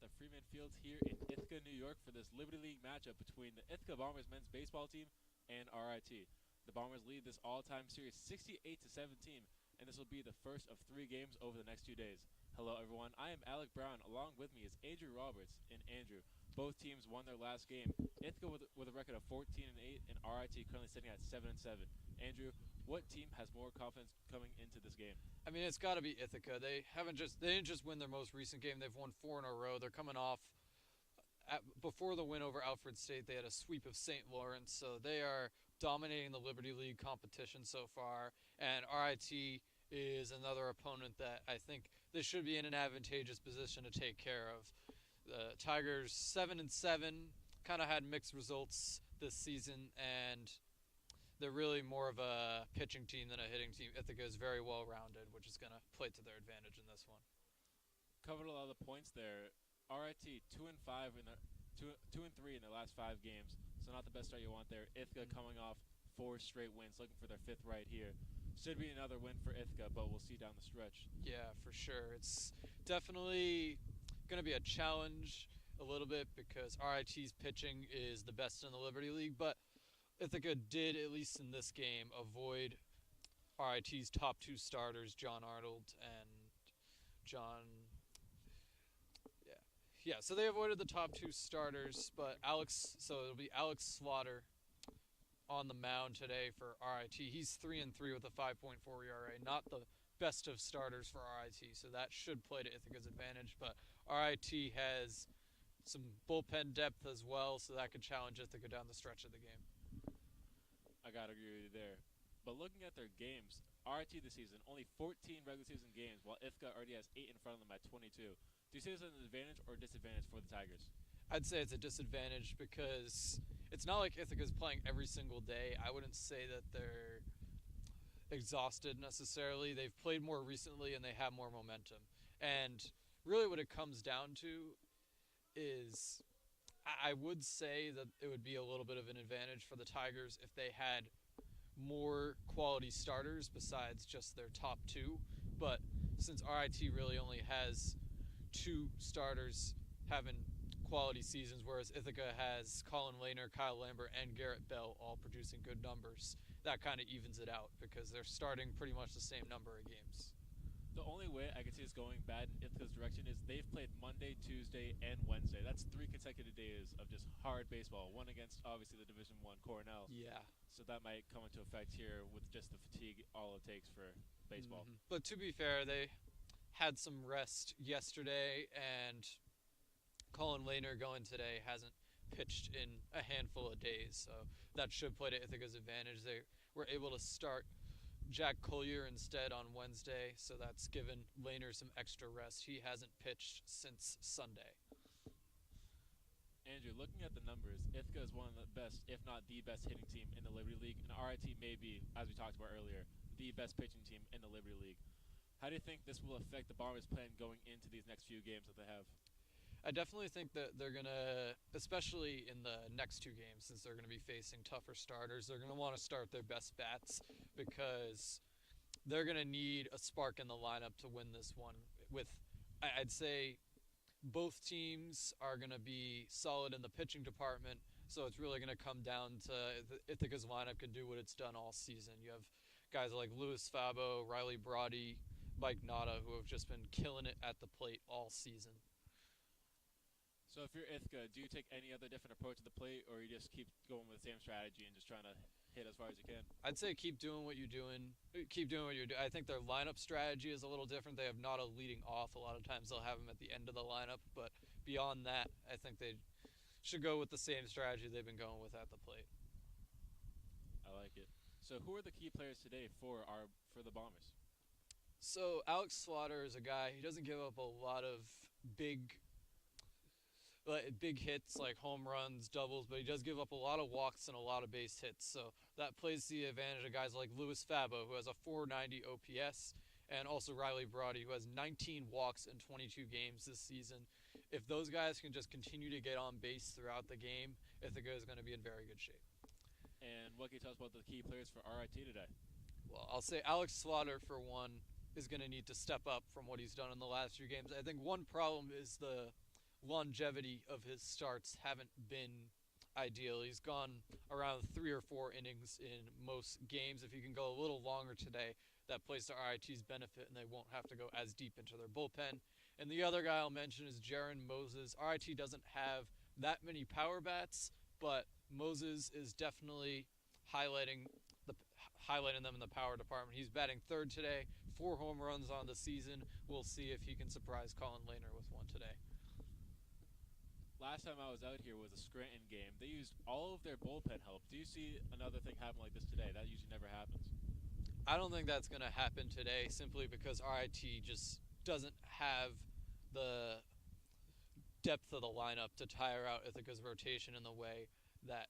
at the Freeman Fields here in Ithaca, New York for this Liberty League matchup between the Ithaca Bombers men's baseball team and RIT. The Bombers lead this all-time series 68 to 17, and this will be the first of 3 games over the next 2 days. Hello everyone, I am Alec Brown. Along with me is Andrew Roberts and Andrew. Both teams won their last game. Ithaca with a record of 14-8 and RIT currently sitting at 7-7. Andrew, what team has more confidence coming into this game? I mean, it's got to be Ithaca. They didn't just win their most recent game. They've won 4 in a row. They're coming off before the win over Alfred State. They had a sweep of St. Lawrence, so they are dominating the Liberty League competition so far. And RIT is another opponent that I think they should be in an advantageous position to take care of. The Tigers 7-7 kind of had mixed results this season, and they're really more of a pitching team than a hitting team. Ithaca is very well rounded, which is going to play to their advantage in this one. Covered a lot of the points there. RIT 2-5 in the 2-3 in their last 5 games, so not the best start you want there. Ithaca coming off 4 straight wins, looking for their 5th right here. Should be another win for Ithaca, but we'll see down the stretch. Yeah, for sure. It's definitely going to be a challenge a little bit because RIT's pitching is the best in the Liberty League, but Ithaca did, at least in this game, avoid RIT's top 2 starters, John Arnold and John. Yeah, so they avoided the top 2 starters, but it'll be Alex Slaughter on the mound today for RIT. He's 3-3 with a 5.4 ERA, not the best of starters for RIT, so that should play to Ithaca's advantage, but RIT has some bullpen depth as well, so that could challenge Ithaca down the stretch of the game. I gotta agree with you there. But looking at their games, RIT this season, only 14 regular season games, while Ithaca already has 8 in front of them at 22. Do you see this as an advantage or disadvantage for the Tigers? I'd say it's a disadvantage because it's not like Ithaca's playing every single day. I wouldn't say that they're exhausted necessarily. They've played more recently and they have more momentum. And really what it comes down to is I would say that it would be a little bit of an advantage for the Tigers if they had more quality starters besides just their top 2. But since RIT really only has 2 starters having quality seasons, whereas Ithaca has Colin Lehner, Kyle Lambert, and Garrett Bell all producing good numbers, that kind of evens it out because they're starting pretty much the same number of games. The only way I can see this going bad in Ithaca's direction is they've played Monday, Tuesday, and Wednesday. That's 3 consecutive days of just hard baseball. One against, obviously, the Division I Cornell. Yeah. So that might come into effect here with just the fatigue all it takes for baseball. Mm-hmm. But to be fair, they had some rest yesterday, and Colin Lehner going today hasn't pitched in a handful of days, so that should play to Ithaca's advantage. They were able to start Jack Collier instead on Wednesday, so that's given Lehner some extra rest. He hasn't pitched since Sunday. Andrew, looking at the numbers, Ithaca is one of the best, if not the best hitting team in the Liberty League, and RIT may be, as we talked about earlier, the best pitching team in the Liberty League. How do you think this will affect the Bombers' plan going into these next few games that they have? I definitely think that they're going to, especially in the next 2 games, since they're going to be facing tougher starters, they're going to want to start their best bats because they're going to need a spark in the lineup to win this one. I'd say both teams are going to be solid in the pitching department, so it's really going to come down to Ithaca's lineup can do what it's done all season. You have guys like Louis Fabo, Riley Brody, Mike Nada, who have just been killing it at the plate all season. So if you're Ithaca, do you take any other different approach to the plate, or you just keep going with the same strategy and just trying to hit as far as you can? I'd say keep doing what you're doing. Keep doing what you're doing. I think their lineup strategy is a little different. They have Nada leading off. A lot of times they'll have him at the end of the lineup, but beyond that, I think they should go with the same strategy they've been going with at the plate. I like it. So who are the key players today for the Bombers? So Alex Slaughter is a guy, he doesn't give up a lot of big hits like home runs, doubles, but he does give up a lot of walks and a lot of base hits. So that plays to the advantage of guys like Louis Fabo, who has a 490 OPS, and also Riley Brody, who has 19 walks in 22 games this season. If those guys can just continue to get on base throughout the game, Ithaca is going to be in very good shape. And what can you tell us about the key players for RIT today? Well, I'll say Alex Slaughter, for one, is going to need to step up from what he's done in the last few games. I think one problem is the longevity of his starts haven't been ideal. He's gone around 3 or 4 innings in most games. If you can go a little longer today, that plays to RIT's benefit, and they won't have to go as deep into their bullpen. And the other guy I'll mention is Jaron Moses. RIT doesn't have that many power bats, but Moses is definitely highlighting the highlighting them in the power department. He's batting third today, 4 home runs on the season. We'll see if he can surprise Colin Lehner with one today. Last time I was out here was a Scranton game. They used all of their bullpen help. Do you see another thing happen like this today? That usually never happens. I don't think that's going to happen today simply because RIT just doesn't have the depth of the lineup to tire out Ithaca's rotation in the way that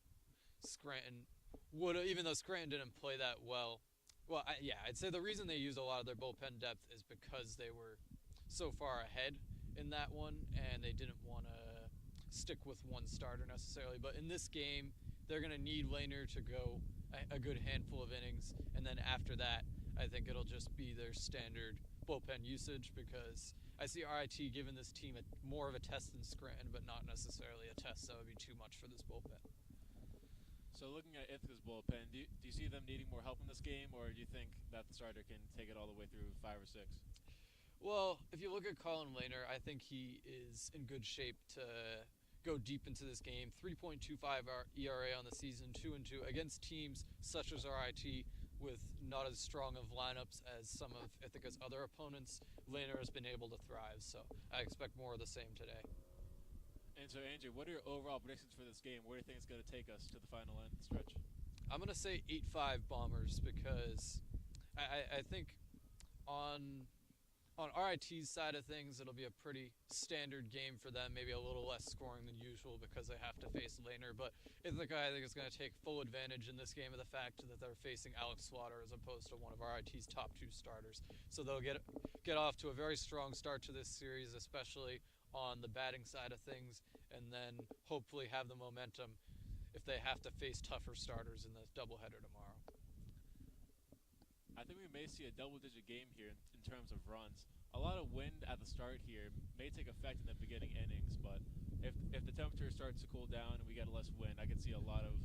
Scranton would, even though Scranton didn't play that well. Well, I'd say the reason they used a lot of their bullpen depth is because they were so far ahead in that one, and they didn't want to stick with one starter necessarily. But in this game, they're going to need Lehner to go a good handful of innings, and then after that, I think it'll just be their standard bullpen usage because I see RIT giving this team more of a test than Scranton, but not necessarily a test that would be too much for this bullpen. So looking at Ithaca's bullpen, do you see them needing more help in this game, or do you think that the starter can take it all the way through 5 or 6? Well, if you look at Colin Lehner, I think he is in good shape to go deep into this game. 3.25 ERA on the season, 2-2 against teams such as RIT with not as strong of lineups as some of Ithaca's other opponents. Lehner has been able to thrive, so I expect more of the same today. And so, Andrew, what are your overall predictions for this game? Where do you think it's going to take us to the final end stretch? I'm going to say 8-5 Bombers because I think on RIT's side of things, it'll be a pretty standard game for them, maybe a little less scoring than usual because they have to face Lehner. But Ithaca, I think, is going to take full advantage in this game of the fact that they're facing Alex Slaughter as opposed to one of RIT's top 2 starters. So they'll get off to a very strong start to this series, especially on the batting side of things, and then hopefully have the momentum if they have to face tougher starters in the doubleheader tomorrow. I think we may see a double-digit game here in terms of runs. A lot of wind at the start here may take effect in the beginning innings, but if the temperature starts to cool down and we get less wind, I could see a lot of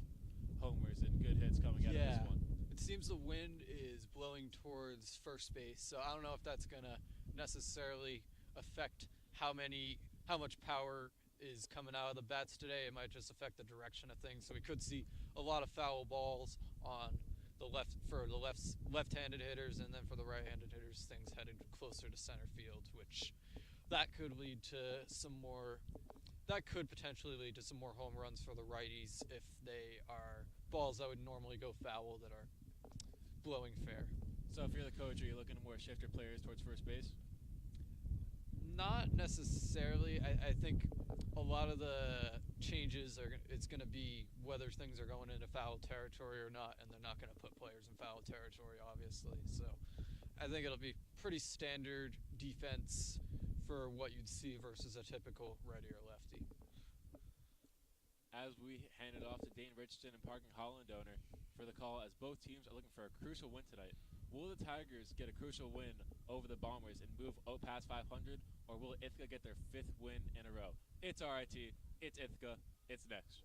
homers and good hits coming out of this one. It seems the wind is blowing towards first base, so I don't know if that's going to necessarily affect how much power is coming out of the bats today. It might just affect the direction of things. So we could see a lot of foul balls on the left-handed hitters, and then for the right-handed hitters, things headed closer to center field, which that could potentially lead to some more home runs for the righties if they are balls that would normally go foul that are blowing fair. So if you're the coach, are you looking to more shift your players towards first base? Not necessarily. I think a lot of the changes it's going to be whether things are going into foul territory or not, and they're not going to put players in foul territory, obviously. So I think it'll be pretty standard defense for what you'd see versus a typical righty or lefty. As we hand it off to Dane Richardson and Parking Holland owner for the call, as both teams are looking for a crucial win tonight. Will the Tigers get a crucial win over the Bombers and move past 500, or will Ithaca get their 5th win in a row? It's RIT, it's Ithaca, it's next.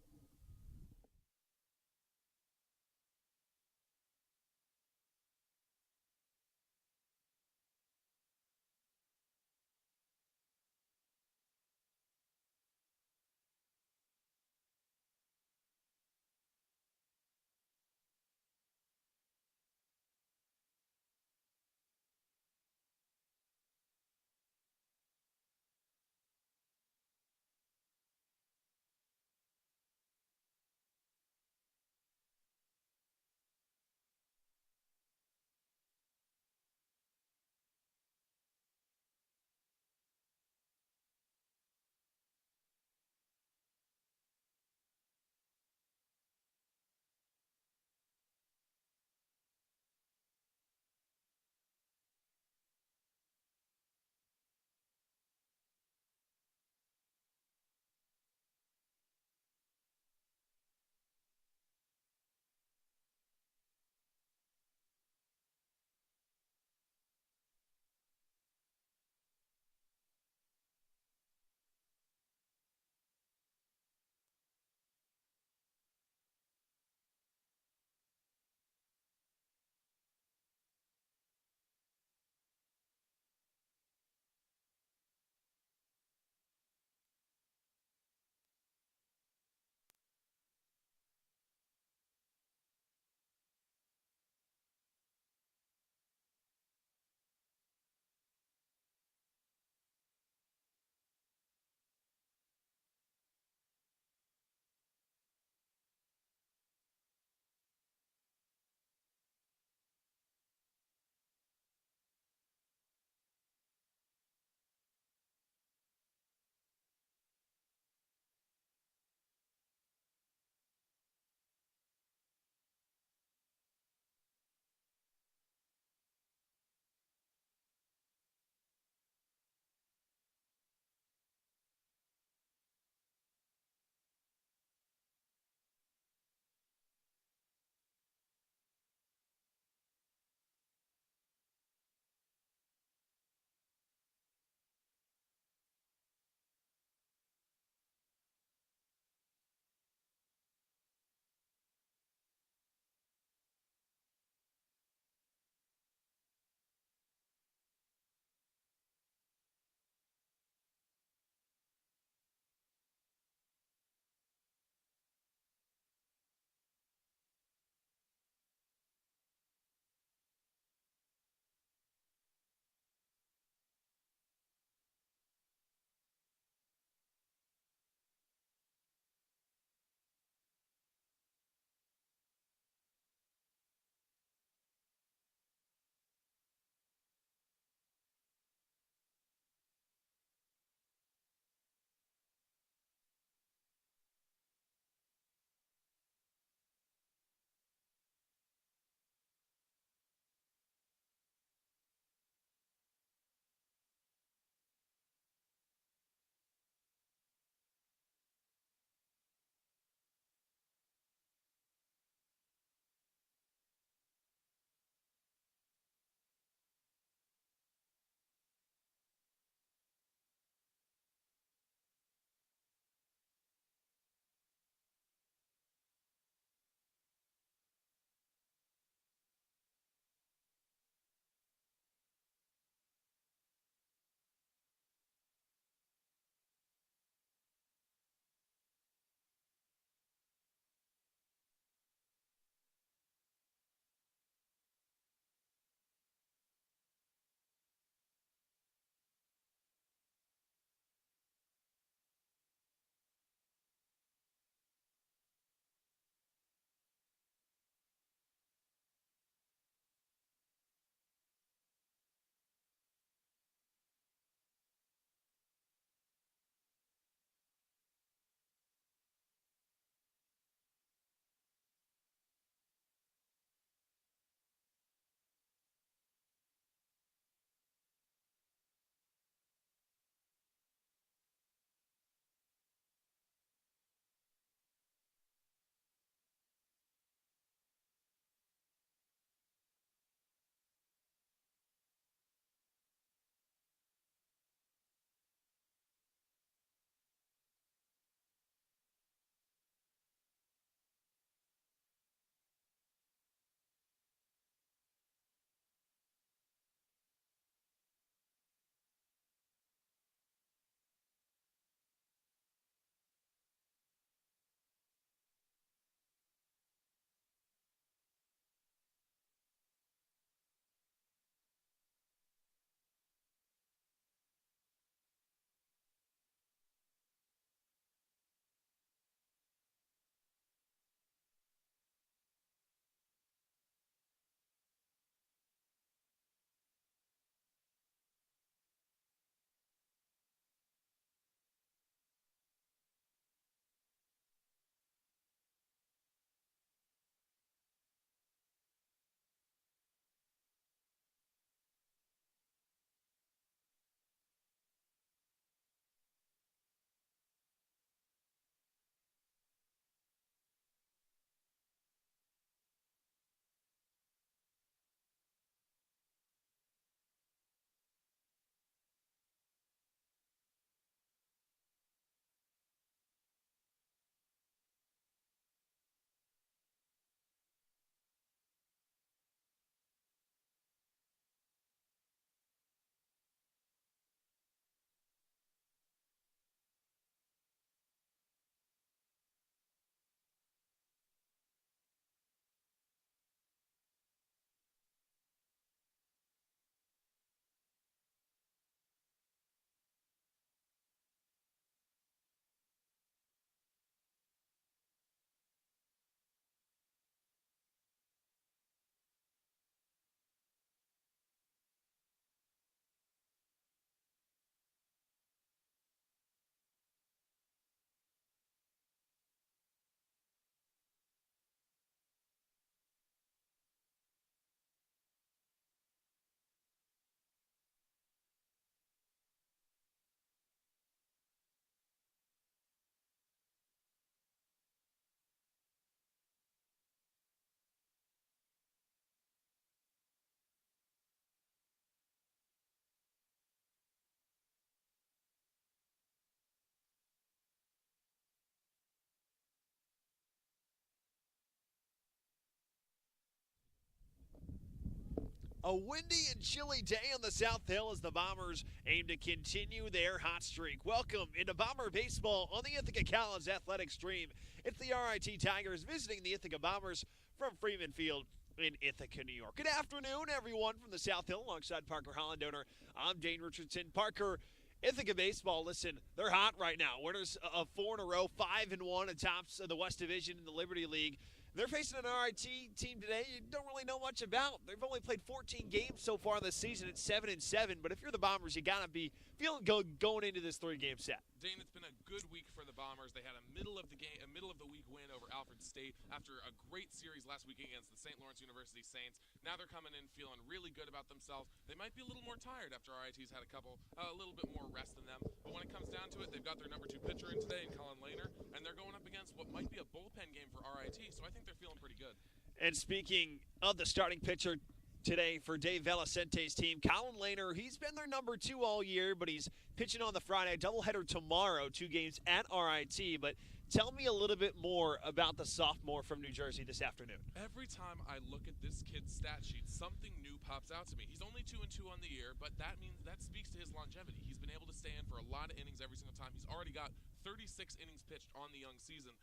A windy and chilly day on the South Hill as the Bombers aim to continue their hot streak. Welcome into Bomber Baseball on the Ithaca College Athletic Stream. It's the RIT Tigers visiting the Ithaca Bombers from Freeman Field in Ithaca, New York. Good afternoon, everyone from the South Hill alongside Parker Hollandoner. I'm Dane Richardson. Parker, Ithaca Baseball, listen, they're hot right now. Winners of 4 in a row, 5-1 atop of the West Division in the Liberty League. They're facing an RIT team today you don't really know much about. They've only played 14 games so far this season at 7-7, but if you're the Bombers, you got to be feeling good going into this 3-game set. Dane, it's been a good week for the Bombers. They had a middle of the week win over Alfred State after a great series last week against the St. Lawrence University Saints. Now they're coming in feeling really good about themselves. They might be a little more tired after RIT's had a little bit more rest than them. But when it comes down to it, they've got their number 2 pitcher in today, in Colin Lehner, and they're going up against what might be a bullpen game for RIT. So I think they're feeling pretty good. And speaking of the starting pitcher today for Dave Velacente's team, Colin Lehner, he's been their number 2 all year, but he's pitching on the Friday doubleheader tomorrow, 2 games at RIT. But tell me a little bit more about the sophomore from New Jersey this afternoon. Every time I look at this kid's stat sheet, something new pops out to me. He's only 2-2 on the year, but that speaks to his longevity. He's been able to stay in for a lot of innings every single time. He's already got 36 innings pitched on the young season.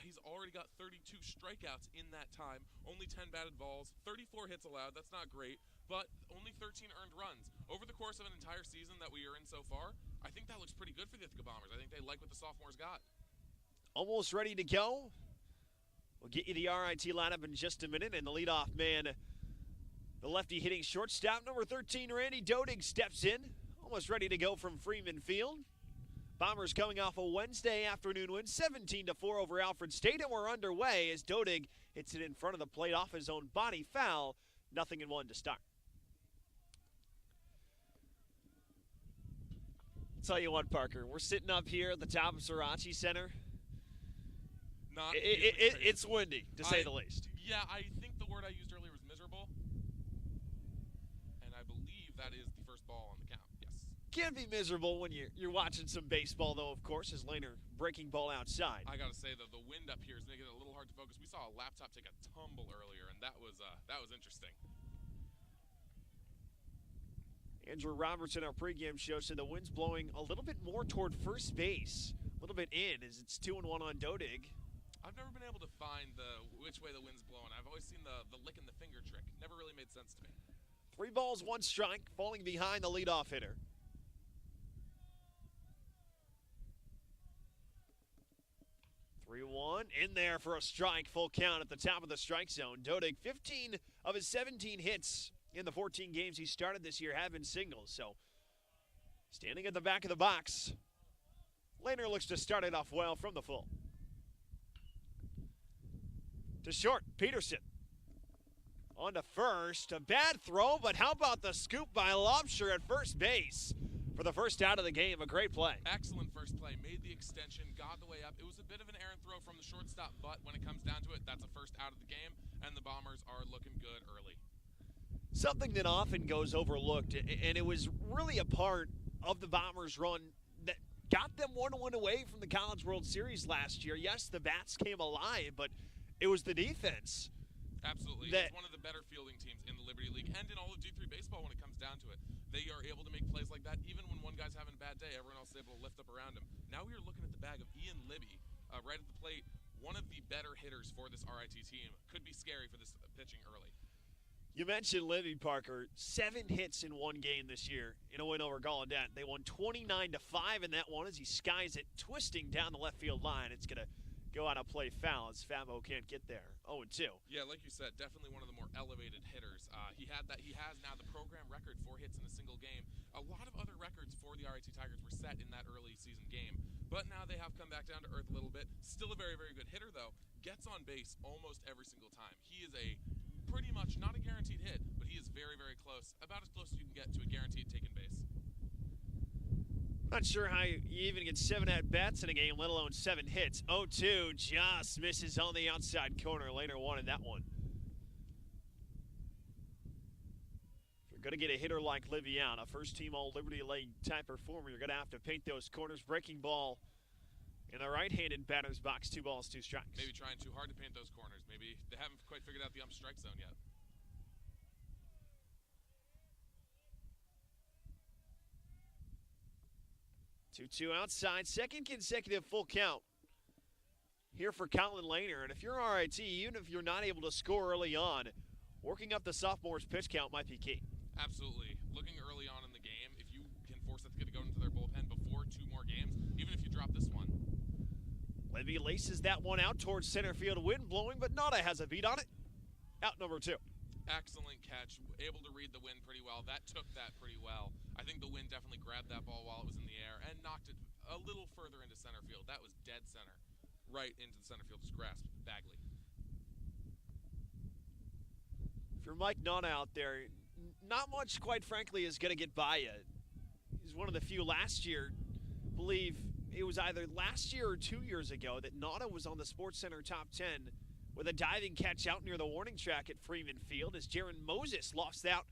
He's already got 32 strikeouts in that time, only 10 batted balls, 34 hits allowed. That's not great, but only 13 earned runs. Over the course of an entire season that we are in so far, I think that looks pretty good for the Ithaca Bombers. I think they like what the sophomores got. Almost ready to go. We'll get you the RIT lineup in just a minute, and the leadoff man, the lefty hitting shortstop, number 13, Randy Dodig, steps in. Almost ready to go from Freeman Field. Bombers coming off a Wednesday afternoon win, 17-4 over Alfred State, and we're underway as Dodig hits it in front of the plate off his own body foul. 0-1 to start. Tell you what, Parker, we're sitting up here at the top of Sriracha Center. It's windy, to say the least. Yeah, I think the word I used earlier was miserable, and I believe that is the first ball on the count. Yes. Can be miserable when you're watching some baseball, though, of course, as Lehner breaking ball outside. I got to say, the wind up here is making it a little hard to focus. We saw a laptop take a tumble earlier, and that was interesting. Andrew Roberts in our pregame show said the wind's blowing a little bit more toward first base, a little bit in, as it's 2-1 on Dodig. I've never been able to find which way the wind's blowing. I've always seen the licking the finger trick. Never really made sense to me. 3 balls, 1 strike, falling behind the leadoff hitter. (3-1) in there for a strike, full count at the top of the strike zone. Dodig, 15 of his 17 hits in the 14 games he started this year have been singles. So, standing at the back of the box, Lehner looks to start it off well from the full. To short, Peterson. On to first. A bad throw, but how about the scoop by Lobsher at first base for the first out of the game? A great play. Excellent first play. Made the extension, got the way up. It was a bit of an errant throw from the shortstop, but when it comes down to it, that's a first out of the game, and the Bombers are looking good early. Something that often goes overlooked, and it was really a part of the Bombers' run that got them 1-1 away from the College World Series last year. Yes, the bats came alive, but it was the defense. Absolutely. It's one of the better fielding teams in the Liberty League and in all of D3 baseball when it comes down to it. They are able to make plays like that even when one guy's having a bad day. Everyone else is able to lift up around him. Now we are looking at the bag of Ian Libby right at the plate. One of the better hitters for this RIT team. Could be scary for this pitching early. You mentioned Libby, Parker. 7 hits in 1 game this year in a win over Gallaudet. They won 29-5 in that one as he skies it, twisting down the left field line. It's going to go out and play foul as Famo can't get there. 0-2. Yeah, like you said, definitely one of the more elevated hitters. He has now the program record for hits in a single game. A lot of other records for the RIT Tigers were set in that early season game, but now they have come back down to earth a little bit. Still a very, very good hitter, though. Gets on base almost every single time. He is a pretty much not a guaranteed hit, but he is very, very close. About as close as you can get to a guaranteed taken base. Not sure how you even get 7 at-bats in a game, let alone 7 hits. 0-2, just misses on the outside corner. Lehner wanted that one. If you're going to get a hitter like Liviana, first-team All-Liberty League type performer, you're going to have to paint those corners. Breaking ball in the right-handed batter's box, 2 balls, 2 strikes. Maybe trying too hard to paint those corners. Maybe they haven't quite figured out the strike zone yet. 2-2 outside, second consecutive full count here for Colin Lehner. And if you're RIT, even if you're not able to score early on, working up the sophomore's pitch count might be key. Absolutely. Looking early on in the game, if you can force Ithaca to go into their bullpen before 2 more games, even if you drop this one. Levy laces that one out towards center field, wind blowing, but Nada has a beat on it. Out number 2. Excellent catch. Able to read the wind pretty well. That took that pretty well. I think the wind definitely grabbed that ball while it was in the air and knocked it a little further into center field. That was dead center. Right into the center fielder's grasp. Bagley. If you're Mike Nana out there, not much, quite frankly, is going to get by you. He's one of the few last year, I believe it was either last year or 2 years ago, that Nana was on the SportsCenter top 10 with a diving catch out near the warning track at Freeman Field as Jaron Moses lost out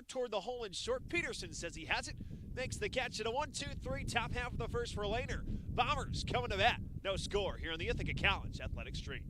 toward the hole in short. Peterson says he has it, makes the catch at a 1-2-3, top half of the first for Lehner. Bombers coming to bat. No score here on the Ithaca College Athletic Stream.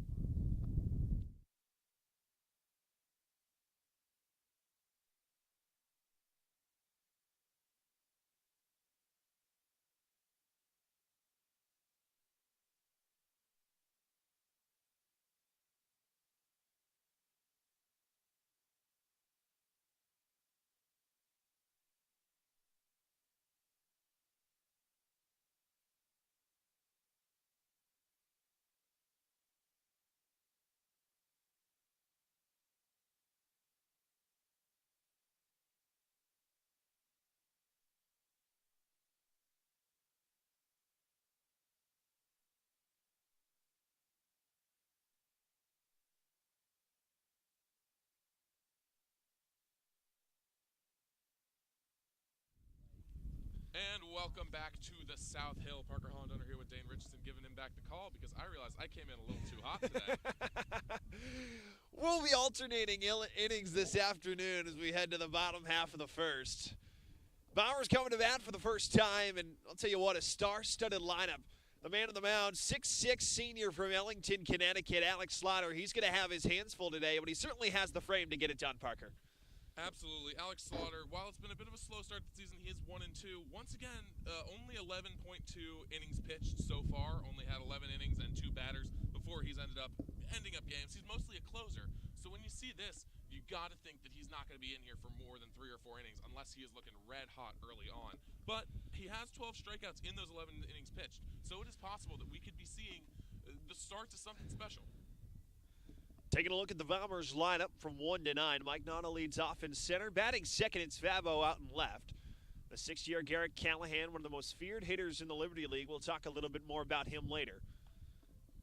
And welcome back to the South Hill. Parker Holland under here with Dane Richardson, giving him back the call because I realized I came in a little too hot today. We'll be alternating innings this afternoon as we head to the bottom half of the first. Bombers coming to bat for the first time, and I'll tell you what, a star-studded lineup. The man on the mound, 6'6", senior from Ellington, Connecticut, Alex Slaughter. He's going to have his hands full today, but he certainly has the frame to get it done, Parker. Absolutely. Alex Slaughter, while it's been a bit of a slow start to the season, he is 1-2. Once again, only 11.2 innings pitched so far. Only had 11 innings and 2 batters before he's ending up games. He's mostly a closer. So when you see this, you got to think that he's not going to be in here for more than 3 or 4 innings unless he is looking red hot early on. But he has 12 strikeouts in those 11 innings pitched. So it is possible that we could be seeing the start to something special. Taking a look at the Bombers lineup from 1 to 9. Mike Nana leads off in center. Batting second, it's Fabo out in left. The 6-year Garrett Callahan, one of the most feared hitters in the Liberty League. We'll talk a little bit more about him later.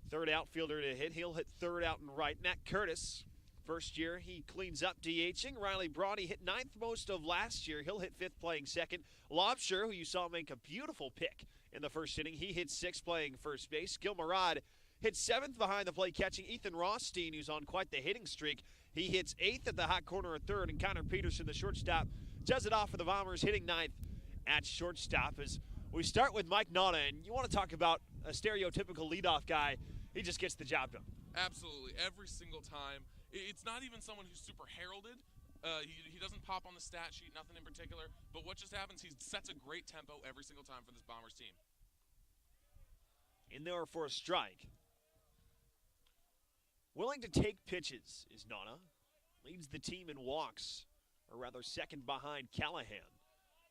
Third outfielder to hit. He'll hit third out and right. Matt Curtis, first year, he cleans up DHing. Riley Brody hit 9th most of last year. He'll hit 5th playing second. Lobsher, who you saw make a beautiful pick in the first inning, he hit 6th playing first base. Gil Marad hit 7th behind the plate catching. Ethan Rothstein, who's on quite the hitting streak, he hits 8th at the hot corner at third. And Connor Peterson, the shortstop, does it off for the Bombers, hitting 9th at shortstop. As we start with Mike Nana, and you want to talk about a stereotypical leadoff guy, he just gets the job done. Absolutely. Every single time. It's not even someone who's super heralded. He doesn't pop on the stat sheet, nothing in particular. But what just happens, he sets a great tempo every single time for this Bombers team. In there for a strike. Willing to take pitches is Nana. Leads the team in walks, or rather second behind Callahan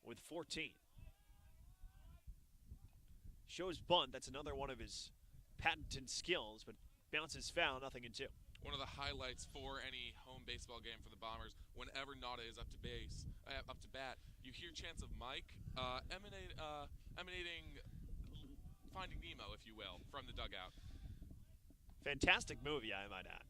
with 14. Shows bunt. That's another one of his patented skills, but bounces foul, nothing in 2. One of the highlights for any home baseball game for the Bombers, whenever Nada is up to bat, you hear chants of Mike emanating Finding Nemo, if you will, from the dugout. Fantastic movie, I might add.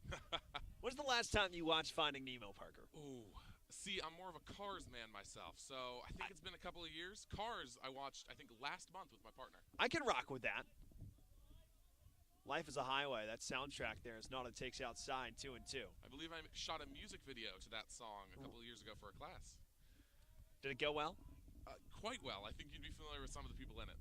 When's the last time you watched Finding Nemo, Parker? Ooh, see, I'm more of a Cars man myself, so I think it's been a couple of years. Cars, I watched, I think, last month with my partner. I can rock with that. Life is a Highway, that soundtrack there is Nada Takes Outside, 2 and 2. I believe I shot a music video to that song a couple of years ago for a class. Did it go well? Quite well. I think you'd be familiar with some of the people in it.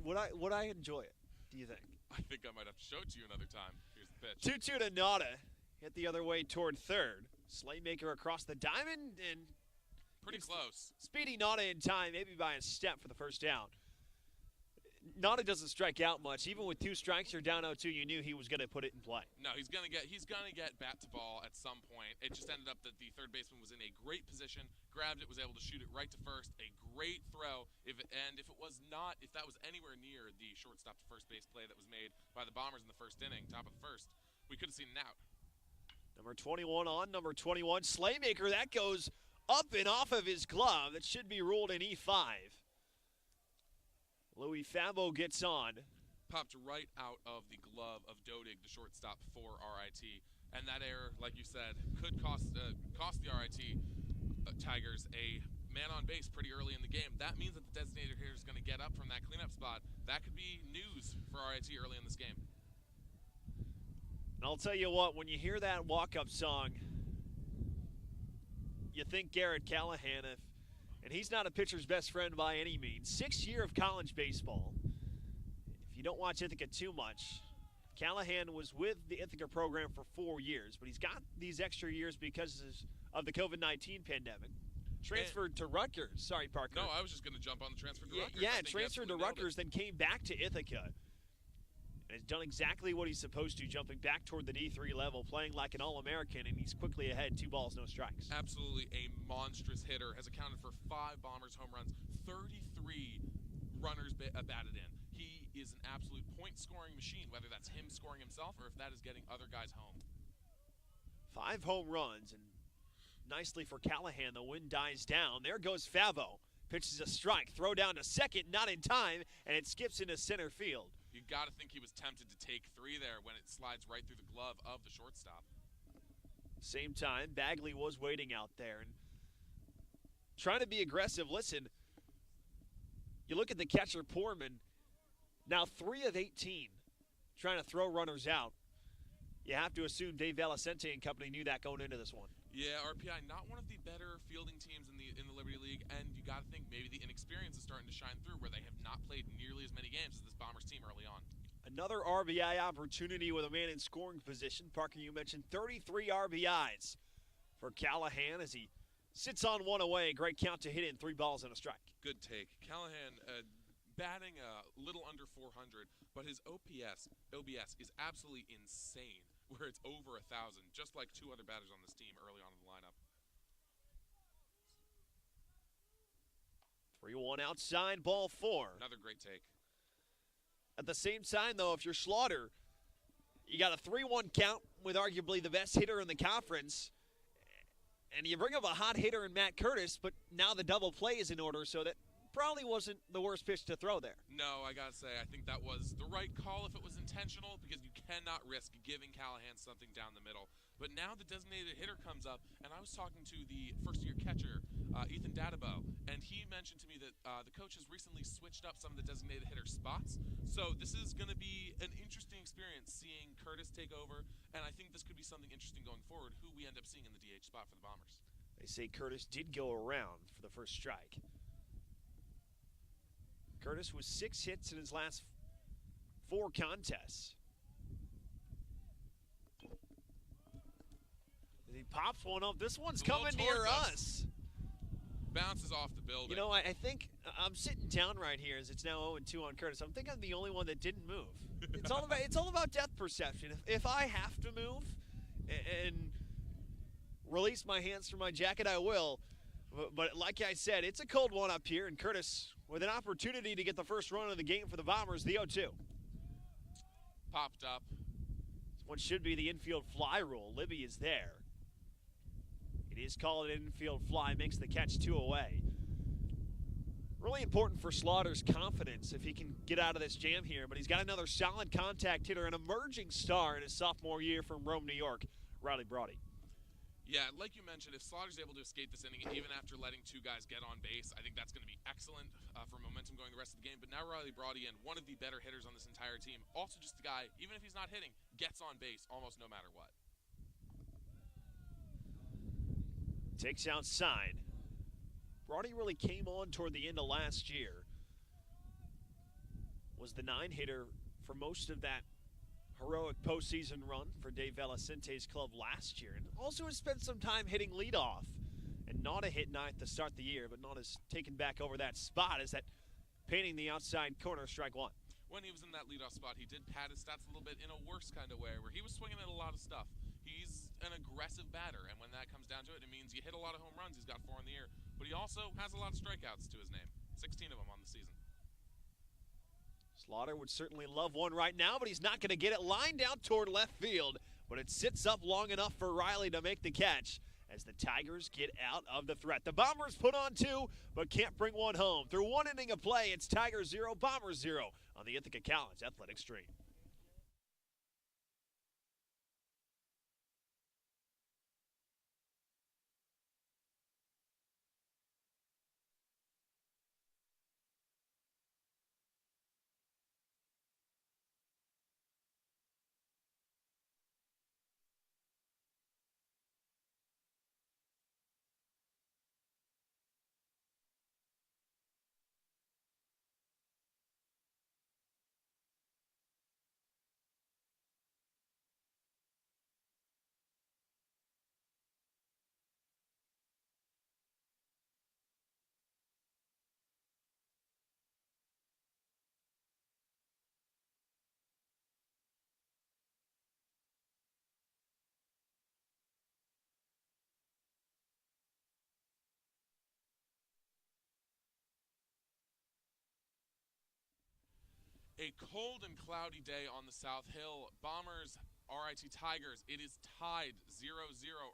Would I enjoy it, do you think? I think I might have to show it to you another time. Here's the pitch. 2-2 to Nada. Hit the other way toward third. Slaymaker across the diamond and Pretty close. Speedy Nada in time, maybe by a step for the first down. Nada doesn't strike out much. Even with 2 strikes, you're down 0-2. You knew he was going to put it in play. No, he's gonna get bat to ball at some point. It just ended up that the third baseman was in a great position, grabbed it, was able to shoot it right to first. A great throw. If that was anywhere near the shortstop to first base play that was made by the Bombers in the first inning, top of the first, we could have seen an out. Number 21 on, number 21, Slaymaker. That goes up and off of his glove. That should be ruled an E5. Louis Fabo gets on. Popped right out of the glove of Dodig, the shortstop for RIT. And that error, like you said, could cost the RIT Tigers a man on base pretty early in the game. That means that the designated hitter is going to get up from that cleanup spot. That could be news for RIT early in this game. And I'll tell you what, when you hear that walk-up song, you think Garrett Callahan, and he's not a pitcher's best friend by any means. 6th year of college baseball. If you don't watch Ithaca too much, Callahan was with the Ithaca program for 4 years, but he's got these extra years because of the COVID-19 pandemic. Transferred to Rutgers. Sorry, Parker. No, I was just going to jump on the transfer to Rutgers. Yeah, transferred to Rutgers, then came back to Ithaca. And has done exactly what he's supposed to, jumping back toward the D3 level, playing like an All-American, and he's quickly ahead, 2 balls, no strikes. Absolutely a monstrous hitter. Has accounted for 5 Bombers home runs, 33 runners batted in. He is an absolute point-scoring machine, whether that's him scoring himself or if that is getting other guys home. 5 home runs, and nicely for Callahan, the wind dies down. There goes Favo. Pitches a strike, throw down to second, not in time, and it skips into center field. You got to think he was tempted to take 3 there when it slides right through the glove of the shortstop. Same time, Bagley was waiting out there and trying to be aggressive. Listen, you look at the catcher, Poorman, now 3 of 18 trying to throw runners out. You have to assume Dave Valicente and company knew that going into this one. Yeah, RPI not one of the better fielding teams in the Liberty League, and you got to think maybe the inexperience is starting to shine through where they have not played nearly as many games as this Bombers team early on. Another RBI opportunity with a man in scoring position. Parker, you mentioned 33 RBIs for Callahan as he sits on 1 away. Great count to hit in, 3 balls and a strike. Good take. Callahan batting a little under 400, but his OBS is absolutely insane, where it's over 1,000, just like 2 other batters on this team early on in the lineup. 3-1 outside, ball 4. Another great take. At the same time, though, if you're Slaughter, you got a 3-1 count with arguably the best hitter in the conference, and you bring up a hot hitter in Matt Curtis, but now the double play is in order, so that probably wasn't the worst pitch to throw there. No, I got to say, I think that was the right call if it was intentional, because you cannot risk giving Callahan something down the middle. But now the designated hitter comes up, and I was talking to the first-year catcher, Ethan Dadabo, and he mentioned to me that the coach has recently switched up some of the designated hitter spots. So this is going to be an interesting experience seeing Curtis take over, and I think this could be something interesting going forward, who we end up seeing in the DH spot for the Bombers. They say Curtis did go around for the first strike. Curtis with 6 hits in his last 4 contests. He pops one up. This one's coming near us. Bounces off the building. You know, I think I'm sitting down right here as it's now 0-2 on Curtis. I think I'm the only one that didn't move. It's all about depth perception. If I have to move and release my hands from my jacket, I will. But like I said, it's a cold one up here, and Curtis with an opportunity to get the first run of the game for the Bombers, the 0-2. Popped up. This one should be the infield fly rule. Libby is there. It is called an infield fly, makes the catch 2 away. Really important for Slaughter's confidence if he can get out of this jam here, but he's got another solid contact hitter, an emerging star in his sophomore year from Rome, New York, Riley Brody. Yeah, like you mentioned, if Slaughter's able to escape this inning, even after letting 2 guys get on base, I think that's going to be excellent for momentum going the rest of the game. But now Riley Brody, and one of the better hitters on this entire team, also just a guy, even if he's not hitting, gets on base almost no matter what. Takes outside. Brody really came on toward the end of last year. Was the 9-hitter for most of that heroic postseason run for Dave Valicente's club last year. And also has spent some time hitting leadoff and and Nauta hit ninth to start the year, but Nauta's taken back over that spot as that painting the outside corner, strike one. When he was in that leadoff spot, he did pad his stats a little bit in a worse kind of way, where he was swinging at a lot of stuff. He's an aggressive batter, and when that comes down to it, it means you hit a lot of home runs. He's got 4 in the year, but he also has a lot of strikeouts to his name, 16 of them on the season. Slaughter would certainly love one right now, but he's not going to get it. Lined out toward left field, but it sits up long enough for Riley to make the catch as the Tigers get out of the threat. The Bombers put on 2, but can't bring one home. Through 1 inning of play, it's Tigers 0, Bombers 0 on the Ithaca College Athletic Stream. A cold and cloudy day on the South Hill. Bombers, RIT Tigers. It is tied 0-0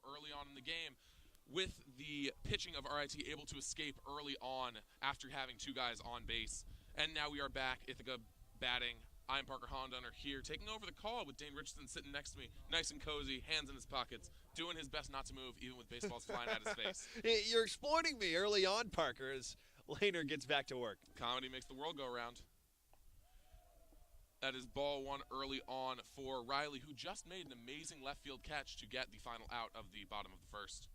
early on in the game, with the pitching of RIT able to escape early on after having 2 guys on base. And now we are back, Ithaca batting. I'm Parker Hondunner here, taking over the call with Dane Richardson sitting next to me, nice and cozy, hands in his pockets, doing his best not to move, even with baseballs flying at his face. You're exploiting me early on, Parker, as Lehner gets back to work. Comedy makes the world go round. That is ball 1 early on for Riley, who just made an amazing left field catch to get the final out of the bottom of the first.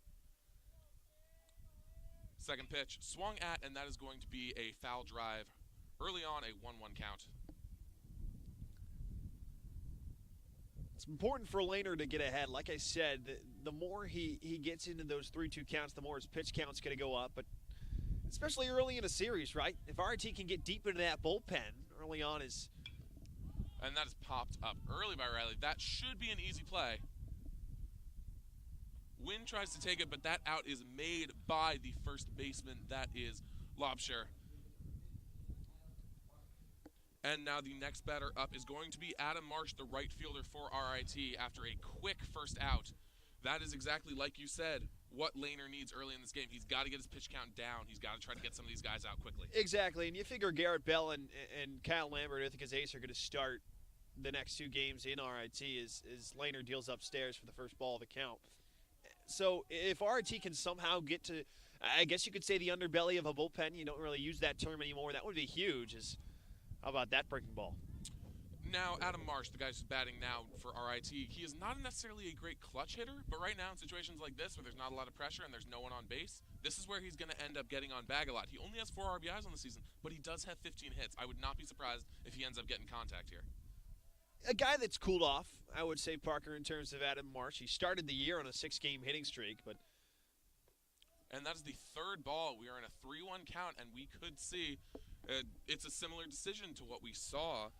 Second pitch, swung at, and that is going to be a foul drive. Early on, a 1-1 count. It's important for Lehner to get ahead. Like I said, the more he gets into those 3-2 counts, the more his pitch count's going to go up. But especially early in a series, right? If RIT can get deep into that bullpen early on is... And that is popped up early by Riley. That should be an easy play. Wynn tries to take it, but that out is made by the first baseman. That is Lobsher. And now the next batter up is going to be Adam Marsh, the right fielder for RIT, after a quick first out. That is exactly like you said, what Lehner needs early in this game. He's got to get his pitch count down. He's got to try to get some of these guys out quickly. Exactly, and you figure Garrett Bell and Kyle Lambert, Ithaca's ace, are going to start the next 2 games in RIT as Lehner deals upstairs for the first ball of the count. So if RIT can somehow get to, I guess you could say, the underbelly of a bullpen, you don't really use that term anymore, that would be huge. How about that breaking ball? Now, Adam Marsh, the guy who's batting now for RIT, he is not necessarily a great clutch hitter, but right now in situations like this where there's not a lot of pressure and there's no one on base, this is where he's going to end up getting on bag a lot. He only has 4 RBIs on the season, but he does have 15 hits. I would not be surprised if he ends up getting contact here. A guy that's cooled off, I would say, Parker, in terms of Adam Marsh. He started the year on a 6-game hitting streak, but... And that is the 3rd ball. We are in a 3-1 count, and we could see it's a similar decision to what we saw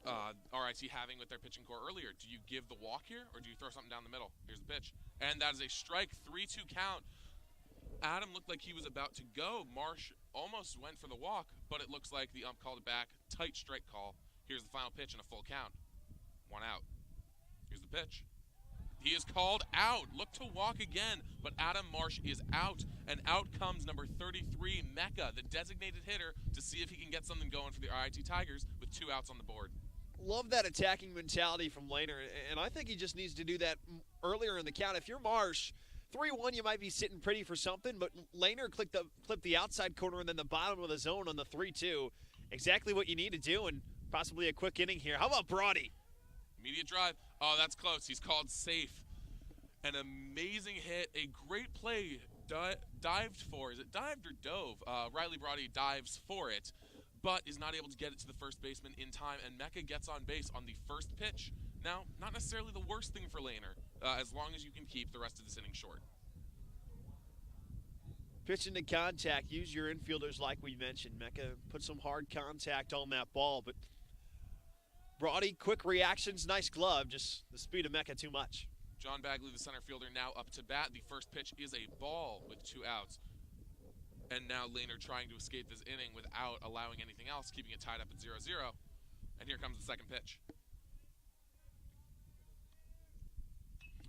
RIT having with their pitching core earlier. Do you give the walk here, or do you throw something down the middle? Here's the pitch. And that is a strike, 3-2 count. Adam looked like he was about to go. Marsh almost went for the walk, but it looks like the ump called it back. Tight strike call. Here's the final pitch and a full count. 1 out. Here's the pitch. He is called out. Look to walk again, but Adam Marsh is out. And out comes number 33, Mecca, the designated hitter, to see if he can get something going for the RIT Tigers with 2 outs on the board. Love that attacking mentality from Lehner, and I think he just needs to do that earlier in the count. If you're Marsh, 3-1, you might be sitting pretty for something, but Lehner clipped the outside corner and then the bottom of the zone on the 3-2. Exactly what you need to do, and possibly a quick inning here. How about Brody? Immediate drive. Oh, that's close. He's called safe. An amazing hit. A great play. Dived for. Is it dived or dove? Riley Brody dives for it, but is not able to get it to the first baseman in time, and Mecca gets on base on the first pitch. Now, not necessarily the worst thing for Lehner, as long as you can keep the rest of this inning short. Pitch into contact. Use your infielders like we mentioned. Mecca put some hard contact on that ball, but Brody, quick reactions, nice glove. Just the speed of Mecca too much. John Bagley, the center fielder, now up to bat. The first pitch is a ball with 2 outs. And now Lehner trying to escape this inning without allowing anything else, keeping it tied up at 0-0. And here comes the second pitch.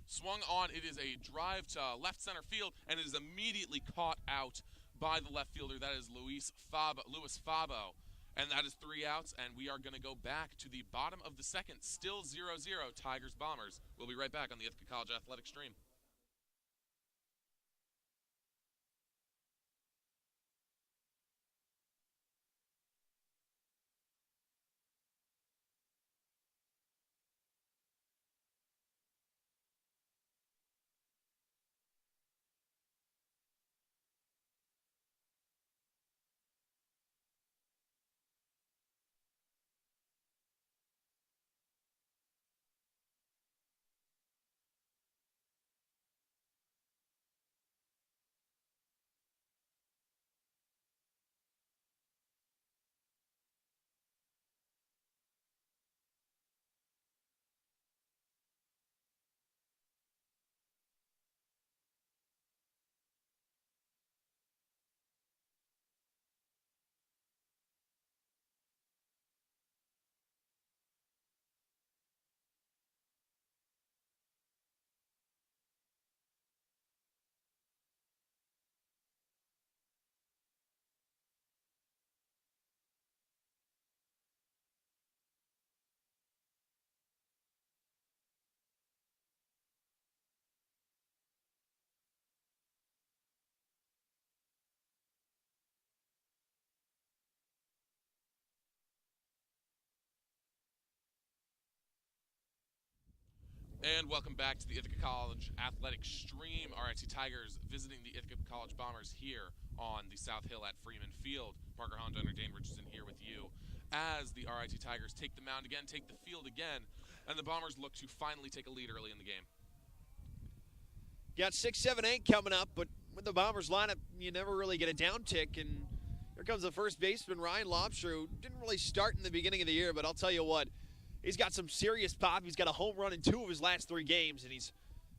Swung on, it is a drive to left center field, and it is immediately caught out by the left fielder. That is Luis Fabo. And that is 3 outs, and we are going to go back to the bottom of the second. Still 0-0, Tigers-Bombers. We'll be right back on the Ithaca College Athletic Stream. And welcome back to the Ithaca College Athletic Stream. RIT Tigers visiting the Ithaca College Bombers here on the South Hill at Freeman Field. Parker Honda and Dane Richardson here with you as the RIT Tigers take the mound again, take the field again, and the Bombers look to finally take a lead early in the game. Got 6, 7, 8 coming up, but with the Bombers lineup, you never really get a downtick. And here comes the first baseman, Ryan Lobster, who didn't really start in the beginning of the year, but I'll tell you what, he's got some serious pop. He's got a home run in 2 of his last 3 games, and he's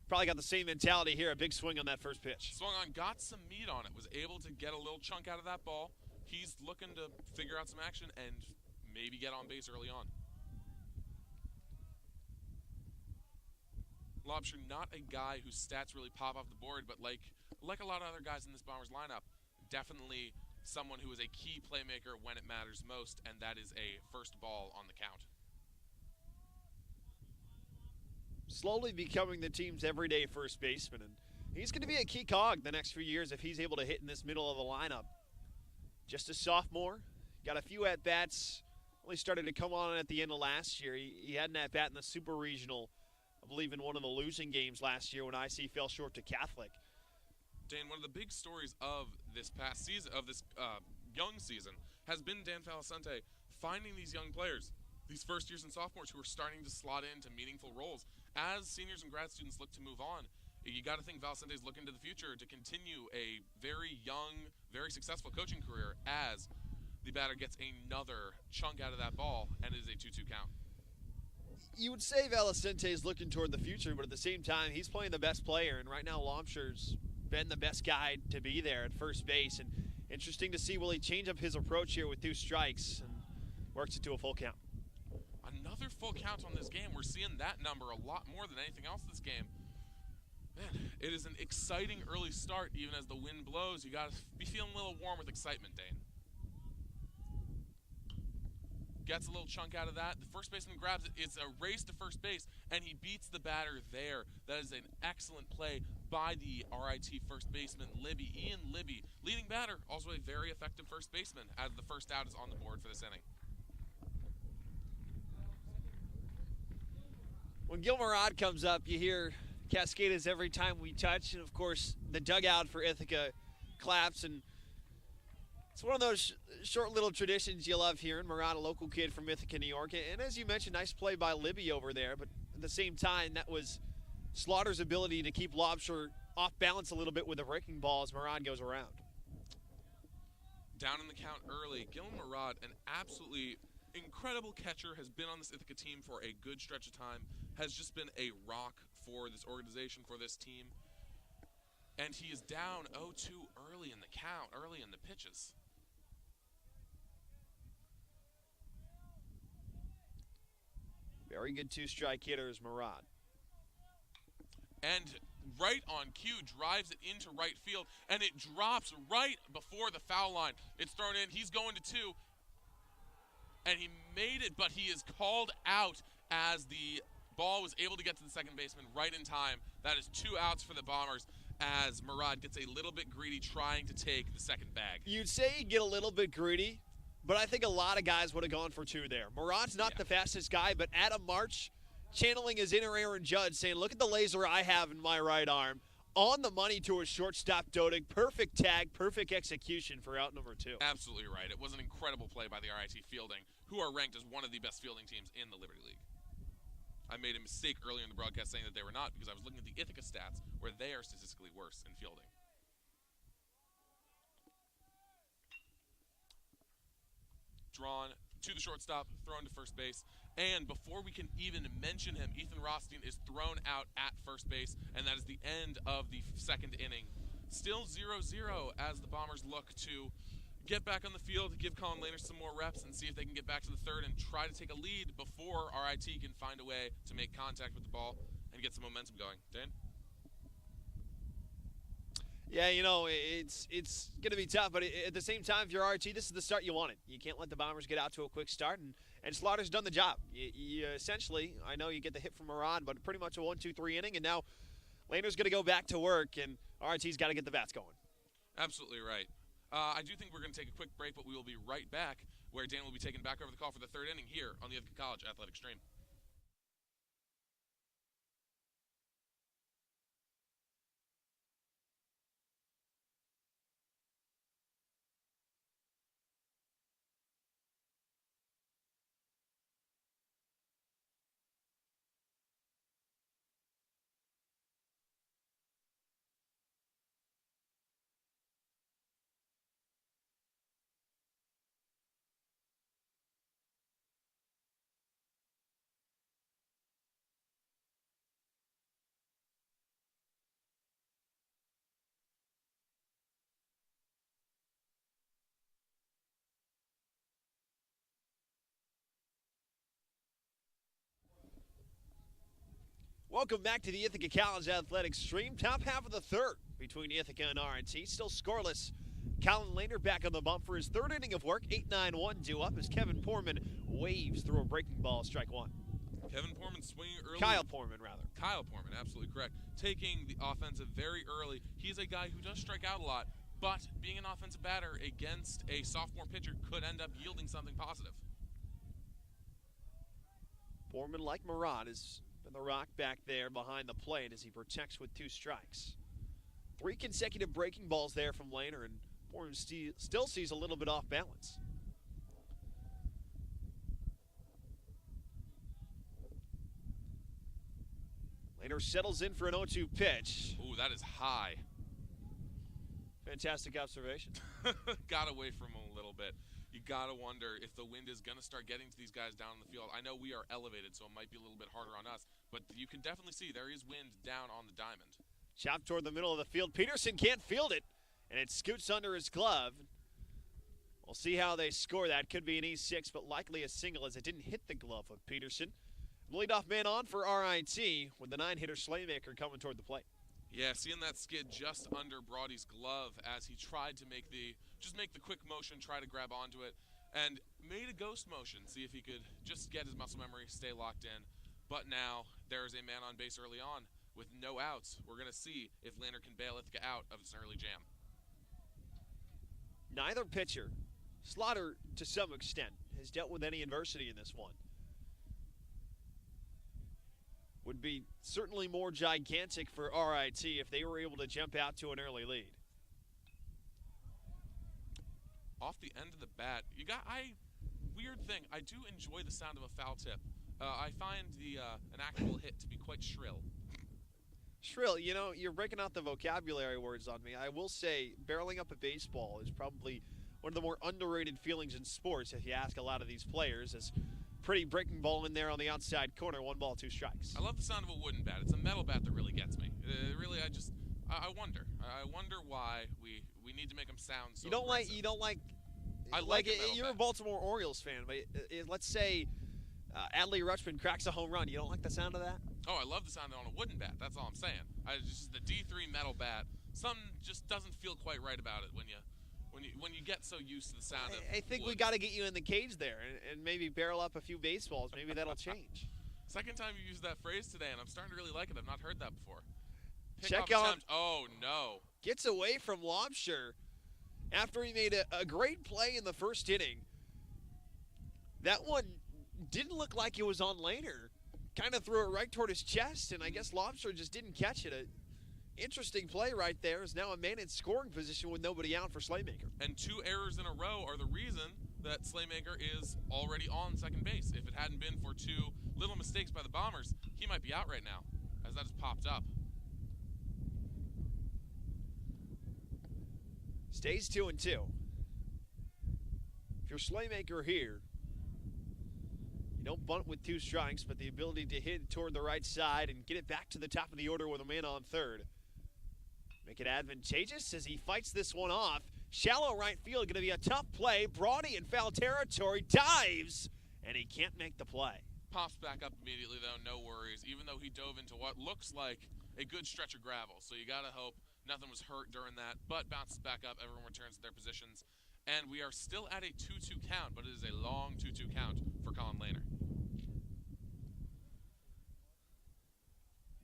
probably got the same mentality here. A big swing on that first pitch. Swung on, got some meat on it, was able to get a little chunk out of that ball. He's looking to figure out some action and maybe get on base early on. Lobster, not a guy whose stats really pop off the board, but like a lot of other guys in this Bombers lineup, definitely someone who is a key playmaker when it matters most, and that is a first ball on the count. Slowly becoming the team's everyday first baseman, and he's going to be a key cog the next few years if he's able to hit in this middle of the lineup. Just a sophomore, got a few at-bats, only started to come on at the end of last year. He had an at-bat in the Super Regional, I believe in one of the losing games last year when IC fell short to Catholic. Dan, one of the big stories of this past season, of this young season, has been Dan Valicente finding these young players, these first years and sophomores who are starting to slot into meaningful roles. As seniors and grad students look to move on, you got to think Valicente is looking to the future to continue a very young, very successful coaching career as the batter gets another chunk out of that ball, and it is a 2-2 count. You would say Valicente is looking toward the future, but at the same time, he's playing the best player, and right now Lobster's been the best guy to be there at first base. And interesting to see, will he change up his approach here with 2 strikes and works it to a full count. Another full count on this game. We're seeing that number a lot more than anything else this game. Man, it is an exciting early start, even as the wind blows. You got to be feeling a little warm with excitement, Dane. Gets a little chunk out of that. The first baseman grabs it. It's a race to first base, and he beats the batter there. That is an excellent play by the RIT first baseman, Ian Libby. Leading batter, also a very effective first baseman, as the first out is on the board for this inning. When Gil Murad comes up, you hear Cascadas every time we touch, and of course the dugout for Ithaca claps, and it's one of those short little traditions you love hearing. Murad, a local kid from Ithaca, New York, and as you mentioned, nice play by Libby over there, but at the same time, that was Slaughter's ability to keep Lobster off balance a little bit with a breaking ball as Murad goes around. down in the count early. Gillen Murad, an absolutely incredible catcher, has been on this Ithaca team for a good stretch of time, has just been a rock for this organization, for this team. And he is down 0-2 early in the count, early in the pitches. Very good two-strike hitter is Murad. And right on cue, drives it into right field, and it drops right before the foul line. It's thrown in. He's going to 2, and he made it, but he is called out as the ball was able to get to the second baseman right in time. That is 2 outs for the Bombers as Murad gets a little bit greedy trying to take the second bag. You'd say he'd get a little bit greedy, but I think a lot of guys would have gone for 2 there. Murad's not the fastest guy, but Adam March channeling his inner Aaron Judge, saying, look at the laser I have in my right arm. On the money to a shortstop, Dodig. Perfect tag, perfect execution for out number 2. Absolutely right. It was an incredible play by the RIT fielding, who are ranked as one of the best fielding teams in the Liberty League. I made a mistake earlier in the broadcast saying that they were not, because I was looking at the Ithaca stats, where they are statistically worse in fielding. Drawn to the shortstop, thrown to first base. And before we can even mention him, Ethan Rothstein is thrown out at first base, and that is the end of the second inning. Still 0-0 as the Bombers look to get back on the field, give Colin Lehner some more reps, and see if they can get back to the third and try to take a lead before RIT can find a way to make contact with the ball and get some momentum going. Dan? Yeah, you know, it's going to be tough, but at the same time, if you're RT, this is the start you wanted. You can't let the Bombers get out to a quick start, and Slaughter's done the job. You essentially, I know you get the hit from Iran, but pretty much a 1-2-3 inning, and now Lehner's going to go back to work, and RT's got to get the bats going. Absolutely right. I do think we're going to take a quick break, but we will be right back, where Dan will be taking back over the call for the third inning here on the Ithaca College Athletic Stream. Welcome back to the Ithaca College Athletic Stream. Top half of the third between Ithaca and RIT. Still scoreless. Colin Lehner back on the bump for his third inning of work. 8-9-1 due up as Kevin Poorman waves through a breaking ball, strike one. Kevin Poorman swinging early. Kyle Poorman, rather. Kyle Poorman, absolutely correct. Taking the offensive very early. He's a guy who does strike out a lot, but being an offensive batter against a sophomore pitcher could end up yielding something positive. Poorman, like Murad, has been the rock back there behind the plate as he protects with 2 strikes. 3 consecutive breaking balls there from Lehner, and Poorman still sees a little bit off balance. Lehner settles in for an 0-2 pitch. Ooh, that is high. Fantastic observation. Got away from him a little bit. You got to wonder if the wind is going to start getting to these guys down in the field. I know we are elevated, so it might be a little bit harder on us, but you can definitely see there is wind down on the diamond. Chopped toward the middle of the field. Peterson can't field it, and it scoots under his glove. We'll see how they score that. Could be an E6, but likely a single as it didn't hit the glove of Peterson. Leadoff man on for RIT with the 9-hitter Slaymaker coming toward the plate. Yeah, seeing that skid just under Brody's glove as he tried to make the quick motion, try to grab onto it, and made a ghost motion, see if he could just get his muscle memory, stay locked in. But now there's a man on base early on with no outs. We're going to see if Lehner can bail Ithaca out of this early jam. Neither pitcher, Slaughter to some extent, has dealt with any adversity in this one. Would be certainly more gigantic for RIT if they were able to jump out to an early lead. Off the end of the bat, weird thing, I do enjoy the sound of a foul tip. I find an actual hit to be quite shrill. Shrill, you know, you're breaking out the vocabulary words on me. I will say barreling up a baseball is probably one of the more underrated feelings in sports, if you ask a lot of these players, is pretty breaking ball in there on the outside corner. 1 ball, 2 strikes. I love the sound of a wooden bat. It's a metal bat that really gets me. Really, I wonder. I wonder why we need to make them sound so aggressive. You don't like. I like it. You're a Baltimore Orioles fan, but let's say Adley Rutschman cracks a home run. You don't like the sound of that? Oh, I love the sound on a wooden bat. That's all I'm saying. Just the D3 metal bat. Something just doesn't feel quite right about it when you get so used to the sound of I think wood. we got to get you in the cage there and maybe barrel up a few baseballs. Maybe that'll change. Second time you used that phrase today, and I'm starting to really like it. I've not heard that before. Check out. Oh, no. Gets away from Lobsher after he made a great play in the first inning. That one didn't look like it was on Lehner. Kind of threw it right toward his chest, and I guess Lobsher just didn't catch it. An interesting play right there. Is now a man in scoring position with nobody out for Slaymaker. And 2 errors in a row are the reason that Slaymaker is already on second base. If it hadn't been for 2 little mistakes by the Bombers, he might be out right now, as that has popped up. Stays 2-2. If you're Slaymaker here, you don't bunt with 2 strikes, but the ability to hit toward the right side and get it back to the top of the order with a man on third. Make it advantageous as he fights this one off. Shallow right field, going to be a tough play. Brody in foul territory, dives, and he can't make the play. Pops back up immediately, though, no worries, even though he dove into what looks like a good stretch of gravel. So you got to hope nothing was hurt during that, but bounces back up. Everyone returns to their positions. And we are still at a 2-2 count, but it is a long 2-2 count for Colin Lehner.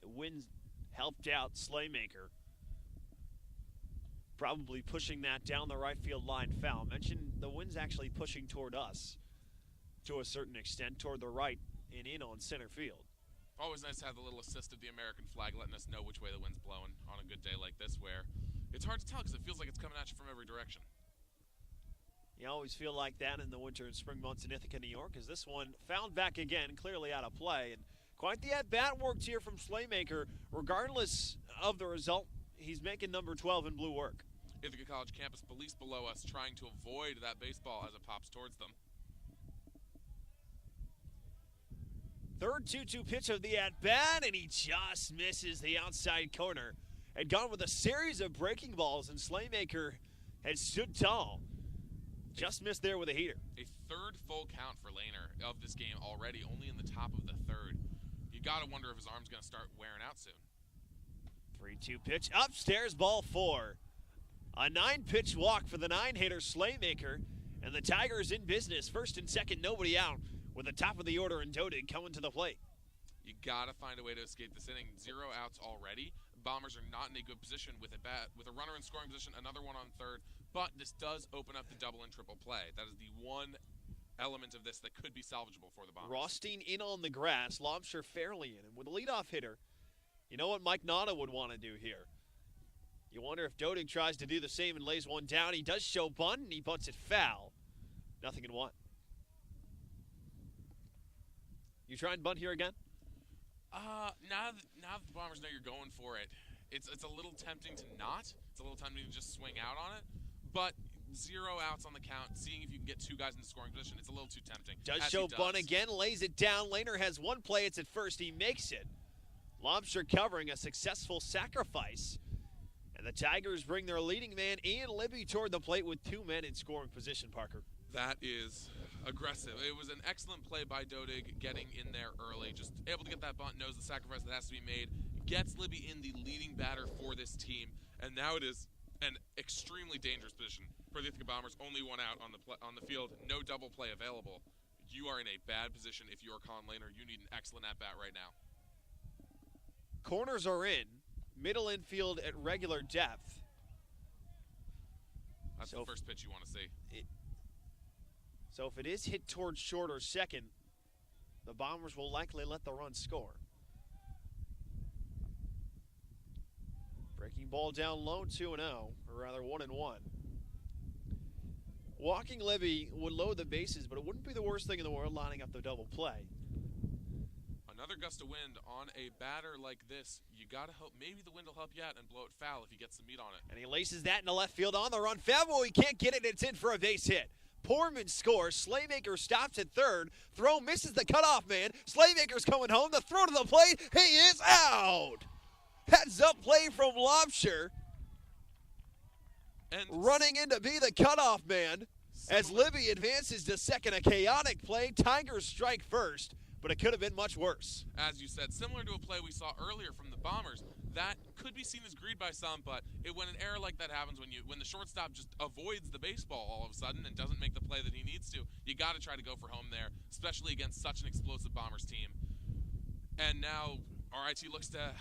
The wind helped out Slaymaker. Probably pushing that down the right field line foul. Mentioned the wind's actually pushing toward us to a certain extent, toward the right and in on center field. Always nice to have the little assist of the American flag letting us know which way the wind's blowing on a good day like this, where it's hard to tell because it feels like it's coming at you from every direction. You always feel like that in the winter and spring months in Ithaca, New York, as this one found back again, clearly out of play. And quite the at-bat worked here from Slaymaker. Regardless of the result, he's making number 12 in blue work. Ithaca College campus police below us trying to avoid that baseball as it pops towards them. Third 2-2 pitch of the at-bat, and he just misses the outside corner. Had gone with a series of breaking balls, and Slaymaker had stood tall. Just missed there with a heater. A third full count for Lehner of this game already, only in the top of the third. You got to wonder if his arm's going to start wearing out soon. 3-2 pitch, upstairs, ball 4. A 9-pitch walk for the 9-hitter Slaymaker, and the Tigers in business. First and second, nobody out, with the top of the order and Dodig coming to the plate. You got to find a way to escape this inning. 0 outs already. Bombers are not in a good position with a runner in scoring position, another one on third. But this does open up the double and triple play. That is the one element of this that could be salvageable for the Bombers. Rothstein in on the grass, Lobsher fairly in, and with a leadoff hitter, you know what Mike Nada would want to do here. You wonder if Dodig tries to do the same and lays one down. He does show bunt, and he bunts it foul. 0-1. You try and bunt here again? Now that the Bombers know you're going for it, it's a little tempting to not. It's a little tempting to just swing out on it. But 0 outs on the count, seeing if you can get 2 guys in the scoring position, it's a little too tempting. Does show bunt again, lays it down. Lehner has one play. It's at first. He makes it. Lobsher covering a successful sacrifice. And the Tigers bring their leading man, Ian Libby, toward the plate with 2 men in scoring position, Parker. That is aggressive. It was an excellent play by Dodig, getting in there early. Just able to get that bunt, knows the sacrifice that has to be made. Gets Libby in the leading batter for this team. And now it is an extremely dangerous position for the Ithaca Bombers. Only 1 out on the field. No double play available. You are in a bad position if you are Colin Lehner. You need an excellent at-bat right now. Corners are in. Middle infield at regular depth. That's the first pitch you want to see. So if it is hit towards short or second, the Bombers will likely let the run score. Breaking ball down low, 2-0, or rather 1-1. Walking Libby would load the bases, but it wouldn't be the worst thing in the world lining up the double play. Another gust of wind on a batter like this. You got to hope maybe the wind will help you out and blow it foul if he gets some meat on it. And he laces that into left field on the run. Favo, he can't get it. It's in for a base hit. Poorman scores. Slaymaker stops at third. Throw misses the cutoff man. Slaymaker's coming home. The throw to the plate. He is out. Heads up play from Lobsher. And Running in to be the cutoff man as Libby advances to second. A chaotic play. Tigers strike first, but it could have been much worse. as you said, similar to a play we saw earlier from the Bombers, that could be seen as greed by some, but when an error like that happens, when the shortstop just avoids the baseball all of a sudden and doesn't make the play that he needs to, you got to try to go for home there, especially against such an explosive Bombers team. And now RIT looks to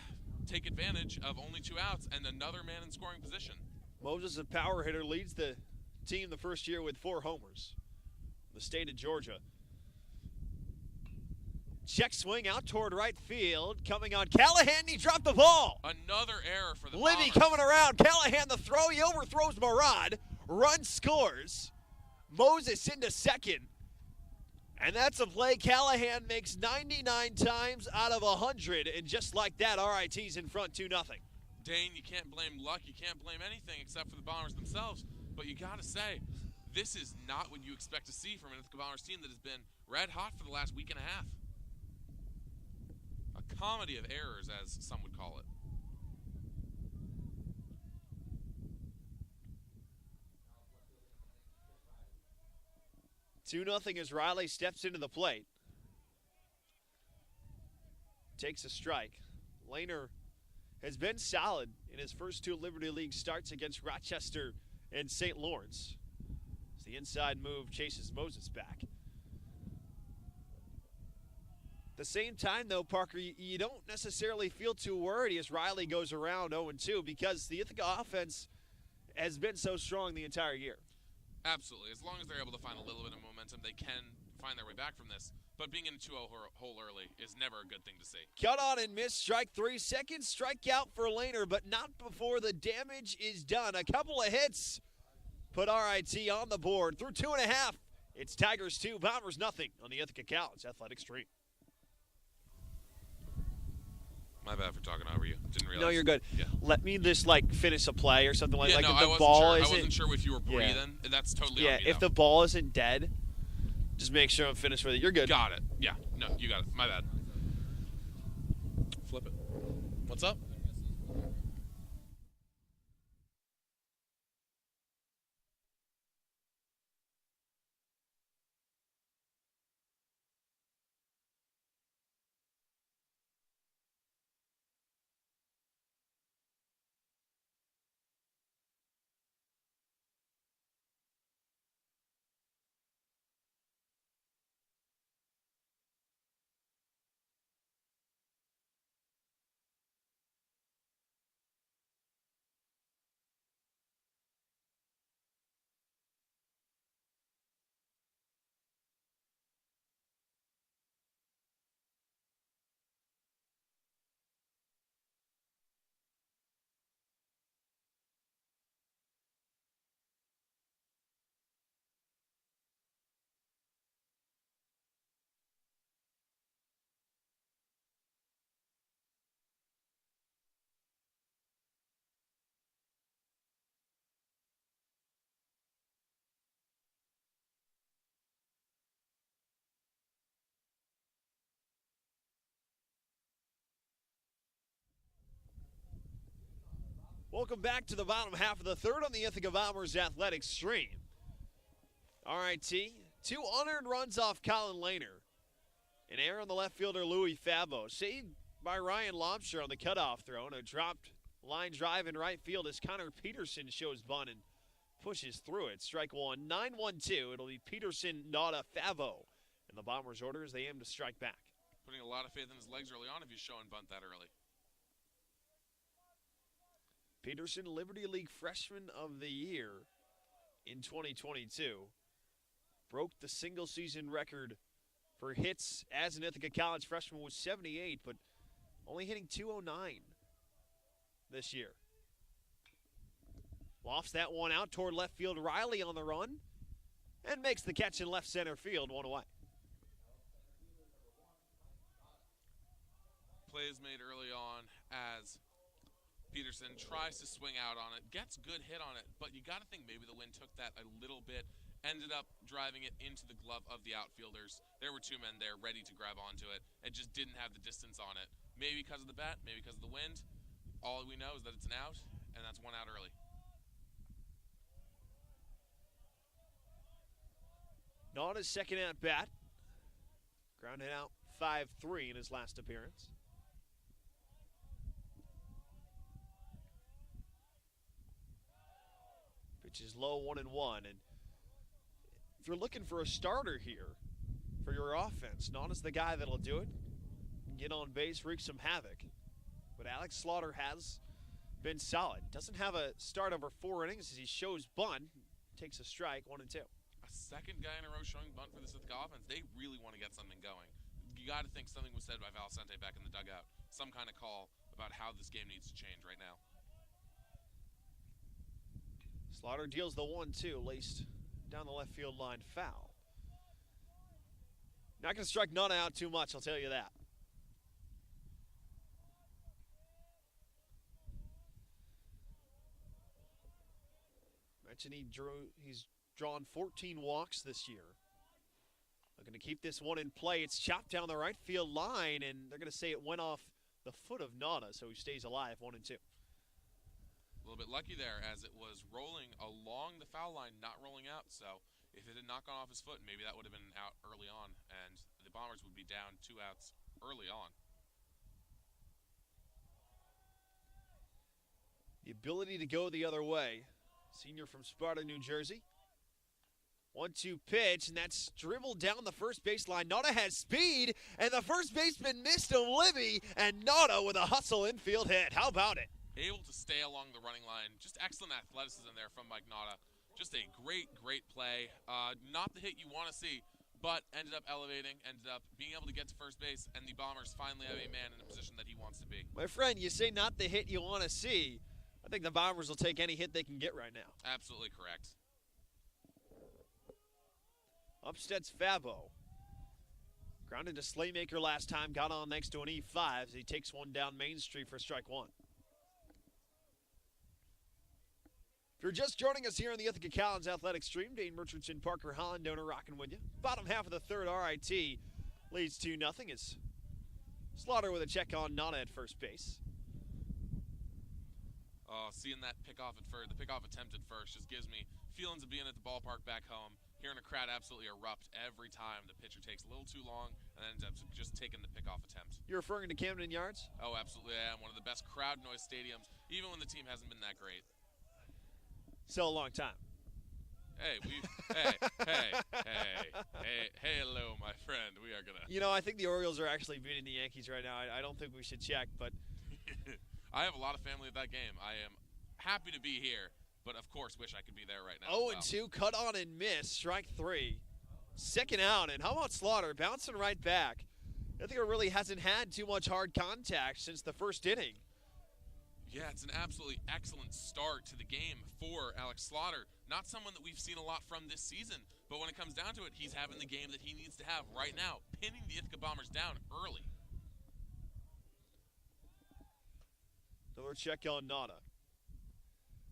take advantage of only 2 outs and another man in scoring position. Moses, a power hitter, leads the team the first year with 4 homers. The state of Georgia. Check swing out toward right field. Coming on Callahan, he dropped the ball. Another error for the Libby Bombers. coming around. Callahan the throw. He overthrows Marad. Run scores. Moses into second. And that's a play Callahan makes 99 times out of 100. And just like that, RIT's in front 2-0. Dane, you can't blame luck. You can't blame anything except for the Bombers themselves. But you got to say, this is not what you expect to see from an Ithaca Bombers team that has been red hot for the last week and a half. A comedy of errors, as some would call it. Two 2-0 as Riley steps into the plate. Takes a strike. Lehner has been solid in his first 2 Liberty League starts against Rochester and St. Lawrence. As the inside move chases Moses back. At the same time, though, Parker, you don't necessarily feel too worried as Riley goes around 0-2 because the Ithaca offense has been so strong the entire year. Absolutely. As long as they're able to find a little bit of momentum, they can find their way back from this. But being in a 2-0 hole early is never a good thing to see. Cut on and miss, strike 3. Second strikeout for Lehner, but not before the damage is done. A couple of hits put RIT on the board. Through 2.5, it's Tigers 2, Bombers nothing on the Ithaca College Athletic Stream. My bad for talking over you. Didn't realize. No, you're good. Yeah. Let me just finish a play or something like Yeah, like no, if I the wasn't ball sure. I isn't. wasn't sure if you were breathing. That's totally on me, if though. the ball isn't dead, just make sure I'm finished with it. You're good. Got it. Yeah. No, you got it. My bad. Flip it. What's up? Welcome back to the bottom half of the third on the Ithaca Bombers Athletic Stream. RIT, 2 unearned runs off Colin Lehner. An error on the left fielder, Louis Favo. Saved by Ryan Lobsher on the cutoff throw. And a dropped line drive in right field as Connor Peterson shows bunt and pushes through it. Strike 1, 9-1-2. It'll be Peterson, Nauta, Favo. And the Bombers' orders, they aim to strike back. Putting a lot of faith in his legs early on if he's showing bunt that early. Peterson, Liberty League Freshman of the Year in 2022. Broke the single-season record for hits as an Ithaca College freshman with 78, but only hitting 209 this year. Lofts that one out toward left field. Riley on the run and makes the catch in left center field, 1 away. Play is made early on as Peterson tries to swing out on it, gets good hit on it, but you got to think maybe the wind took that a little bit, ended up driving it into the glove of the outfielders. There were two men there ready to grab onto it. It just didn't have the distance on it. Maybe because of the bat, maybe because of the wind. All we know is that it's an out, and that's one out early. Not his second at bat. Grounded out 5-3 in his last appearance. Pitch is low, 1-1. And if you're looking for a starter here for your offense, Nana's the guy that'll do it. Get on base, wreak some havoc. But Alex Slaughter has been solid. Doesn't have a start over 4 innings as he shows bunt. Takes a strike, 1-2. A second guy in a row showing bunt for the Ithaca offense. They really want to get something going. You got to think something was said by Valcente back in the dugout. Some kind of call about how this game needs to change right now. Slaughter deals the 1-2, laced down the left field line, foul. Not going to strike Nana out too much, I'll tell you that. Mentioned he's drawn 14 walks this year. They're going to keep this one in play. It's chopped down the right field line, and they're going to say it went off the foot of Nana, so he stays alive, 1-2. A little bit lucky there as it was rolling along the foul line, not rolling out. So if it had not gone off his foot, maybe that would have been out early on, and the Bombers would be down 2 outs early on. The ability to go the other way. Senior from Sparta, New Jersey. 1-2 pitch, and that's dribbled down the first baseline. Nana has speed, and the first baseman missed him, Libby, and Nana with a hustle infield hit. How about it? Able to stay along the running line. Just excellent athleticism there from Mike Nada. Just a great, great play. Not the hit you want to see, but ended up elevating, ended up being able to get to first base, and the Bombers finally have a man in a position that he wants to be. My friend, you say not the hit you want to see. I think the Bombers will take any hit they can get right now. Absolutely correct. Upstead's Fabo. Grounded to Slaymaker last time, got on next to an E5 as he takes one down Main Street for strike 1. If you're just joining us here on the Ithaca Collins Athletic Stream, Dane Richardson, Parker Holland, donor rocking with you. Bottom half of the third, RIT leads 2-0 as Slaughter with a check on Nana at first base. Seeing that pickoff at first, the pickoff attempt at first just gives me feelings of being at the ballpark back home, hearing a crowd absolutely erupt every time the pitcher takes a little too long and ends up just taking the pickoff attempt. You're referring to Camden Yards? Oh, absolutely. I am. One of the best crowd noise stadiums, even when the team hasn't been that great. So a long time. Hey, hello, my friend. We are gonna. You know, I think the Orioles are actually beating the Yankees right now. I don't think we should check, but I have a lot of family at that game. I am happy to be here, but of course wish I could be there right now. 0-2, cut on and miss, strike 3. Second out, and how about Slaughter bouncing right back? I think it really hasn't had too much hard contact since the first inning. Yeah, it's an absolutely excellent start to the game for Alex Slaughter. Not someone that we've seen a lot from this season, but when it comes down to it, he's having the game that he needs to have right now, pinning the Ithaca Bombers down early. Another check on Nana.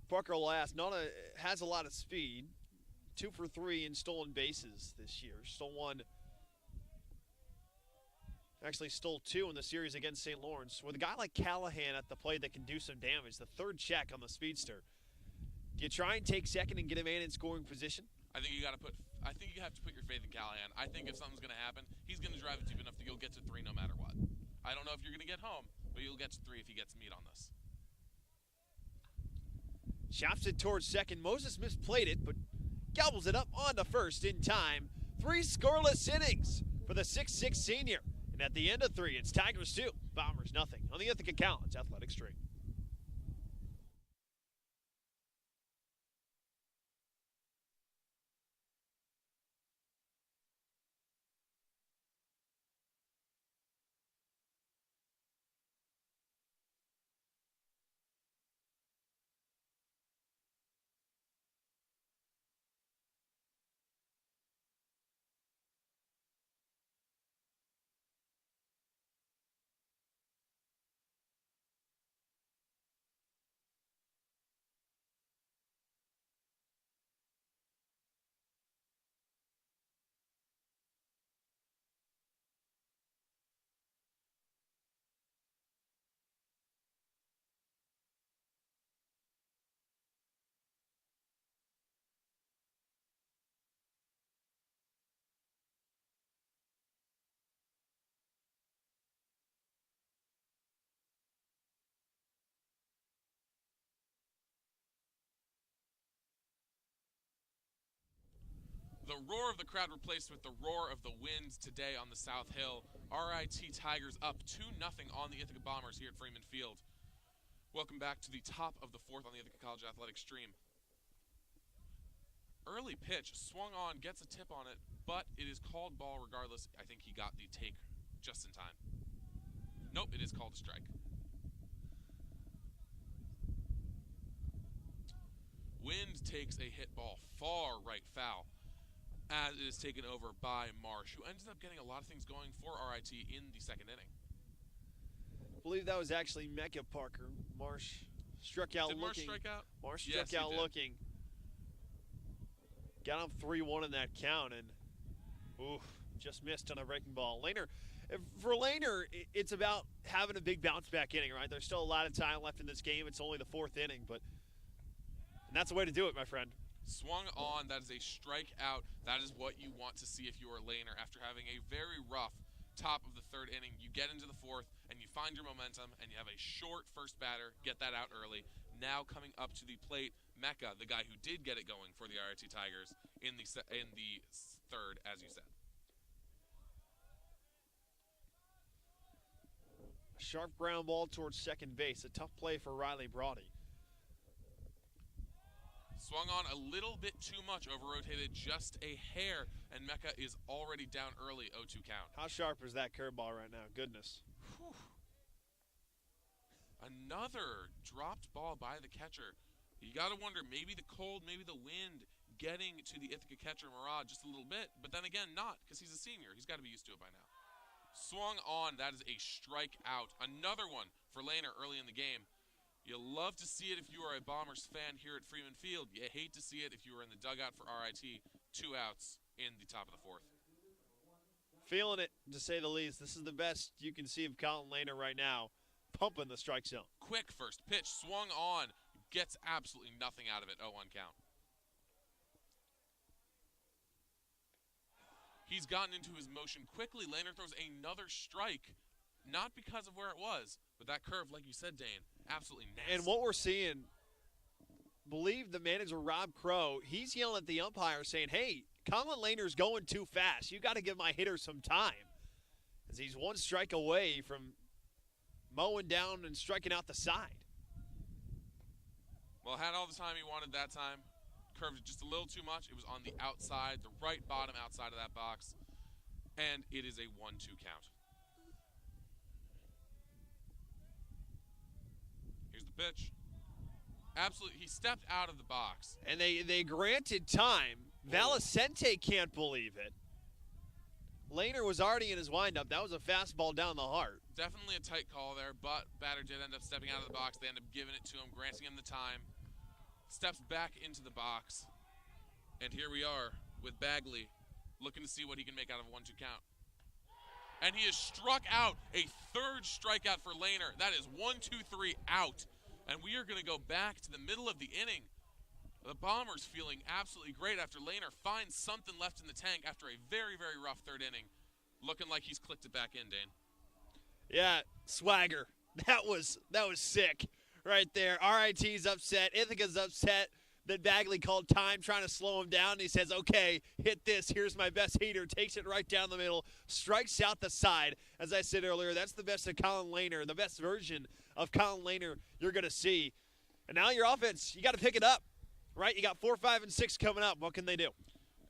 Parker will ask, Nana has a lot of speed. 2 for 3 in stolen bases this year. Stole 1. Actually stole 2 in the series against St. Lawrence. With a guy like Callahan at the plate that can do some damage, the third check on the speedster. Do you try and take second and get a man in scoring position? I think you have to put your faith in Callahan. I think if something's going to happen, he's going to drive it deep enough that you'll get to 3 no matter what. I don't know if you're going to get home, but you'll get to 3 if he gets meat on this. Chops it towards second. Moses misplayed it, but gobbles it up onto first in time. 3 scoreless innings for the 6'6 senior. And at the end of 3, it's Tigers 2, Bombers nothing on the Ithaca Collins Athletic Stream. The roar of the crowd replaced with the roar of the wind today on the South Hill. RIT Tigers up 2-0 on the Ithaca Bombers here at Freeman Field. Welcome back to the top of the fourth on the Ithaca College Athletic stream. Early pitch, swung on, gets a tip on it, but it is called ball regardless. I think he got the take just in time. Nope, it is called a strike. Wind takes a hit ball, far right foul, as it is taken over by Marsh, who ended up getting a lot of things going for RIT in the second inning. I believe that was actually Mecca Parker. Marsh struck out Did looking. Marsh strike out? Marsh Yes, struck he out did. looking. Got him 3-1 in that count, and just missed on a breaking ball. For Laner, it's about having a big bounce back inning, right? There's still a lot of time left in this game. It's only the fourth inning, and that's the way to do it, my friend. Swung on, that is a strikeout. That is what you want to see if you are Laner after having a very rough top of the third inning. You get into the fourth, and you find your momentum, and you have a short first batter, get that out early. Now coming up to the plate, Mecca, the guy who did get it going for the RIT Tigers in the third, as you said. A sharp ground ball towards second base. A tough play for Riley Brody. Swung on a little bit too much, over-rotated just a hair, and Mecca is already down early, 0-2 count. How sharp is that curveball right now? Goodness. Whew. Another dropped ball by the catcher. You got to wonder, maybe the cold, maybe the wind getting to the Ithaca catcher, Murad, just a little bit, but then again, not, because he's a senior. He's got to be used to it by now. Swung on, that is a strikeout. Another one for Laner early in the game. You love to see it if you are a Bombers fan here at Freeman Field. You hate to see it if you are in the dugout for RIT. 2 outs in the top of the fourth. Feeling it, to say the least. This is the best you can see of Colin Laner right now, pumping the strike zone. Quick first pitch, swung on, gets absolutely nothing out of it, 0-1 count. He's gotten into his motion quickly. Laner throws another strike, not because of where it was, but that curve, like you said, Dane, absolutely nasty. And what we're seeing, believe the manager, Rob Crow, he's yelling at the umpire saying, hey, Colin Laner's going too fast. You got to give my hitter some time. As he's one strike away from mowing down and striking out the side. Well, had all the time he wanted that time. Curved it just a little too much. It was on the outside, the right bottom outside of that box. And it is a 1-2 count. Here's the pitch. Absolutely, he stepped out of the box. And they granted time. Valicente can't believe it. Laner was already in his windup. That was a fastball down the heart. Definitely a tight call there, but batter did end up stepping out of the box. They ended up giving it to him, granting him the time. Steps back into the box. And here we are with Bagley looking to see what he can make out of a 1-2 count. And he has struck out a third strikeout for Laner. That is 1-2-3 out. And we are going to go back to the middle of the inning. The Bombers feeling absolutely great after Laner finds something left in the tank after a very, very rough third inning. Looking like he's clicked it back in, Dane. Yeah, swagger. That was sick right there. RIT's upset. Ithaca's upset that Bagley called time trying to slow him down. He says, okay, hit this. Here's my best heater. Takes it right down the middle. Strikes out the side. As I said earlier, that's the best of Colin Laner, the best version of Colin Laner you're going to see. And now your offense, you got to pick it up, right? You got 4, 5, and 6 coming up. What can they do?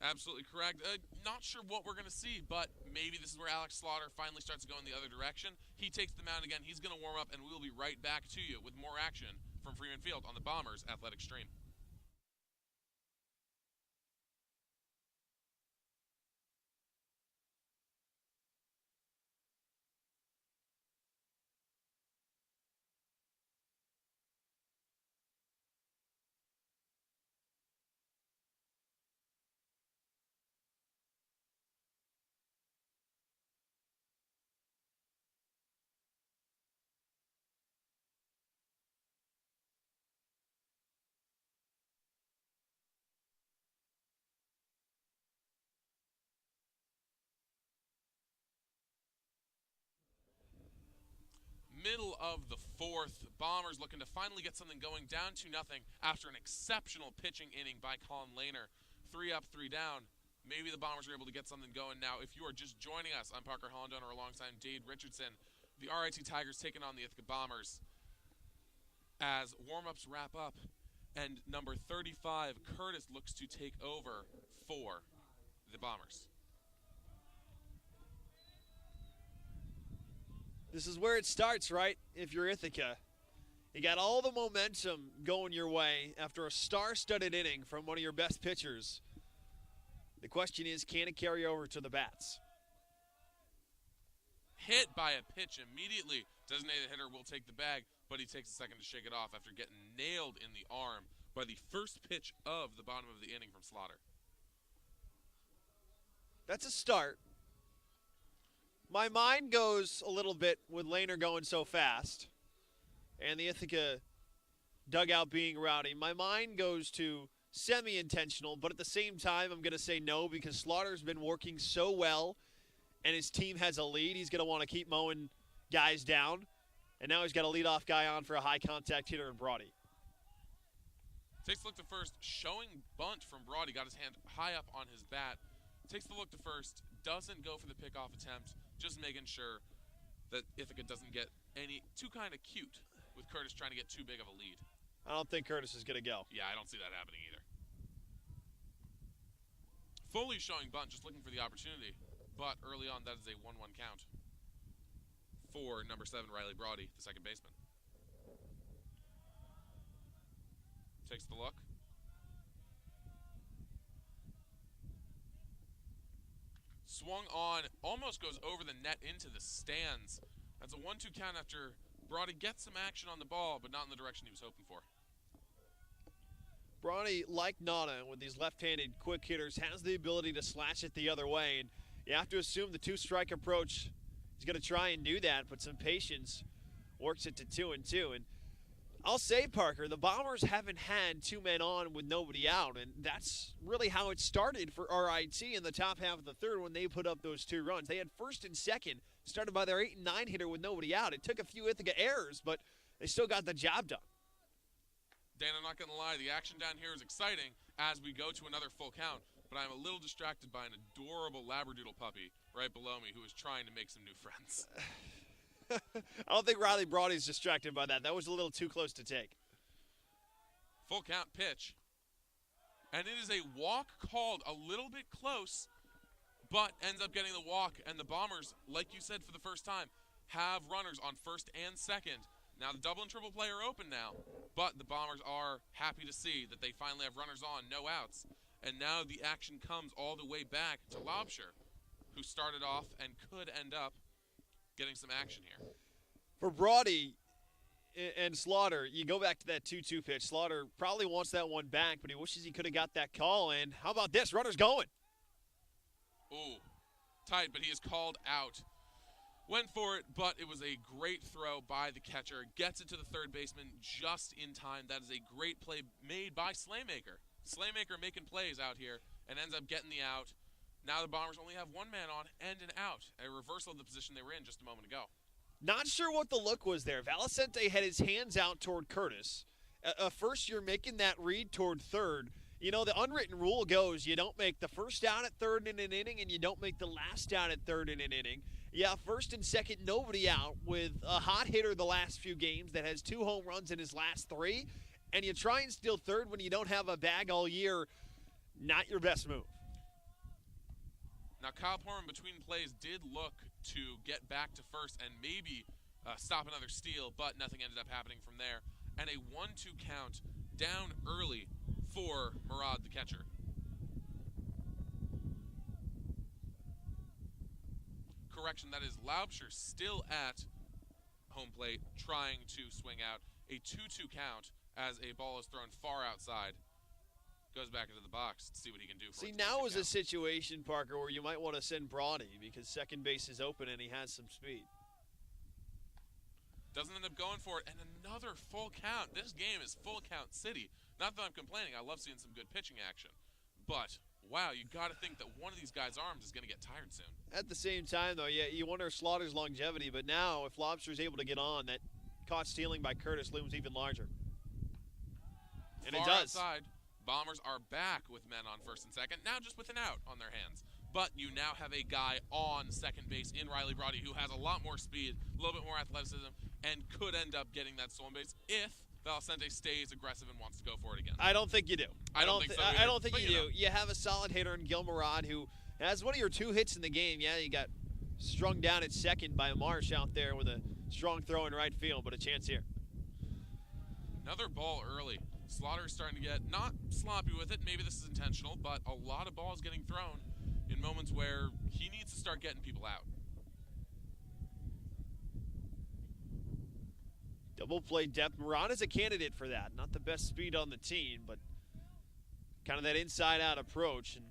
Absolutely correct. Not sure what we're going to see, but maybe this is where Alex Slaughter finally starts to go in the other direction. He takes the mound again. He's going to warm up, and we'll be right back to you with more action from Freeman Field on the Bombers Athletic Stream. Middle of the fourth, Bombers looking to finally get something going, down 2-0 after an exceptional pitching inning by Colin Laner. 3 up, 3 down. maybe the Bombers are able to get something going. Now, if you are just joining us, I'm Parker Hollendonner alongside Dade Richardson. The RIT Tigers taking on the Ithaca Bombers as warm-ups wrap up. And number 35, Curtis, looks to take over for the Bombers. This is where it starts, right? If you're Ithaca. You got all the momentum going your way after a star-studded inning from one of your best pitchers. The question is, can it carry over to the bats? Hit by a pitch immediately. Designated hitter will take the bag, but he takes a second to shake it off after getting nailed in the arm by the first pitch of the bottom of the inning from Slaughter. That's a start. My mind goes a little bit with Lehner going so fast and the Ithaca dugout being rowdy. My mind goes to semi-intentional, but at the same time, I'm going to say no because Slaughter's been working so well and his team has a lead. He's going to want to keep mowing guys down, and now he's got a leadoff guy on for a high-contact hitter in Brody. Takes a look to first, showing bunt from Brody. Got his hand high up on his bat. Takes the look to first, doesn't go for the pickoff attempt, just making sure that Ithaca doesn't get too kind of cute with Curtis trying to get too big of a lead. I don't think Curtis is going to go. Yeah, I don't see that happening either. Foley showing bunt, just looking for the opportunity. But early on, that is a 1-1 count for number 7, Riley Brody, the second baseman. Takes the look. Swung on, almost goes over the net into the stands. That's a 1-2 count after Brody gets some action on the ball, but not in the direction he was hoping for. Brody, like Nana, with these left-handed quick hitters, has the ability to slash it the other way. And you have to assume the two-strike approach, he's going to try and do that, but some patience works it to 2-2. And I'll say, Parker, the Bombers haven't had two men on with nobody out, and that's really how it started for RIT in the top half of the third when they put up those two runs. They had first and second, started by their 8 and 9 hitter with nobody out. It took a few Ithaca errors, but they still got the job done. Dan, I'm not going to lie, the action down here is exciting as we go to another full count, but I'm a little distracted by an adorable Labradoodle puppy right below me who is trying to make some new friends. I don't think Riley Brody's distracted by that. That was a little too close to take. Full count pitch. And it is a walk called a little bit close, but ends up getting the walk. And the Bombers, like you said for the first time, have runners on first and second. Now the double and triple play are open now, but the Bombers are happy to see that they finally have runners on, no outs. And now the action comes all the way back to Lobsher, who started off and could end up getting some action here. For Brody and Slaughter, you go back to that 2-2 pitch. Slaughter probably wants that one back, but he wishes he could have got that call. And how about this? Runner's going. Ooh, tight, but he is called out. Went for it, but it was a great throw by the catcher. Gets it to the third baseman just in time. That is a great play made by Slaymaker. Slaymaker making plays out here and ends up getting the out. Now the Bombers only have one man on and an out. A reversal of the position they were in just a moment ago. Not sure what the look was there. Valicente had his hands out toward Curtis. First, you're making that read toward third. You know, the unwritten rule goes you don't make the first out at third in an inning and you don't make the last out at third in an inning. Yeah, first and second, nobody out with a hot hitter the last few games that has 2 home runs in his last 3. And you try and steal third when you don't have a bag all year. Not your best move. Now, Kyle Porman between plays did look to get back to first and maybe stop another steal, but nothing ended up happening from there. And a 1-2 count down early for Murad, the catcher. Correction, that is Laubscher still at home plate trying to swing out. A 2-2 count as a ball is thrown far outside. Goes back into the box to see what he can do. See, now is a situation, Parker, where you might want to send Brody because second base is open and he has some speed. Doesn't end up going for it, and another full count. This game is full count city. Not that I'm complaining. I love seeing some good pitching action. But, wow, you got to think that one of these guys' arms is going to get tired soon. At the same time, though, yeah, you wonder Slaughter's longevity, but now if Lobster's able to get on, that caught stealing by Curtis looms even larger. And Far it does. Outside, Bombers are back with men on first and second, now just with an out on their hands. But you now have a guy on second base in Riley Brody who has a lot more speed, a little bit more athleticism, and could end up getting that stolen base if Valcente stays aggressive and wants to go for it again. I don't think you do. I don't think so I either, don't think but you you do. know. You have a solid hitter in Gil Murad who has one of your 2 hits in the game. Yeah, you got strung down at second by Marsh out there with a strong throw in right field, but a chance here. Another ball early. Slaughter's starting to get not sloppy with it. Maybe this is intentional, but a lot of balls getting thrown in moments where he needs to start getting people out. Double play depth. Moran is a candidate for that. Not the best speed on the team, but kind of that inside-out approach. And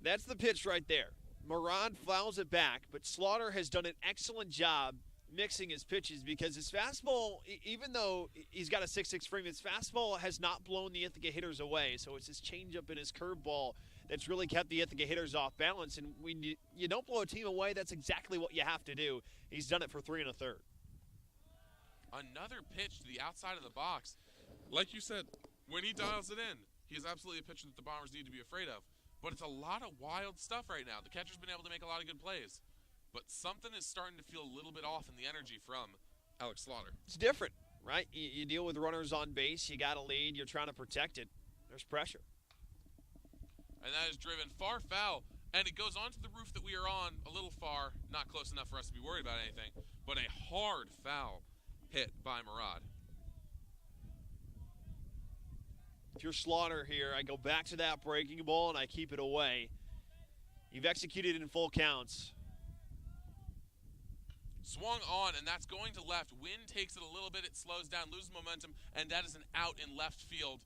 that's the pitch right there. Moran fouls it back, but Slaughter has done an excellent job mixing his pitches because his fastball, even though he's got a 6'6 frame, his fastball has not blown the Ithaca hitters away. So it's his changeup and his curveball that's really kept the Ithaca hitters off balance. And when you don't blow a team away, that's exactly what you have to do. He's done it for 3 1/3. Another pitch to the outside of the box. Like you said, when he dials it in, he is absolutely a pitcher that the Bombers need to be afraid of. But it's a lot of wild stuff right now. The catcher's been able to make a lot of good plays. But something is starting to feel a little bit off in the energy from Alex Slaughter. It's different, right? You deal with runners on base. You got a lead. You're trying to protect it. There's pressure. And that is driven far foul. And it goes onto the roof that we are on a little far. Not close enough for us to be worried about anything. But a hard foul hit by Murad. If you're Slaughter here, I go back to that breaking ball and I keep it away. You've executed in full counts. Swung on, and that's going to left. Wind takes it a little bit. It slows down, loses momentum, and that is an out in left field.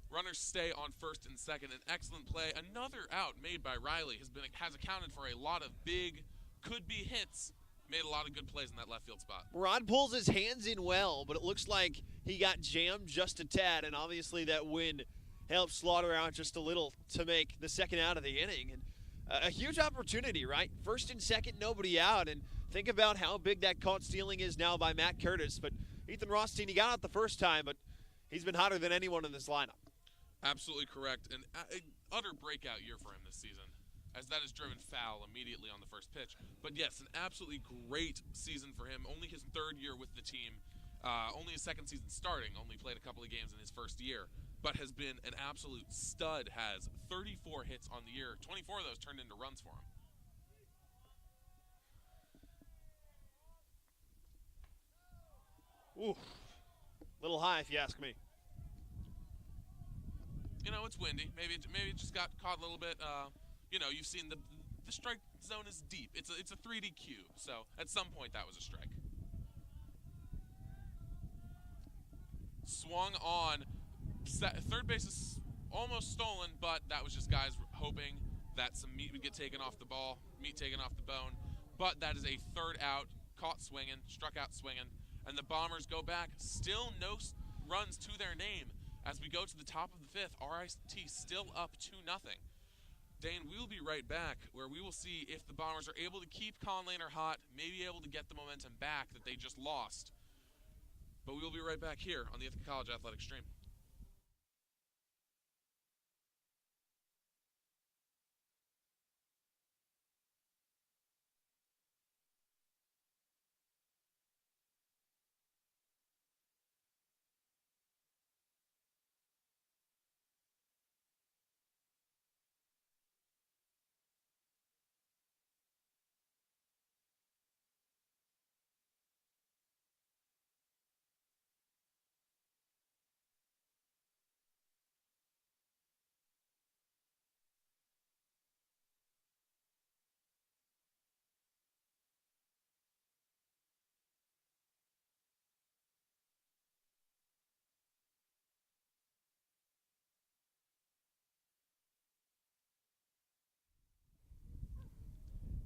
Runners stay on first and second. An excellent play. Another out made by Riley has accounted for a lot of big, could-be hits. Made a lot of good plays in that left field spot. Rod pulls his hands in well, but it looks like he got jammed just a tad, and obviously that wind helped Slaughter out just a little to make the second out of the inning. And a huge opportunity, right? First and second, nobody out, and think about how big that caught stealing is now by Matt Curtis. But Ethan Rothstein, he got out the first time, but he's been hotter than anyone in this lineup. Absolutely correct. An utter breakout year for him this season, as that is driven foul immediately on the first pitch. But yes, an absolutely great season for him. Only his 3rd year with the team. Only his 2nd season starting. Only played a couple of games in his 1st year. But has been an absolute stud. Has 34 hits on the year. 24 of those turned into runs for him. Ooh, little high if you ask me. You know, it's windy. Maybe it just got caught a little bit. You know, you've seen the strike zone is deep. It's a 3D cube. So at some point that was a strike. Swung on. Third base is almost stolen, but that was just guys hoping that some meat would get taken off the ball, meat taken off the bone. But that is a 3rd out, caught swinging, struck out swinging, and the Bombers go back. Still no runs to their name as we go to the top of the 5th. RIT still up 2-0. Dane, we will be right back, where we will see if the Bombers are able to keep Conlaner hot, maybe able to get the momentum back that they just lost. But we will be right back here on the Ithaca College Athletic Stream.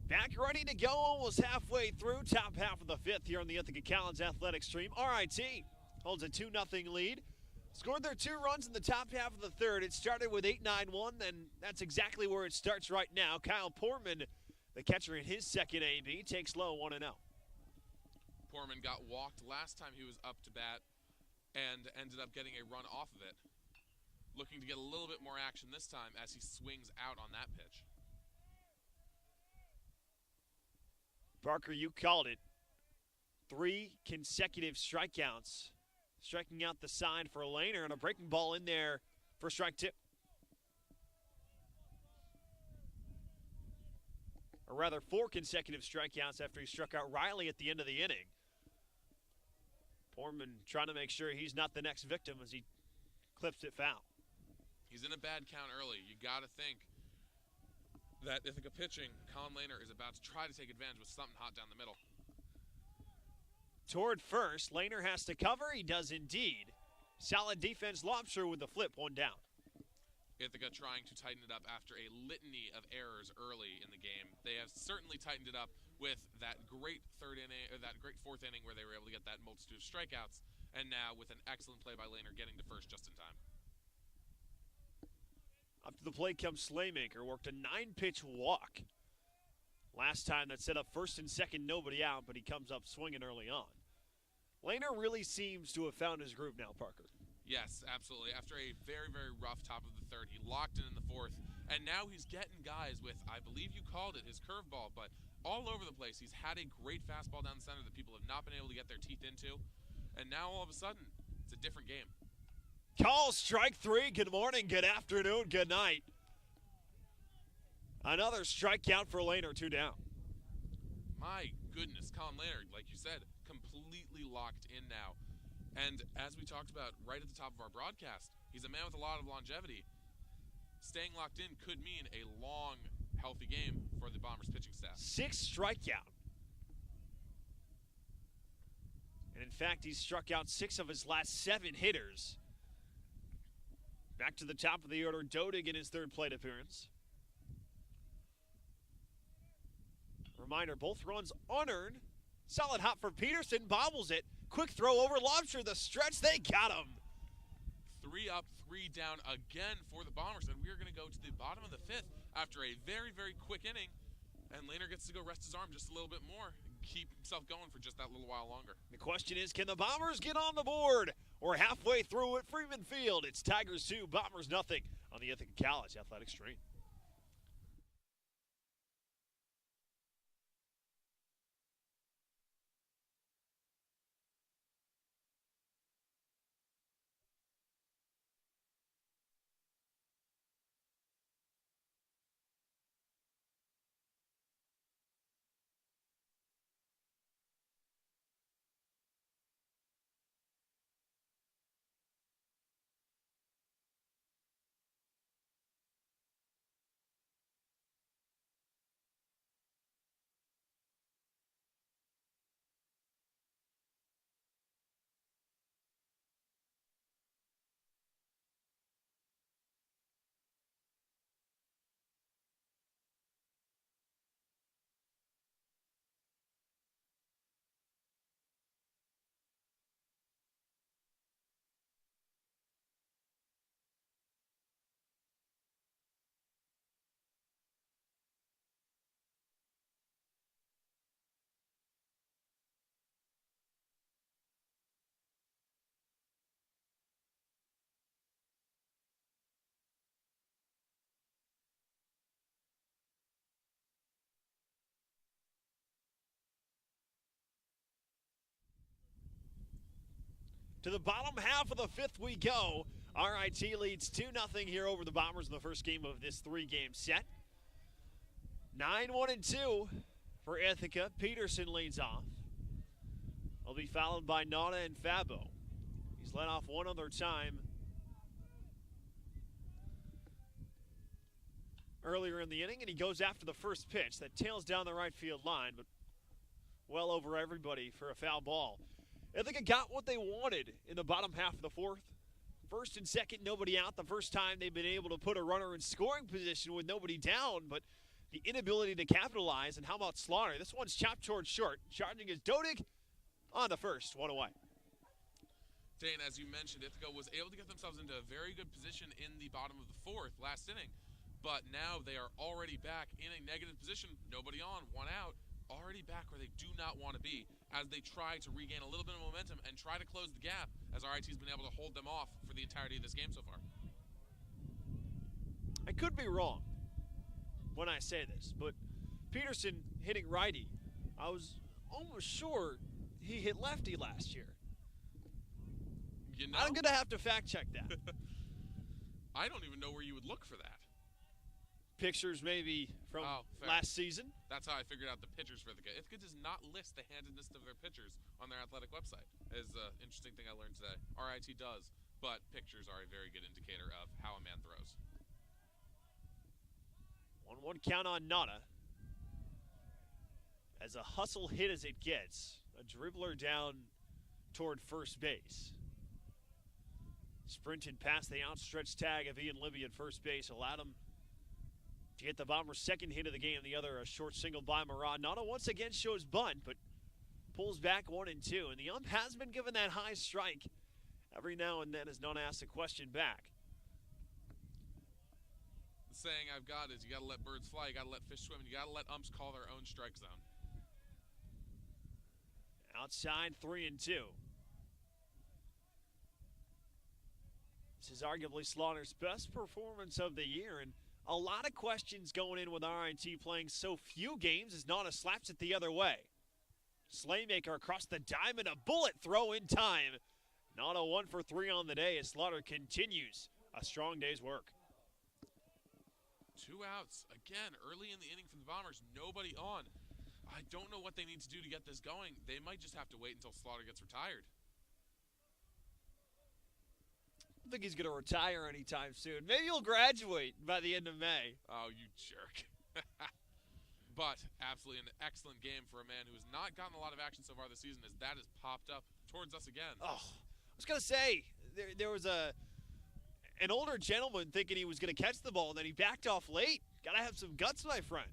Back ready to go, almost halfway through, top half of the 5th here on the Ithaca College Athletic Stream. RIT holds a 2-0 lead. Scored their 2 runs in the top half of the 3rd. It started with 8-9-1, and that's exactly where it starts right now. Kyle Portman, the catcher in his 2nd AB, takes low 1-0. Portman got walked last time he was up to bat and ended up getting a run off of it. looking to get a little bit more action this time as he swings out on that pitch. Parker, you called it. 3 consecutive strikeouts, striking out the side for Lehner, and a breaking ball in there for strike 2. Or rather, 4 consecutive strikeouts after he struck out Riley at the end of the inning. Portman trying to make sure he's not the next victim as he clips it foul. He's in a bad count early. You got to think that Ithaca pitching, Colin Lehner is about to try to take advantage with something hot down the middle. Toward first, Lehner has to cover. He does indeed. Solid defense. Lobster with the flip, 1 down. Ithaca trying to tighten it up after a litany of errors early in the game. They have certainly tightened it up with that great third inning, or that great fourth inning where they were able to get that multitude of strikeouts, and now with an excellent play by Lehner getting to first just in time. Up to the plate comes Slaymaker, worked a 9-pitch walk. Last time that set up first and second, nobody out, but he comes up swinging early on. Lehner really seems to have found his groove now, Parker. Yes, absolutely. After a very, very rough top of the third, he locked in the fourth, and now he's getting guys with, I believe you called it, his curveball, but all over the place. He's had a great fastball down the center that people have not been able to get their teeth into, and now all of a sudden, it's a different game. Call strike 3. Good morning, good afternoon, good night. Another strikeout for Lehner, 2 down. My goodness, Colin Lehner, like you said, completely locked in now. And as we talked about right at the top of our broadcast, he's a man with a lot of longevity. Staying locked in could mean a long, healthy game for the Bombers pitching staff. 6 strikeout. And in fact, he's struck out 6 of his last 7 hitters. Back to the top of the order, Dodig in his 3rd plate appearance. Reminder, both runs unearned. Solid hop for Peterson, bobbles it. Quick throw over Lobster, the stretch, they got him. 3 up, 3 down again for the Bombers, and we're going to go to the bottom of the 5th after a very, very quick inning, and Lehner gets to go rest his arm just a little bit more, keep himself going for just that little while longer. The question is, can the Bombers get on the board? We're halfway through at Freeman Field. It's Tigers 2, Bombers nothing on the Ithaca College Athletic Stream. To the bottom half of the 5th we go. RIT leads 2-0 here over the Bombers in the first game of this 3-game set. 9-1-2 for Ithaca. Peterson leads off. Will be followed by Nauta and Fabo. He's led off one other time earlier in the inning, and he goes after the first pitch that tails down the right field line, but well over everybody for a foul ball. Ithaca got what they wanted in the bottom half of the 4th. First and second, nobody out. The first time they've been able to put a runner in scoring position with nobody down, but the inability to capitalize. And how about Slaughter? This one's chopped towards short. Charging is Dodig on the first, 1 away. Dane, as you mentioned, Ithaca was able to get themselves into a very good position in the bottom of the 4th last inning, but now they are already back in a negative position. Nobody on, 1 out. Already back where they do not want to be as they try to regain a little bit of momentum and try to close the gap as RIT's been able to hold them off for the entirety of this game so far. I could be wrong when I say this, but Peterson hitting righty, I was almost sure he hit lefty last year. You know? I'm going to have to fact check that. I don't even know where you would look for that. Pictures maybe from last season. That's how I figured out the pitchers for Ithaca. Ithaca does not list the handedness of their pitchers on their athletic website. Is an interesting thing I learned today. RIT does, but pictures are a very good indicator of how a man throws. 1-1 count on Nada. As a hustle hit as it gets. A dribbler down toward first base. Sprinted past the outstretched tag of Ian Libby at first base. Allowed him to get the Bombers' second hit of the game. The other a short single by Murad. Nada once again shows bunt, but pulls back 1-2. And the ump has been given that high strike. Every now and then has not asked a question back. The saying I've got is you got to let birds fly, you got to let fish swim, and you got to let umps call their own strike zone. Outside 3-2. This is arguably Slaughter's best performance of the year, and a lot of questions going in with RIT playing so few games as Nada slaps it the other way. Slaymaker across the diamond, a bullet throw in time. Nada 1 for 3 on the day as Slaughter continues a strong day's work. 2 outs again early in the inning for the Bombers. Nobody on. I don't know what they need to do to get this going. They might just have to wait until Slaughter gets retired. I don't think he's going to retire anytime soon. Maybe he'll graduate by the end of May. Oh, you jerk. But absolutely an excellent game for a man who has not gotten a lot of action so far this season, as that has popped up towards us again. Oh, I was going to say, there was an older gentleman thinking he was going to catch the ball, and then he backed off late. Got to have some guts, my friend.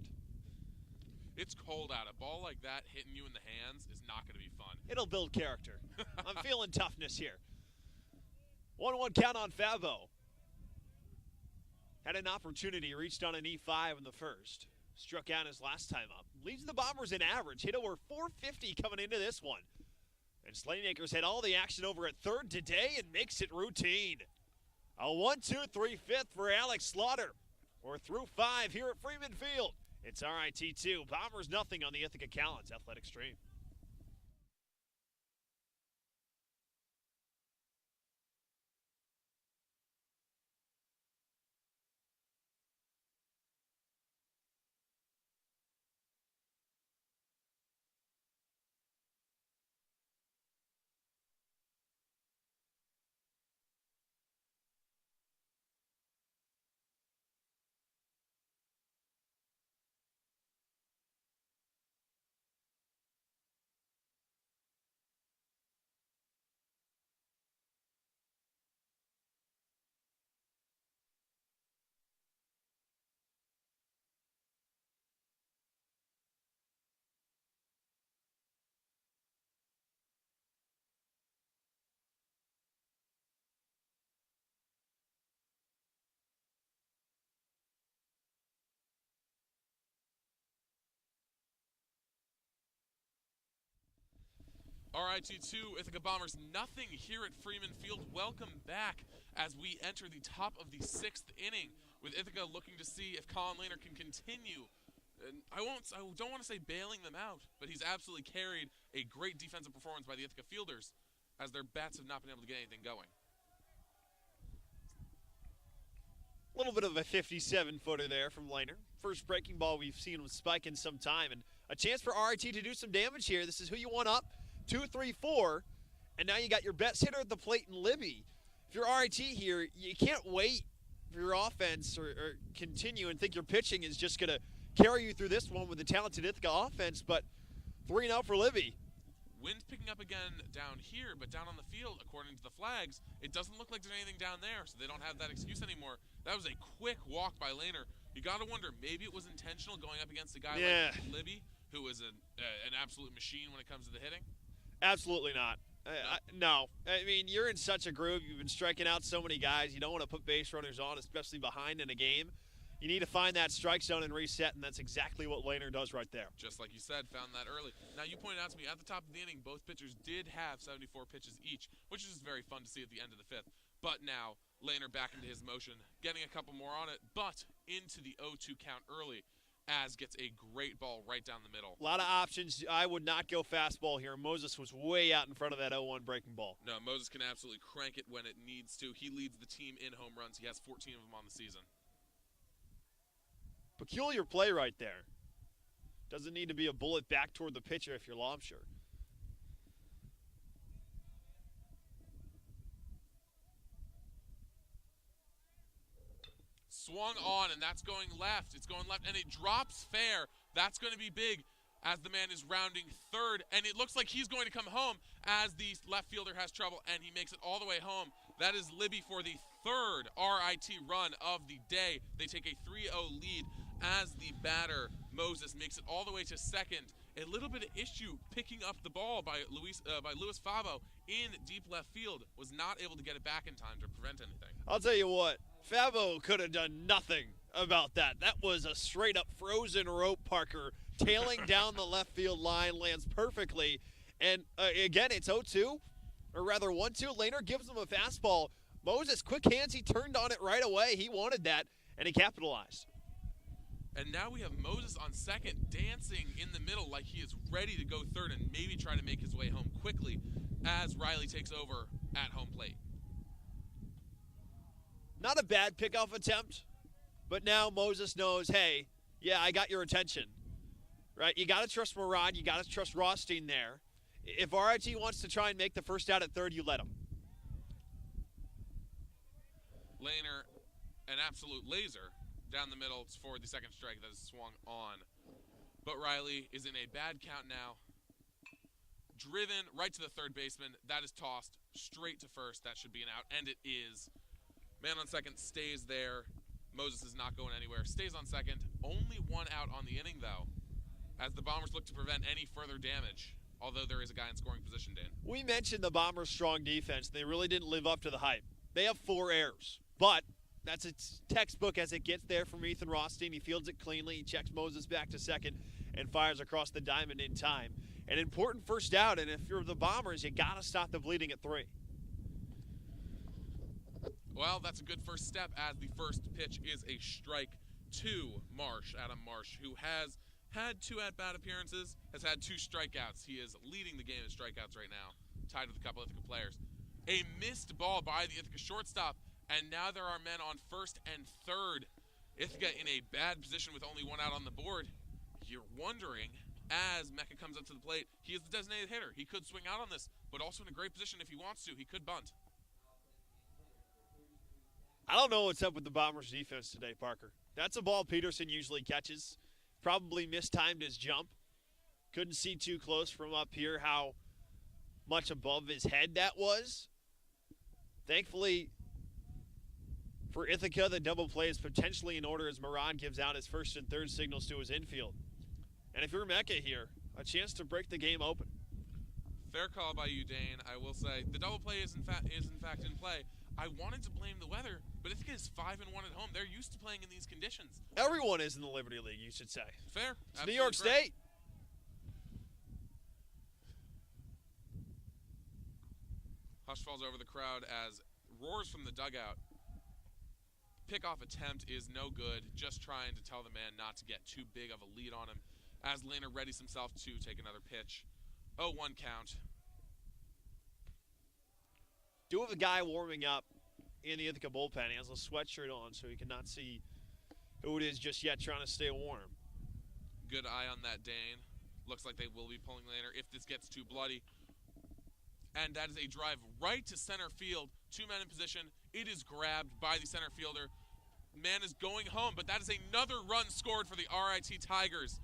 It's cold out. A ball like that hitting you in the hands is not going to be fun. It'll build character. I'm feeling toughness here. 1-1 count on Fabo. Had an opportunity, reached on an E5 in the first. Struck out his last time up. Leads the Bombers in average. Hit over 450 coming into this one. And Slaymakers had all the action over at third today and makes it routine. A 1-2-3 fifth for Alex Slaughter. We're through 5 here at Freeman Field. It's RIT 2. Bombers nothing on the Ithaca Callens Athletic Stream. RIT2, Ithaca Bombers, nothing here at Freeman Field. Welcome back as we enter the top of the 6th inning, with Ithaca looking to see if Colin Lehner can continue. And I don't want to say bailing them out, but he's absolutely carried a great defensive performance by the Ithaca fielders as their bats have not been able to get anything going. A little bit of a 57-footer there from Lehner. First breaking ball we've seen with Spike in some time, and a chance for RIT to do some damage here. This is who you want up. 2, 3, 4, and now you got your best hitter at the plate in Libby. If you're RIT here, you can't wait for your offense or continue and think your pitching is just going to carry you through this one with the talented Ithaca offense, but 3-0 for Libby. Wind's picking up again down here, but down on the field, according to the flags, it doesn't look like there's anything down there, so they don't have that excuse anymore. That was a quick walk by Lehner. You got to wonder, maybe it was intentional going up against a guy like Libby, who is an absolute machine when it comes to the hitting. Absolutely not. No. I mean, you're in such a groove. You've been striking out so many guys. You don't want to put base runners on, especially behind in a game. You need to find that strike zone and reset, and that's exactly what Lehner does right there. Just like you said, found that early. Now, you pointed out to me at the top of the inning, both pitchers did have 74 pitches each, which is very fun to see at the end of the 5th. But now, Lehner back into his motion, getting a couple more on it, but into the 0-2 count early, as gets a great ball right down the middle. A lot of options. I would not go fastball here. Moses was way out in front of that 0-1 breaking ball. No, Moses can absolutely crank it when it needs to. He leads the team in home runs. He has 14 of them on the season. Peculiar play right there. Doesn't need to be a bullet back toward the pitcher if you're Lobsher. Swung on, and that's going left. It's going left, and it drops fair. That's going to be big as the man is rounding third, and it looks like he's going to come home as the left fielder has trouble, and he makes it all the way home. That is Libby for the third RIT run of the day. They take a 3-0 lead as the batter, Moses, makes it all the way to second. A little bit of issue picking up the ball by Luis Favo in deep left field. Was not able to get it back in time to prevent anything. I'll tell you what, Favo could have done nothing about that. That was a straight-up frozen rope, Parker, tailing down the left field line, lands perfectly. And, again, it's 0-2, or rather 1-2. Lehner gives him a fastball. Moses, quick hands, he turned on it right away. He wanted that, and he capitalized. And now we have Moses on second, dancing in the middle like he is ready to go third and maybe try to make his way home quickly as Riley takes over at home plate. Not a bad pickoff attempt, but now Moses knows, hey, yeah, I got your attention, right? You got to trust Murad. You got to trust Rothstein there. If RIT wants to try and make the first out at third, you let him. Lehner, an absolute laser down the middle for the second strike that is swung on. But Riley is in a bad count now. Driven right to the third baseman. That is tossed straight to first. That should be an out, and it is. Man on second stays there. Moses is not going anywhere. Stays on second. Only one out on the inning, though, as the Bombers look to prevent any further damage, although there is a guy in scoring position, Dan. We mentioned the Bombers' strong defense. They really didn't live up to the hype. They have 4 errors, but that's a textbook as it gets there from Ethan Rothstein. He fields it cleanly. He checks Moses back to second and fires across the diamond in time. An important first out, and if you're the Bombers, you got to stop the bleeding at 3. Well, that's a good first step as the first pitch is a strike to Marsh, Adam Marsh, who has had 2 at-bat appearances, has had 2 strikeouts. He is leading the game in strikeouts right now, tied with a couple Ithaca players. A missed ball by the Ithaca shortstop, and now there are men on first and third. Ithaca in a bad position with only 1 out on the board. You're wondering, as Mecca comes up to the plate, he is the designated hitter. He could swing out on this, but also in a great position if he wants to. He could bunt. I don't know what's up with the Bombers' defense today, Parker. That's a ball Peterson usually catches. Probably mistimed his jump. Couldn't see too close from up here how much above his head that was. Thankfully for Ithaca, the double play is potentially in order as Moran gives out his first and third signals to his infield. And if you're Mecca here, a chance to break the game open. Fair call by you, Dane. I will say the double play is in fact in play. I wanted to blame the weather, but Ithaca is 5-1 at home. They're used to playing in these conditions. Everyone is in the Liberty League, you should say. Fair. It's New York State. Hush falls over the crowd as roars from the dugout. Pickoff attempt is no good, just trying to tell the man not to get too big of a lead on him as Lehner readies himself to take another pitch. 0-1 count. Do have a guy warming up in the Ithaca bullpen. He has a sweatshirt on, so he cannot see who it is just yet, trying to stay warm. Good eye on that, Dane. Looks like they will be pulling Lehner if this gets too bloody. And that is a drive right to center field. 2 men in position. It is grabbed by the center fielder. Man is going home, but that is another run scored for the RIT Tigers.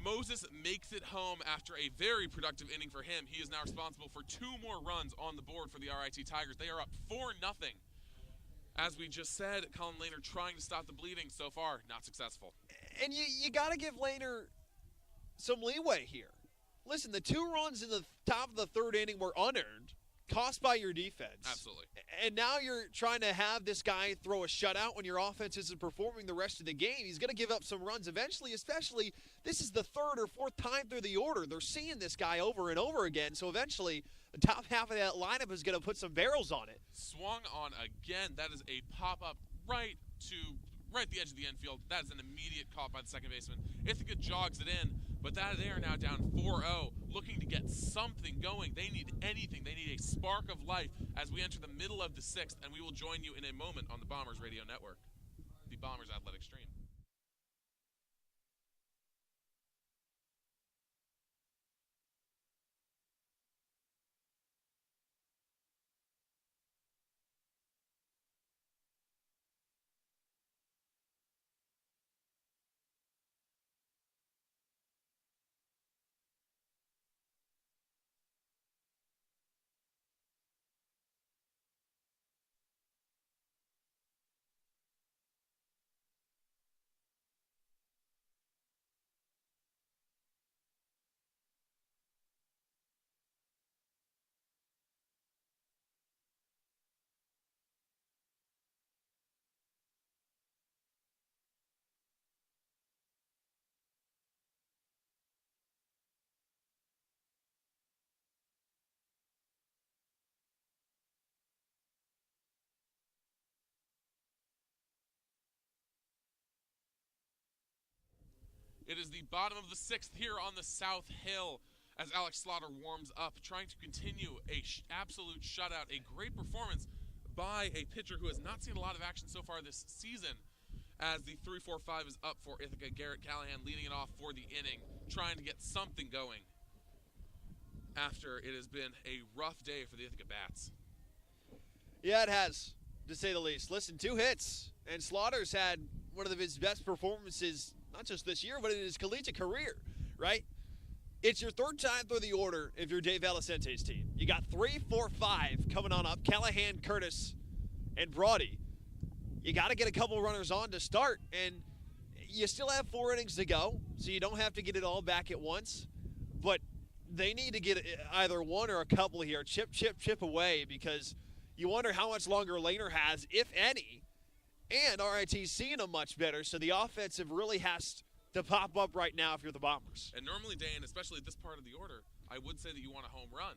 Moses makes it home after a very productive inning for him. He is now responsible for 2 more runs on the board for the RIT Tigers. They are up 4-0. As we just said, Colin Lehner trying to stop the bleeding. So far, not successful. And you got to give Lehner some leeway here. Listen, the 2 runs in the top of the 3rd inning were unearned. cost by your defense. Absolutely. And now you're trying to have this guy throw a shutout when your offense isn't performing the rest of the game. He's going to give up some runs eventually, especially this is the third or fourth time through the order. They're seeing this guy over and over again, so eventually the top half of that lineup is going to put some barrels on it. Swung on again. That is a pop-up right at the edge of the infield. That is an immediate caught by the second baseman. Ithaca jogs it in, but they are now down 4-0, looking to get something going. They need anything. They need a spark of life as we enter the middle of the sixth, and we will join you in a moment on the Bombers Radio Network, the Bombers Athletic Stream. It is the bottom of the sixth here on the South Hill as Alex Slaughter warms up, trying to continue a absolute shutout, a great performance by a pitcher who has not seen a lot of action so far this season, as the 3-4-5 is up for Ithaca. Garrett Callahan leading it off for the inning, trying to get something going after it has been a rough day for the Ithaca Bats. Yeah, it has, to say the least. Listen, 2 hits, and Slaughter's had one of his best performances, not just this year, but in his collegiate career, right? It's your third time through the order if you're Dave Valicente's team. You got 3, 4, 5 coming on up. Callahan, Curtis, and Brody. You got to get a couple runners on to start, and you still have 4 innings to go, so you don't have to get it all back at once. But they need to get either one or a couple here. Chip away, because you wonder how much longer Lehner has, if any. And RIT's seeing them much better, so the offensive really has to pop up right now if you're the Bombers. And normally, Dan, especially at this part of the order, I would say that you want a home run.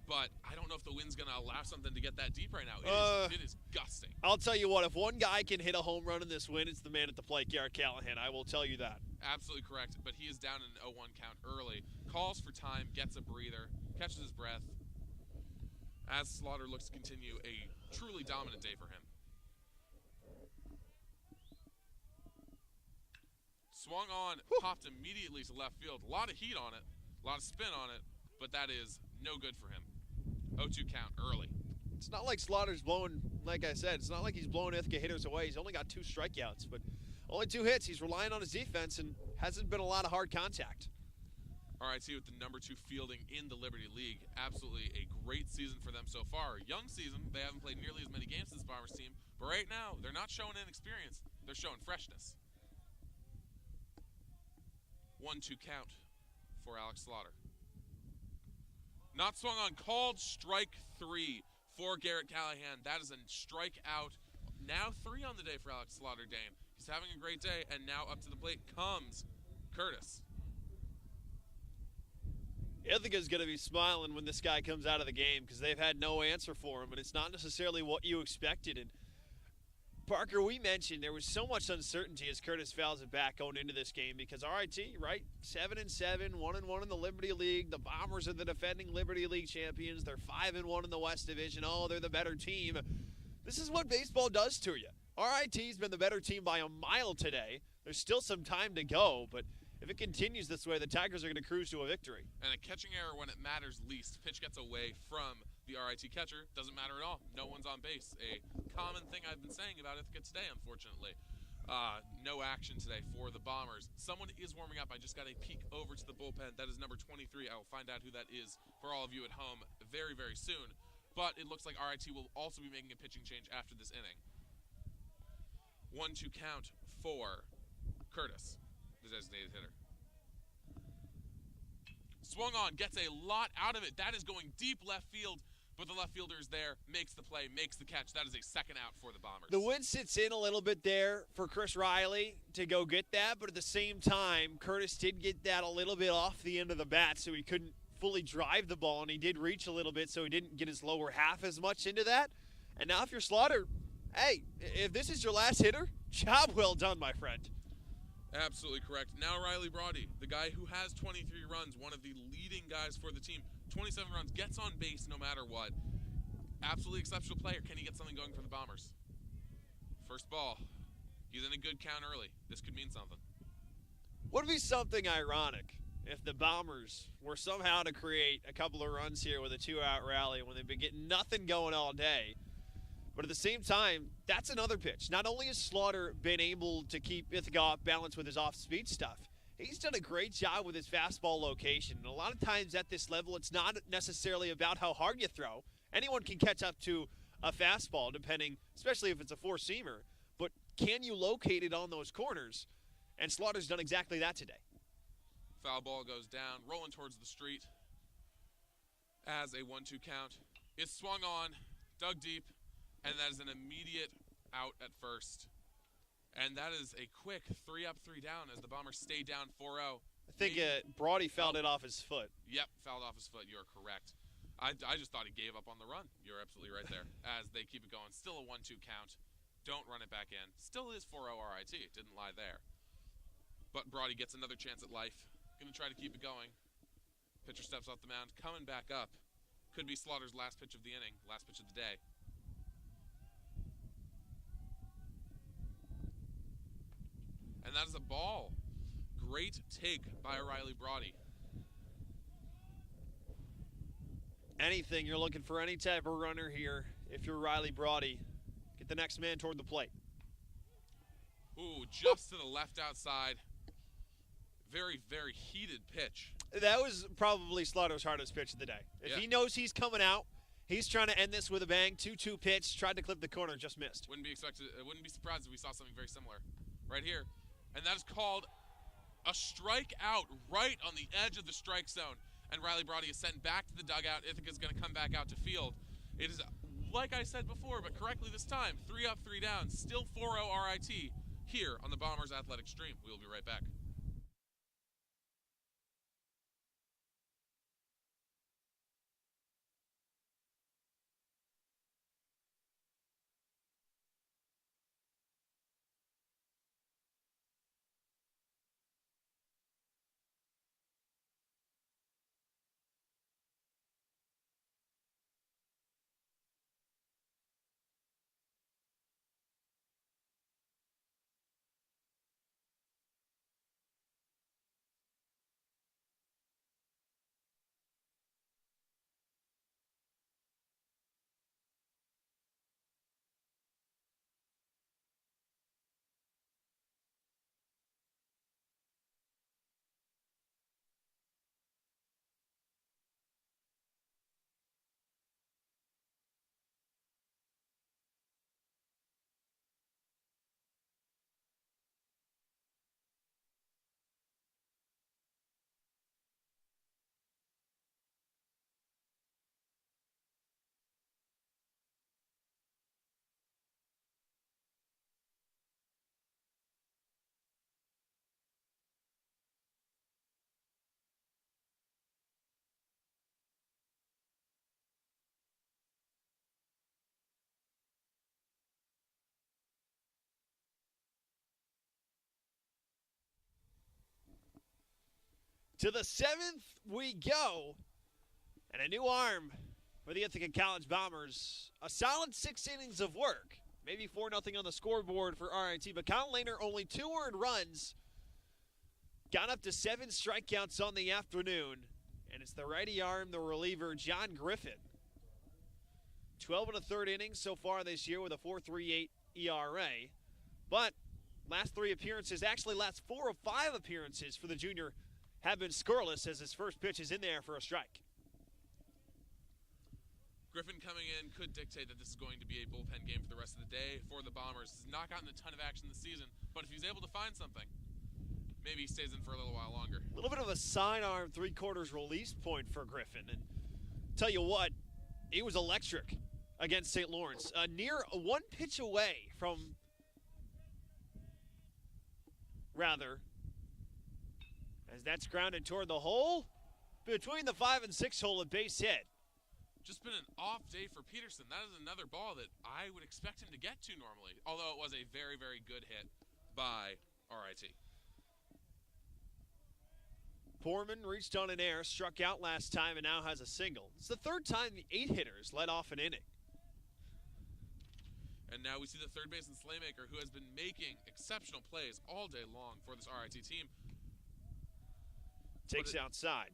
But I don't know if the wind's going to allow something to get that deep right now. It is gusting. I'll tell you what, if one guy can hit a home run in this wind, it's the man at the plate, Garrett Callahan. I will tell you that. Absolutely correct, but he is down in an 0-1 count early. Calls for time, gets a breather, catches his breath, as Slaughter looks to continue a truly dominant day for him. Swung on, popped immediately to left field. A lot of heat on it, a lot of spin on it, but that is no good for him. 0-2 count early. It's not like Slaughter's blowing, like I said, it's not like he's blowing Ithaca hitters away. He's only got 2 strikeouts, but only 2 hits. He's relying on his defense and hasn't been a lot of hard contact. RIT with the number 2 fielding in the Liberty League. Absolutely a great season for them so far. Young season, they haven't played nearly as many games as this Bombers team, but right now, they're not showing inexperience. They're showing freshness. 1-2 count for Alex Slaughter. Not swung on, called strike 3 for Garrett Callahan. That is a strikeout. Now 3 on the day for Alex Slaughter, Dane. He's having a great day, and now up to the plate comes Curtis. Ithaca's going to be smiling when this guy comes out of the game because they've had no answer for him, and it's not necessarily what you expected. And Parker, we mentioned there was so much uncertainty as Curtis fouls it back going into this game because RIT, right, 7-7, 1-1 in the Liberty League. The Bombers are the defending Liberty League champions. They're 5-1 in the West Division. Oh, they're the better team. This is what baseball does to you. RIT's been the better team by a mile today. There's still some time to go, but if it continues this way, the Tigers are going to cruise to a victory. And a catching error when it matters least. Pitch gets away from the RIT catcher. Doesn't matter at all. No one's on base. A common thing I've been saying about Ithaca today, unfortunately. No action today for the Bombers. Someone is warming up. I just got a peek over to the bullpen. That is number 23. I will find out who that is for all of you at home very, very soon. But it looks like RIT will also be making a pitching change after this inning. 1-2 count for Curtis, the designated hitter. Swung on, gets a lot out of it. That is going deep left field. but the left fielder is there, makes the play, makes the catch. That is a second out for the Bombers. The wind sits in a little bit there for Chris Riley to go get that, but at the same time, Curtis did get that a little bit off the end of the bat, so he couldn't fully drive the ball, and he did reach a little bit, so he didn't get his lower half as much into that. And now if you're Slaughter, hey, if this is your last hitter, job well done, my friend. Absolutely correct. Now Riley Brody, the guy who has 23 runs, one of the leading guys for the team. 27 runs, gets on base no matter what. Absolutely exceptional player. Can he get something going for the Bombers? First ball. He's in a good count early. This could mean something. Would be something ironic if the Bombers were somehow to create a couple of runs here with a 2-out rally when they've been getting nothing going all day. But at the same time, that's another pitch. Not only has Slaughter been able to keep Ithaca off balance with his off-speed stuff, he's done a great job with his fastball location. And a lot of times at this level, it's not necessarily about how hard you throw. Anyone can catch up to a fastball, depending, especially if it's a four-seamer. But can you locate it on those corners? And Slaughter's done exactly that today. Foul ball goes down, rolling towards the street as a 1-2 count. It's swung on, dug deep, and that is an immediate out at first. And that is a quick 3 up, 3 down as the Bombers stay down 4-0. I think Brody fouled it off his foot. Yep, fouled off his foot. You're correct. I just thought he gave up on the run. You're absolutely right there. As they keep it going. Still a 1-2 count. Don't run it back in. Still is 4-0 RIT. It didn't lie there. But Brody gets another chance at life. Going to try to keep it going. Pitcher steps off the mound. Coming back up. Could be Slaughter's last pitch of the inning. Last pitch of the day. And that is a ball. Great take by Riley Brody. Anything, you're looking for any type of runner here. If you're Riley Brody, get the next man toward the plate. Ooh, just to the left outside. Very, very heated pitch. That was probably Slaughter's hardest pitch of the day. If he knows he's coming out, he's trying to end this with a bang. 2-2 pitch, tried to clip the corner, just missed. Wouldn't be surprised if we saw something very similar right here. And that is called a strikeout right on the edge of the strike zone. And Riley Brody is sent back to the dugout. Ithaca's going to come back out to field. It is, like I said before, but correctly this time, 3 up, 3 down, still 4-0 RIT here on the Bombers Athletic Stream. We will be right back. To the 7th we go, and a new arm for the Ithaca College Bombers. A solid 6 innings of work. Maybe 4-0 on the scoreboard for RIT, but Kyle Lehner only 2 earned runs. Got up to 7 strikeouts on the afternoon, and it's the righty arm, the reliever, John Griffin. 12 1/3 innings so far this year with a 4.38 ERA. But last 3 appearances, actually last 4 of 5 appearances for the junior have been scoreless as his first pitch is in there for a strike. Griffin coming in could dictate that this is going to be a bullpen game for the rest of the day for the Bombers. He's not gotten a ton of action this season, but if he's able to find something, maybe he stays in for a little while longer. A little bit of a sidearm 3/4 release point for Griffin. And tell you what, he was electric against St. Lawrence. Near one pitch away from, as that's grounded toward the hole, between the 5 and 6 hole, a base hit. Just been an off day for Peterson. That is another ball that I would expect him to get to normally, although it was a very, very good hit by RIT. Poorman reached on an air, struck out last time, and now has a single. It's the third time the 8-hitters led off an inning. And now we see the third baseman Slaymaker, who has been making exceptional plays all day long for this RIT team. Takes outside.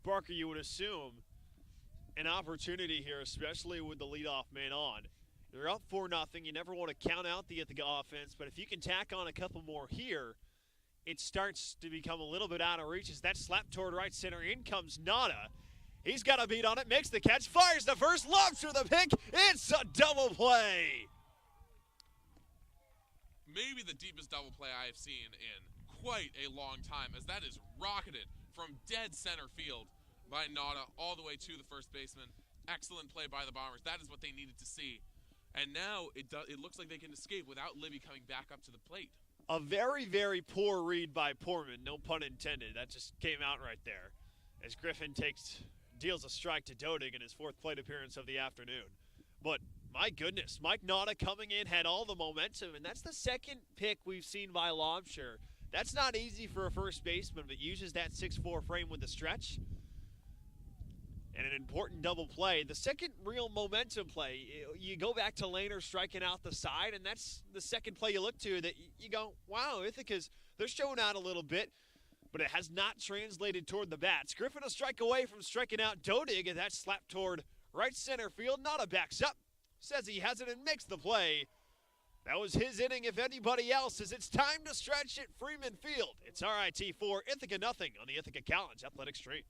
Parker, you would assume an opportunity here, especially with the leadoff man on. They're up 4-0. You never want to count out the Ithaca offense, but if you can tack on a couple more here, it starts to become a little bit out of reach as that slap toward right center. In comes Nada. He's got a beat on it, makes the catch, fires the first, lobs through the pick. It's a double play. Maybe the deepest double play I have seen in quite a long time, as that is rocketed from dead center field by Nada all the way to the first baseman. Excellent play by the Bombers. That is what they needed to see. And now it looks like they can escape without Libby coming back up to the plate. A very, very poor read by Poorman, no pun intended. That just came out right there as Griffin deals a strike to Dodig in his 4th plate appearance of the afternoon. But my goodness, Mike Nada coming in had all the momentum, and that's the second pick we've seen by Lobsher. That's not easy for a first baseman, but uses that 6'4" frame with the stretch. And an important double play. The second real momentum play, you go back to Lehner striking out the side, and that's the second play you look to that you go, wow, Ithaca's, they're showing out a little bit, but it has not translated toward the bats. Griffin a strike away from striking out Dodig, and that's slapped toward right center field. Nada backs up, says he has it, and makes the play. That was his inning, if anybody else's. It's time to stretch at Freeman Field. It's RIT 4, Ithaca nothing on the Ithaca College Athletic Stream.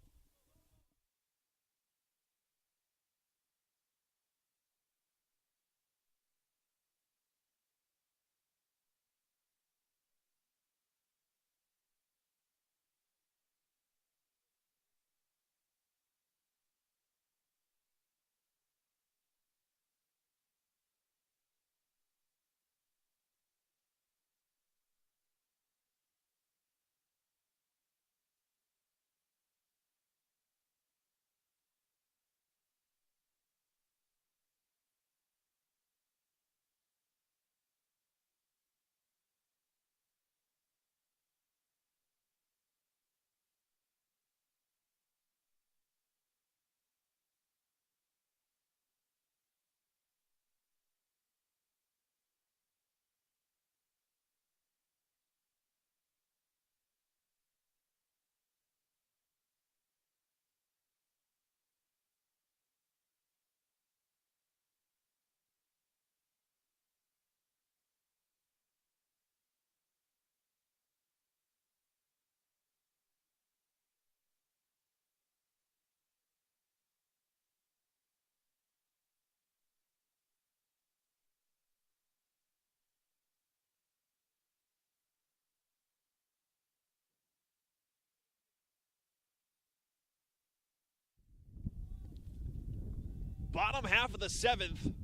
Bottom half of the 7th.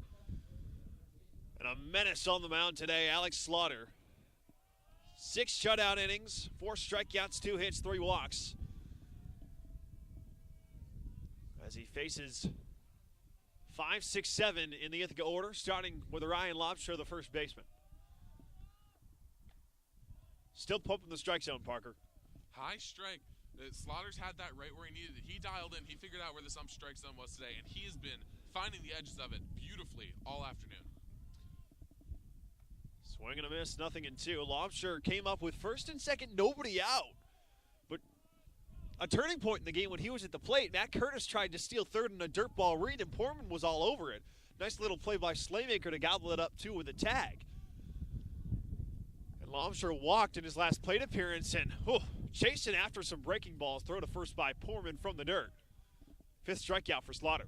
And a menace on the mound today, Alex Slaughter. 6 shutout innings, 4 strikeouts, 2 hits, 3 walks. As he faces 5, 6, 7 in the Ithaca order, starting with Ryan Lobsher, the first baseman. Still pumping the strike zone, Parker. High strike. Slaughter's had that right where he needed it. He dialed in. He figured out where the strike zone was today, and he has been finding the edges of it beautifully all afternoon. Swing and a miss, 0-2. Lobsher came up with first and second, nobody out. But a turning point in the game when he was at the plate, Matt Curtis tried to steal third in a dirt ball read, and Poorman was all over it. Nice little play by Slaymaker to gobble it up, too, with a tag. And Lobsher walked in his last plate appearance and chasing after some breaking balls, throw to first by Poorman from the dirt. 5th strikeout for Slaughter.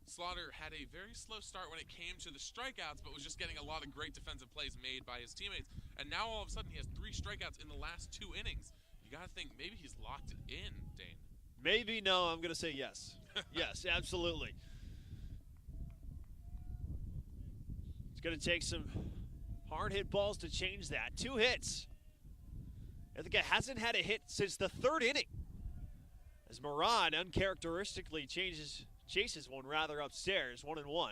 Slaughter had a very slow start when it came to the strikeouts, but was just getting a lot of great defensive plays made by his teammates. And now all of a sudden he has 3 strikeouts in the last 2 innings. You got to think maybe he's locked in, Dane. Maybe, no, I'm going to say yes. Yes, absolutely. It's going to take some hard hit balls to change that. 2 hits. Ithaca hasn't had a hit since the 3rd inning, as Murad uncharacteristically chases one rather upstairs, 1-1.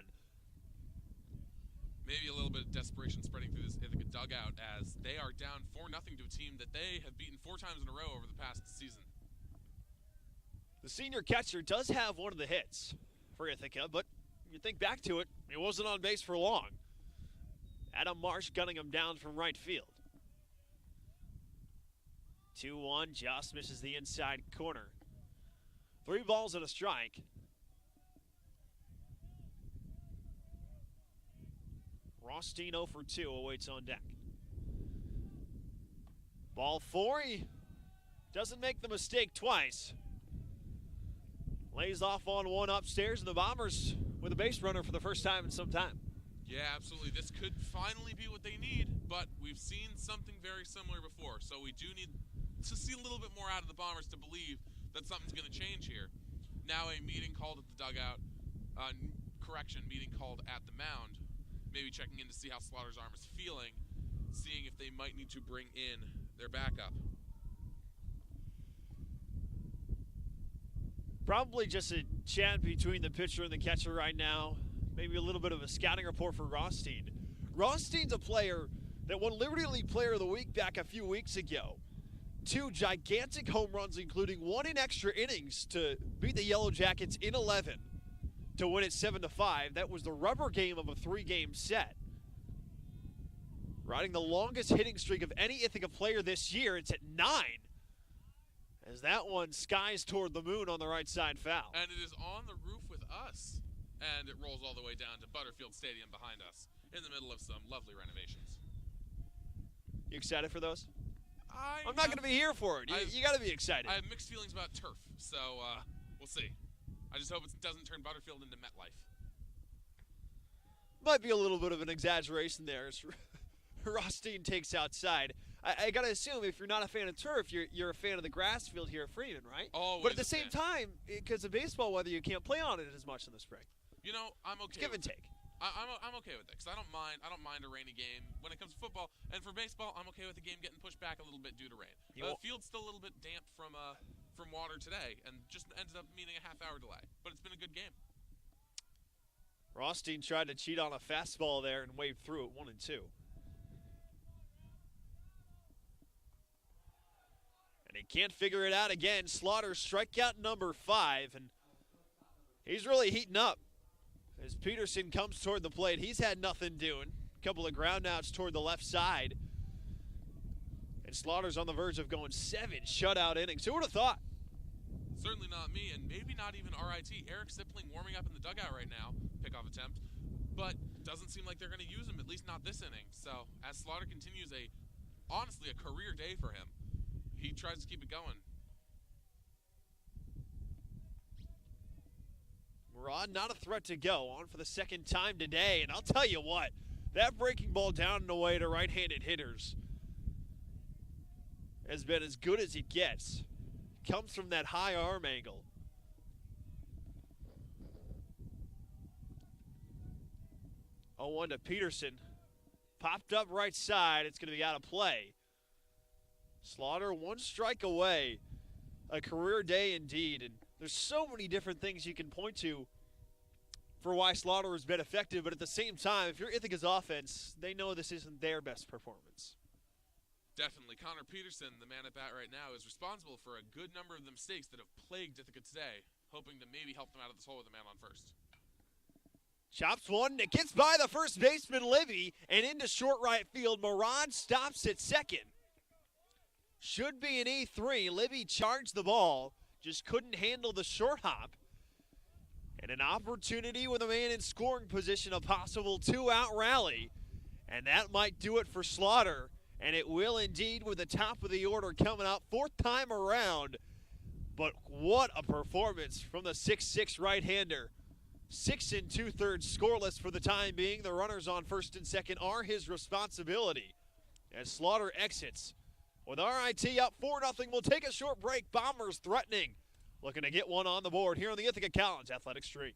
Maybe a little bit of desperation spreading through this Ithaca dugout as they are down 4-0 to a team that they have beaten 4 times in a row over the past season. The senior catcher does have one of the hits for Ithaca, but you think back to it, he wasn't on base for long. Adam Marsh gunning him down from right field. 2-1, just misses the inside corner. 3 balls and a strike. Rothstein 0 for 2 awaits on deck. Ball 4, he doesn't make the mistake twice. Lays off on one upstairs, and the Bombers with a base runner for the first time in some time. Yeah, absolutely. This could finally be what they need, but we've seen something very similar before, so we do need to see a little bit more out of the Bombers to believe that something's going to change here. Now a meeting called at the dugout, meeting called at the mound, maybe checking in to see how Slaughter's arm is feeling, seeing if they might need to bring in their backup. Probably just a chat between the pitcher and the catcher right now. Maybe a little bit of a scouting report for Rothstein. Rothstein's a player that won Liberty League Player of the Week back a few weeks ago. 2 gigantic home runs, including 1 in extra innings to beat the Yellow Jackets in 11 to win it 7-5. That was the rubber game of a 3-game set. Riding the longest hitting streak of any Ithaca player this year. It's at 9. As that one skies toward the moon on the right side foul. And it is on the roof with us. And it rolls all the way down to Butterfield Stadium behind us in the middle of some lovely renovations. You excited for those? I'm not have- going to be here for it. You got to be excited. I have mixed feelings about turf, so we'll see. I just hope it doesn't turn Butterfield into MetLife. Might be a little bit of an exaggeration there as Rothstein takes outside. I got to assume if you're not a fan of turf, you're a fan of the grass field here at Freeman, right? Always but at the a same fan. time, because of baseball weather, you can't play on it as much in the spring. You know, I'm okay. It's give with and it. take. I'm okay with it because I don't mind a rainy game when it comes to football. And for baseball, I'm okay with the game getting pushed back a little bit due to rain. The field's still a little bit damp from water today, and just ended up meaning a half-hour delay. But it's been a good game. Rothstein tried to cheat on a fastball there and waved through it 1-2. And he can't figure it out again. Slaughter strikeout number 5, and he's really heating up. As Peterson comes toward the plate, he's had nothing doing. A couple of groundouts toward the left side. And Slaughter's on the verge of going 7 shutout innings. Who would have thought? Certainly not me, and maybe not even RIT. Eric Sipling warming up in the dugout right now. Pickoff attempt. But doesn't seem like they're going to use him, at least not this inning. So as Slaughter continues honestly a career day for him, he tries to keep it going. Murad not a threat to go, on for the second time today. And I'll tell you what, that breaking ball down and away to right-handed hitters has been as good as it gets. Comes from that high arm angle. Oh, 1 to Peterson. Popped up right side. It's going to be out of play. Slaughter 1 strike away. A career day indeed. And there's so many different things you can point to for why Slaughter has been effective. But at the same time, if you're Ithaca's offense, they know this isn't their best performance. Definitely. Connor Peterson, the man at bat right now, is responsible for a good number of the mistakes that have plagued Ithaca today, hoping to maybe help them out of this hole with a man on first. Chops one, it gets by the first baseman, Libby, and into short right field. Murad stops at second. Should be an E3. Libby charged the ball, just couldn't handle the short hop. And an opportunity with a man in scoring position, a possible 2-out rally. And that might do it for Slaughter. And it will indeed with the top of the order coming out 4th time around. But what a performance from the 6'6" right-hander. 6 2/3 scoreless for the time being. The runners on first and second are his responsibility as Slaughter exits. With RIT up 4-0, we'll take a short break. Bombers threatening, looking to get one on the board here on the Ithaca College Athletic Street.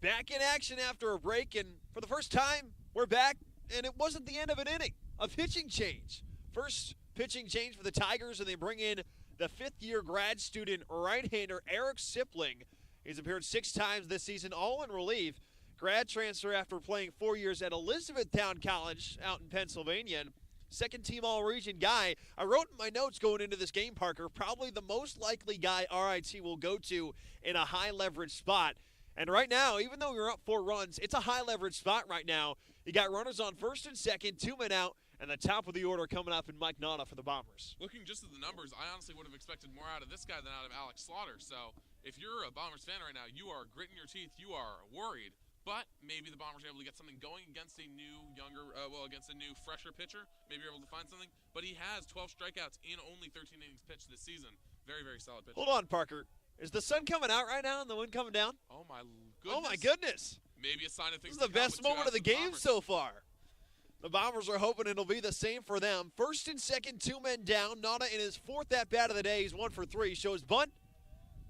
Back in action after a break, and for the first time, we're back, and it wasn't the end of an inning. A pitching change. First pitching change for the Tigers, and they bring in the fifth-year grad student right-hander Eric Sipling. He's appeared 6 times this season, all in relief. Grad transfer after playing 4 years at Elizabethtown College out in Pennsylvania. And second-team all-region guy. I wrote in my notes going into this game, Parker, probably the most likely guy RIT will go to in a high-leverage spot. And right now, even though you're up 4 runs, it's a high-leverage spot right now. You got runners on first and second, 2 men out, and the top of the order coming up in Mike Nada for the Bombers. Looking just at the numbers, I honestly would have expected more out of this guy than out of Alex Slaughter. So if you're a Bombers fan right now, you are gritting your teeth, you are worried. But maybe the Bombers are able to get something going against a new, against a new, fresher pitcher. Maybe you're able to find something. But he has 12 strikeouts in only 13 innings pitched this season. Very, very solid pitcher. Hold on, Parker. Is the sun coming out right now and the wind coming down? Oh, my goodness. Oh, my goodness. Maybe a sign of things This is the best moment of the game so far. The Bombers are hoping it'll be the same for them. First and second, 2 men down. Nada in his 4th at-bat of the day. He's 1 for 3. Shows bunt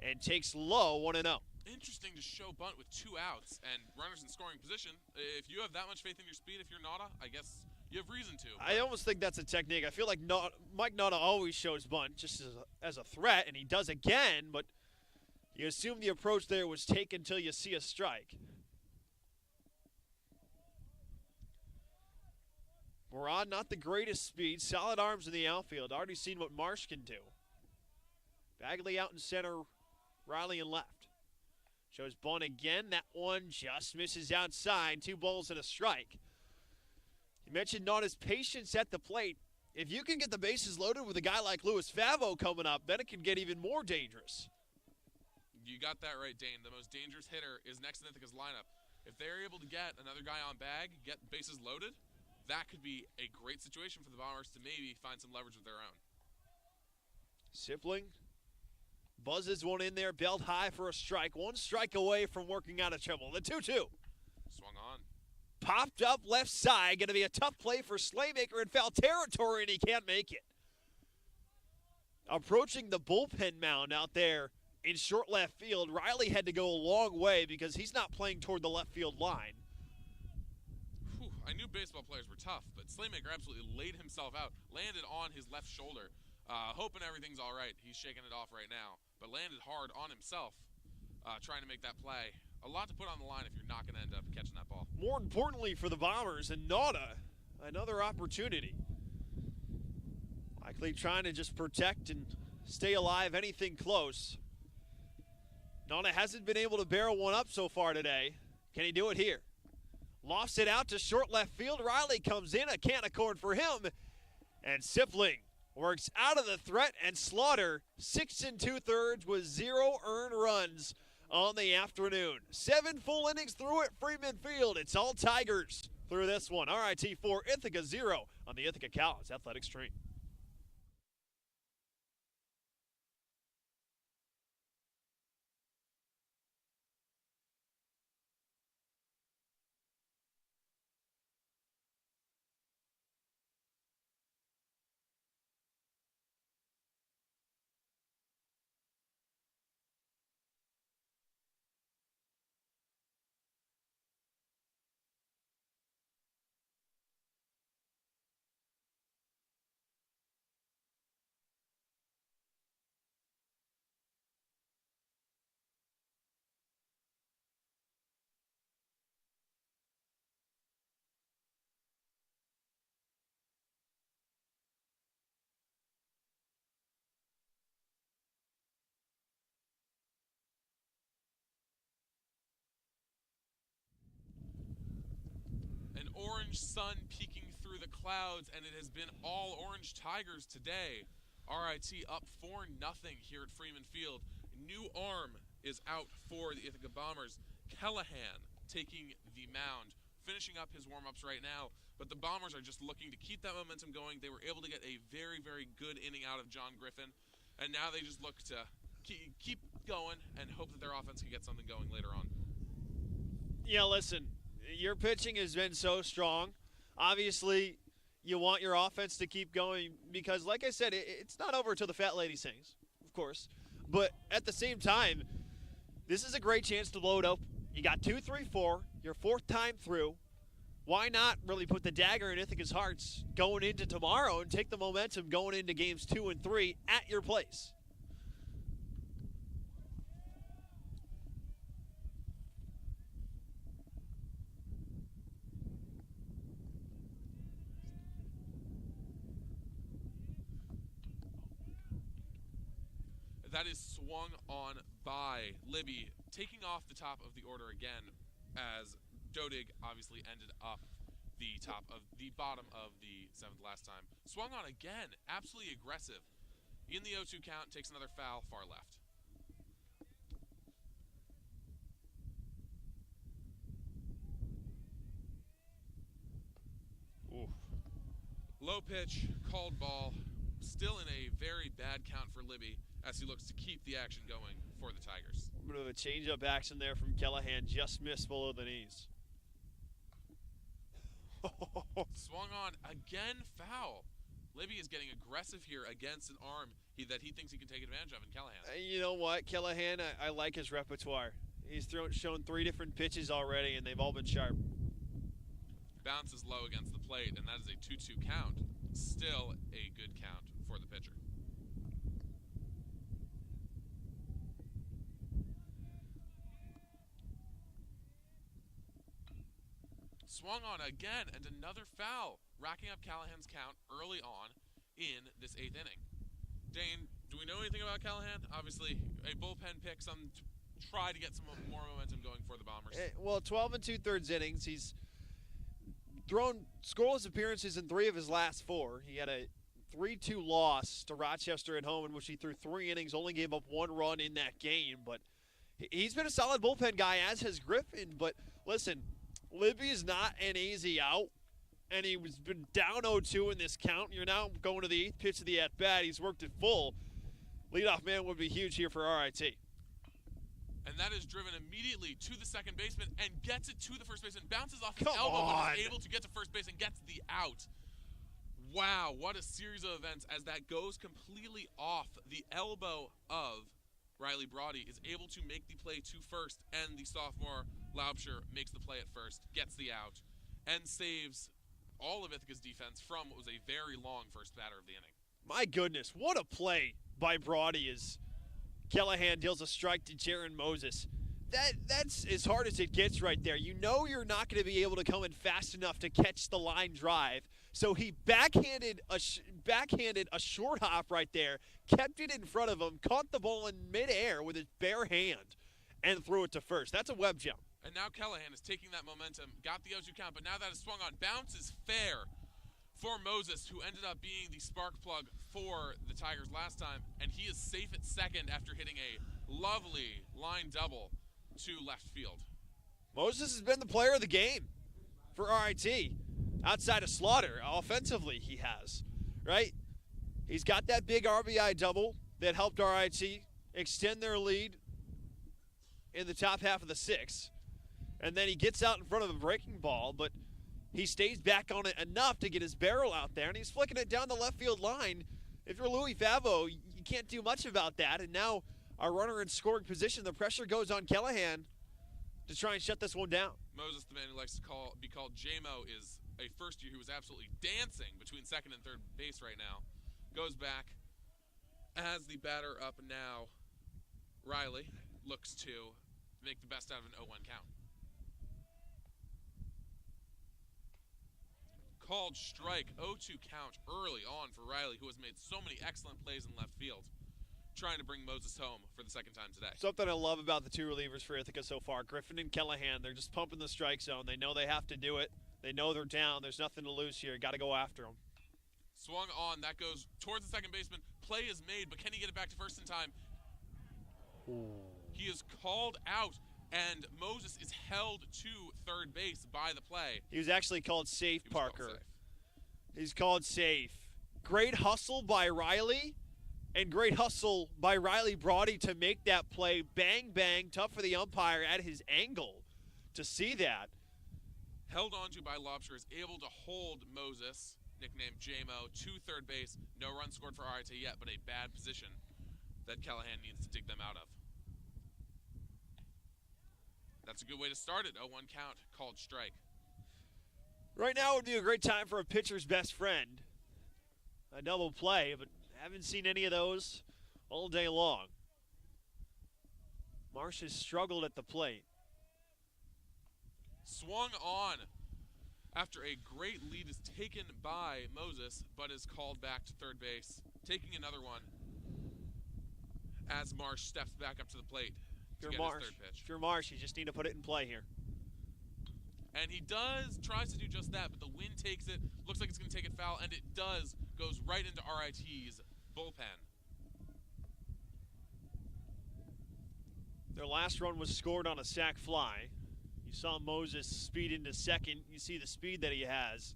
and takes low, 1-0. Interesting to show bunt with 2 outs and runners in scoring position. If you have that much faith in your speed, if you're Nada, I guess you have reason to. I almost think that's a technique. I feel like Mike Nada always shows bunt just as a threat, and he does again, but you assume the approach there was take until you see a strike. Murad, not the greatest speed. Solid arms in the outfield. Already seen what Marsh can do. Bagley out in center. Riley in left. Shows bunt again. That one just misses outside. 2 balls and a strike. You mentioned Nada's patience at the plate. If you can get the bases loaded with a guy like Louis Favo coming up, then it can get even more dangerous. You got that right, Dane. The most dangerous hitter is next in Ithaca's lineup. If they're able to get another guy on bag, get bases loaded, that could be a great situation for the Bombers to maybe find some leverage of their own. Sipling buzzes one in there, belt high for a strike. 1 strike away from working out of trouble. The 2-2. Swung on. Popped up left side. Going to be a tough play for Slaymaker in foul territory, and he can't make it. Approaching the bullpen mound out there in short left field. Riley had to go a long way because he's not playing toward the left field line. Whew, I knew baseball players were tough, but Slaymaker absolutely laid himself out, landed on his left shoulder, hoping everything's all right. He's shaking it off right now, but landed hard on himself, trying to make that play. A lot to put on the line if you're not going to end up catching that ball. More importantly for the Bombers, and Nada, another opportunity. Likely trying to just protect and stay alive, anything close. Nada hasn't been able to barrel one up so far today. Can he do it here? Lofts it out to short left field. Riley comes in, a can of corn for him. And Sipling works out of the threat, and Slaughter 6 2/3 with 0 earned runs on the afternoon. 7 full innings through at Freeman Field. It's all Tigers through this one. RIT 4, Ithaca 0 on the Ithaca College Athletic Stream. orange sun peeking through the clouds, and it has been all orange Tigers today. RIT up 4-0 here at Freeman Field. New arm is out for the Ithaca Bombers. Callahan taking the mound, finishing up his warm-ups right now, but the Bombers are just looking to keep that momentum going. They were able to get a very, very good inning out of John Griffin, and now they just look to keep going and hope that their offense can get something going later on. Yeah, listen, your pitching has been so strong. Obviously, you want your offense to keep going because, like I said, it's not over until the fat lady sings, of course. But at the same time, this is a great chance to blow it up. You got 2, 3, 4, your fourth time through. Why not really put the dagger in Ithaca's hearts going into tomorrow and take the momentum going into games 2 and 3 at your place? That is swung on by Libby, taking off the top of the order again, as Dodig obviously ended up the bottom of the 7th last time. Swung on again, absolutely aggressive. In the 0-2 count, takes another foul, far left. Oof. Low pitch, called ball, still in a very bad count for Libby, as he looks to keep the action going for the Tigers. A bit of a change-up action there from Callahan, just missed below the knees. Swung on again, foul. Libby is getting aggressive here against an arm that he thinks he can take advantage of in Callahan. You know what, Callahan, I like his repertoire. He's shown 3 different pitches already, and they've all been sharp. Bounces low against the plate, and that is a 2-2 count. Still a good count for the pitcher. Swung on again, and another foul, racking up Callahan's count early on in this 8th inning. Dane, do we know anything about Callahan? Obviously, a bullpen pick, to try to get some more momentum going for the Bombers. Well, 12 2/3 innings. He's thrown scoreless appearances in 3 of his last 4. He had a 3-2 loss to Rochester at home in which he threw 3 innings, only gave up 1 run in that game. But he's been a solid bullpen guy, as has Griffin. But listen, Libby is not an easy out, and he was been down 0-2 in this count. You're now going to the 8th pitch of the at-bat. He's worked it full. Leadoff man would be huge here for RIT. And that is driven immediately to the second baseman and gets it to the first baseman. Bounces off his Come elbow, on. but is able to get to first base and gets the out. Wow, what a series of events as that goes completely off the elbow of Riley Brody, is able to make the play to first, and the sophomore Laubscher makes the play at first, gets the out, and saves all of Ithaca's defense from what was a very long first batter of the inning. My goodness, what a play by Brody as Callahan deals a strike to Jaron Moses. That's as hard as it gets right there. You know you're not going to be able to come in fast enough to catch the line drive. So he backhanded a short hop right there, kept it in front of him, caught the ball in midair with his bare hand, and threw it to first. That's a web jump. And now Callahan is taking that momentum, got the 0-2 count, but now that is swung on. Bounce is fair for Moses, who ended up being the spark plug for the Tigers last time, and he is safe at second after hitting a lovely line double to left field. Moses has been the player of the game for RIT. Outside of Slaughter, offensively he has, right? He's got that big RBI double that helped RIT extend their lead in the top half of the 6th. And then he gets out in front of a breaking ball, but he stays back on it enough to get his barrel out there, and he's flicking it down the left field line. If you're Louis Favo, you can't do much about that. And now our runner in scoring position, the pressure goes on Callahan to try and shut this one down. Moses, the man who likes to be called J-Mo, is a first year who is absolutely dancing between second and third base right now. Goes back, has the batter up now. Riley looks to make the best out of an 0-1 count. Called strike, 0-2 count early on for Riley, who has made so many excellent plays in left field, trying to bring Moses home for the second time today. Something I love about the 2 relievers for Ithaca so far, Griffin and Callahan, they're just pumping the strike zone. They know they have to do it. They know they're down. There's nothing to lose here. Got to go after them. Swung on. That goes towards the second baseman. Play is made, but can he get it back to first in time? He is called out, and Moses is held to third base by the play. He was actually called safe, He was called Parker. safe. He's called safe. Great hustle by Riley, and great hustle by Riley Brody to make that play. Bang, bang. Tough for the umpire at his angle to see that. Held onto by Lobster, is able to hold Moses, nicknamed JMO, to third base. No run scored for RIT yet, but a bad position that Callahan needs to dig them out of. That's a good way to start it. 0-1 count, called strike. Right now would be a great time for a pitcher's best friend. A double play, but haven't seen any of those all day long. Marsh has struggled at the plate. Swung on after a great lead is taken by Moses, but is called back to third base. Taking another one as Marsh steps back up to the plate to get his third pitch. If you're Marsh, you just need to put it in play here. And he tries to do just that, but the wind takes it. Looks like it's going to take it foul, and it does. Goes right into RIT's bullpen. Their last run was scored on a sac fly. You saw Moses speed into second. You see the speed that he has.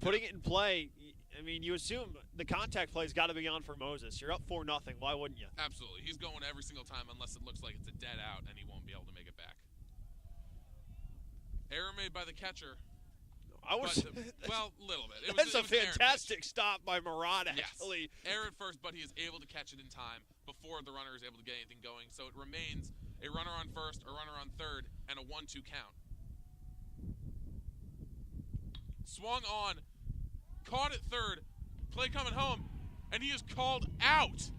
Putting it in play, I mean, you assume the contact play's got to be on for Moses. You're up 4-0. Why wouldn't you? Absolutely. He's going every single time unless it looks like it's a dead out and he won't be able to make it back. Error made by the catcher. Well, a little bit. That's a fantastic stop by Murad, actually. Yes. Error at first, but he is able to catch it in time before the runner is able to get anything going. So it remains a runner on first, a runner on third, and a 1-2 count. Swung on, caught at third, play coming home, and he is called out.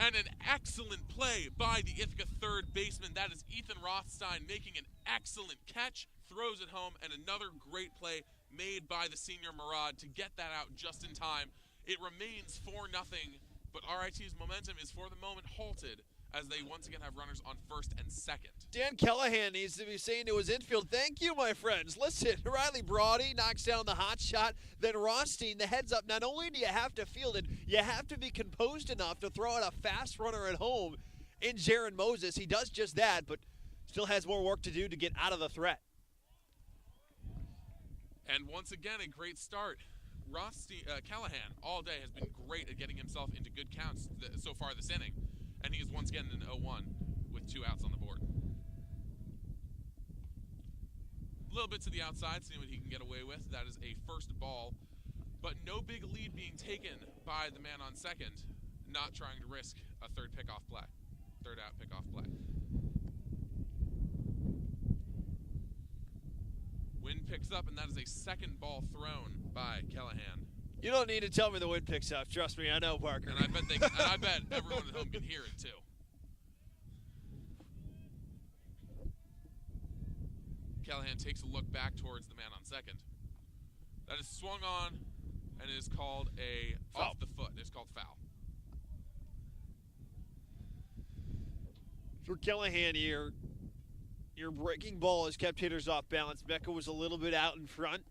And an excellent play by the Ithaca third baseman. That is Ethan Rothstein making an excellent catch, throws it home, and another great play made by the senior Murad to get that out just in time. It remains 4-0, but RIT's momentum is for the moment halted as they once again have runners on first and second. Dan Callahan needs to be saying to his infield, thank you, my friends. Listen, Riley Brody knocks down the hot shot, then Rothstein, the heads up. Not only do you have to field it, you have to be composed enough to throw out a fast runner at home in Jaron Moses. He does just that, but still has more work to do to get out of the threat. And once again, a great start. Callahan all day has been great at getting himself into good counts so far this inning. And he is once again in 0-1 with 2 outs on the board. A little bit to the outside, seeing what he can get away with. That is a first ball. But no big lead being taken by the man on second, not trying to risk a third pickoff play. Third out pickoff play. Wind picks up, and that is a second ball thrown by Callahan. You don't need to tell me the wind picks up. Trust me, I know, Parker. And I bet everyone at home can hear it too. Callahan takes a look back towards the man on second. That is swung on, and it is called a foul. Off the foot. It's called foul. For Callahan here, your breaking ball has kept hitters off balance. Becca was a little bit out in front.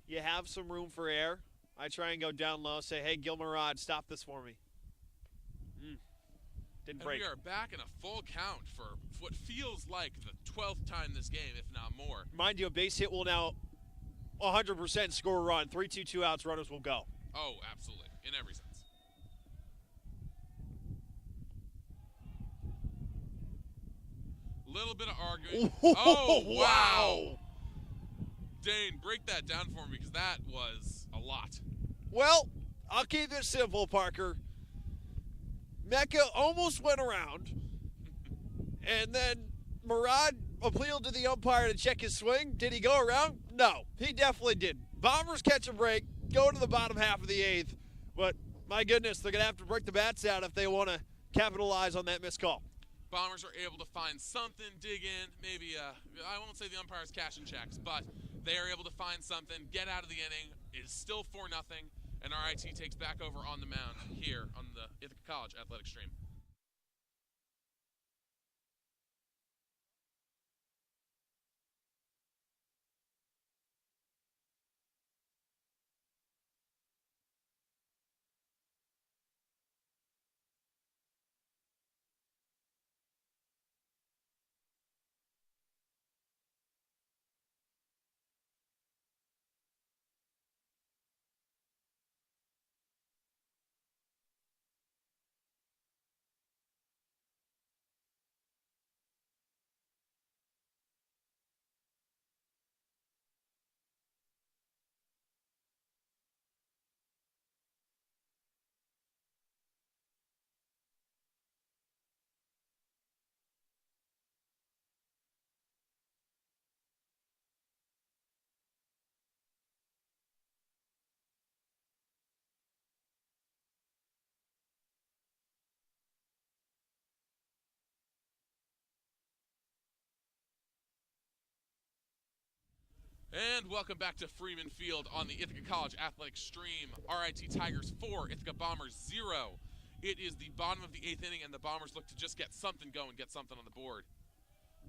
You have some room for air. I try and go down low, say, hey, Gil Murad, stop this for me. Didn't break. And we are back in a full count for what feels like the 12th time this game, if not more. Mind you, a base hit will now 100% score a run. 3-2, 2 outs, runners will go. Oh, absolutely, in every sense. Little bit of arguing. Oh, wow. Dane, break that down for me because that was a lot. Well, I'll keep it simple, Parker. Mecca almost went around, and then Murad appealed to the umpire to check his swing. Did he go around? No, he definitely didn't. Bombers catch a break, go to the bottom half of the 8th, but my goodness, they're going to have to break the bats out if they want to capitalize on that missed call. Bombers are able to find something, dig in, maybe, I won't say the umpire's cashing checks, but they are able to find something, get out of the inning. It is still 4-0, and RIT takes back over on the mound here on the Ithaca College Athletic Stream. And welcome back to Freeman Field on the Ithaca College Athletic Stream. RIT Tigers 4, Ithaca Bombers 0. It is the bottom of the 8th inning, and the Bombers look to just get something going, get something on the board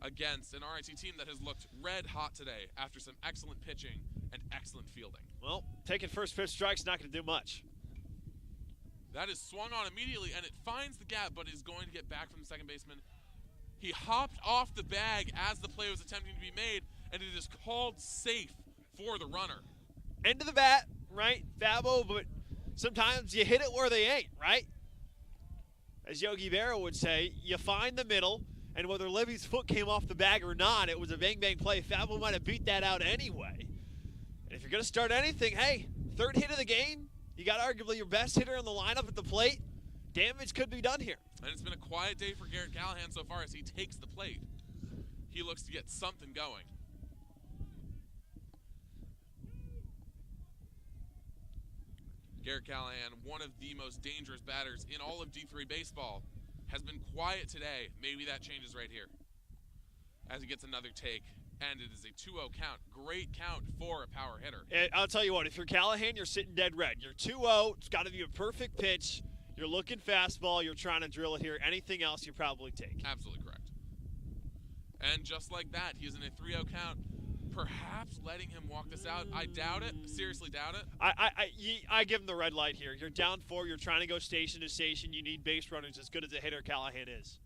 against an RIT team that has looked red hot today after some excellent pitching and excellent fielding. Well, taking first pitch strike's not going to do much. That is swung on immediately, and it finds the gap, but is going to get back from the second baseman. He hopped off the bag as the play was attempting to be made, and it is called safe for the runner. End of the bat, right, Fabo, but sometimes you hit it where they ain't, right? As Yogi Berra would say, you find the middle, and whether Levy's foot came off the bag or not, it was a bang-bang play. Fabo might have beat that out anyway. And if you're going to start anything, hey, third hit of the game, you got arguably your best hitter in the lineup at the plate. Damage could be done here. And it's been a quiet day for Garrett Callahan so far as he takes the plate. He looks to get something going. Garrett Callahan, one of the most dangerous batters in all of D3 baseball, has been quiet today. Maybe that changes right here as he gets another take. And it is a 2-0 count. Great count for a power hitter. And I'll tell you what, if you're Callahan, you're sitting dead red. You're 2-0. It's got to be a perfect pitch. You're looking fastball. You're trying to drill it here. Anything else you probably take. Absolutely correct. And just like that, he's in a 3-0 count. Perhaps letting him walk this out. I doubt it. Seriously doubt it. I give him the red light here. You're down 4. You're trying to go station to station. You need base runners as good as a hitter Callahan is.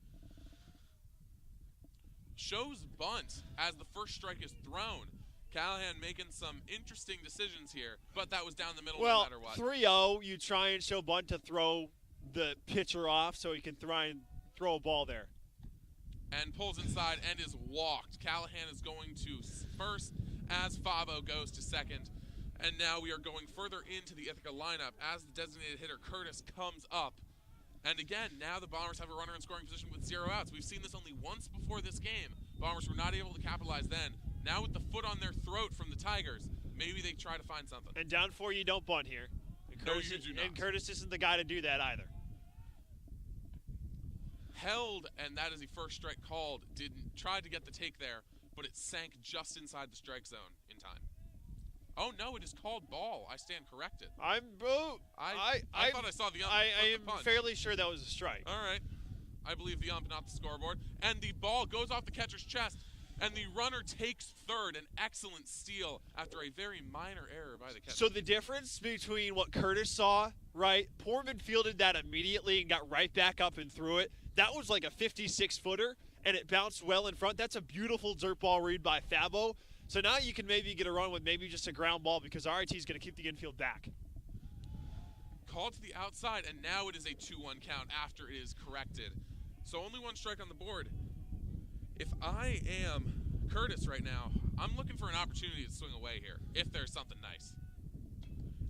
Shows bunt as the first strike is thrown. Callahan making some interesting decisions here, but that was down the middle no matter what. 3-0, you try and show bunt to throw the pitcher off so he can try and throw a ball there. And pulls inside and is walked. Callahan is going to first as Fabo goes to second. And now we are going further into the Ithaca lineup as the designated hitter Curtis comes up. And again, now the Bombers have a runner in scoring position with 0 outs. We've seen this only once before this game. Bombers were not able to capitalize then. Now with the foot on their throat from the Tigers, maybe they try to find something. And down 4, you don't bunt here. No, you do not. And Curtis isn't the guy to do that either. Held, and that is the first strike called. Tried to get the take there, but it sank just inside the strike zone in time. Oh no, it is called ball. I stand corrected. I thought I saw the ump. I the punch. am fairly sure that was a strike. All right. I believe the ump, not the scoreboard. And the ball goes off the catcher's chest, and the runner takes third. An excellent steal after a very minor error by the catcher. So the difference between what Curtis saw, right? Poorman fielded that immediately and got right back up and threw it. That was like a 56-footer, and it bounced well in front. That's a beautiful dirt ball read by Fabo. So now you can maybe get a run with maybe just a ground ball because RIT is going to keep the infield back. Called to the outside, and now it is a 2-1 count after it is corrected. So only one strike on the board. If I am Curtis right now, I'm looking for an opportunity to swing away here, if there's something nice.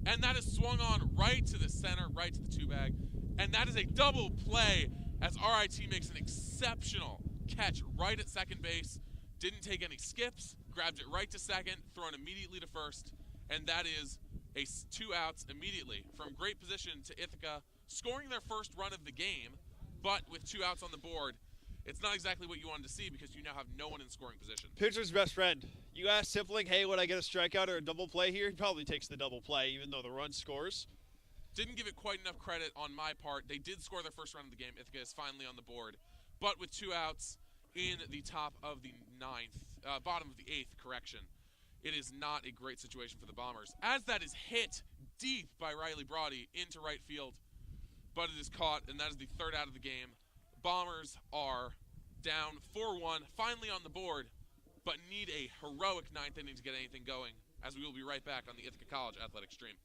And that is swung on right to the center, right to the 2-bag. And that is a double play as RIT makes an exceptional catch right at second base. Didn't take any skips, grabbed it right to second, thrown immediately to first. And that is 2 outs immediately from great position to Ithaca, scoring their first run of the game, but with 2 outs on the board. It's not exactly what you wanted to see because you now have no one in scoring position. Pitcher's best friend. You ask Sipling, hey, would I get a strikeout or a double play here? He probably takes the double play even though the run scores. Didn't give it quite enough credit on my part. They did score their first run of the game. Ithaca is finally on the board. But with 2 outs in the top of the bottom of the 8th, correction, it is not a great situation for the Bombers. As that is hit deep by Riley Brody into right field, but it is caught, and that is the 3rd out of the game. Bombers are down 4-1, finally on the board, but need a heroic 9th inning to get anything going, as we will be right back on the Ithaca College Athletic Stream.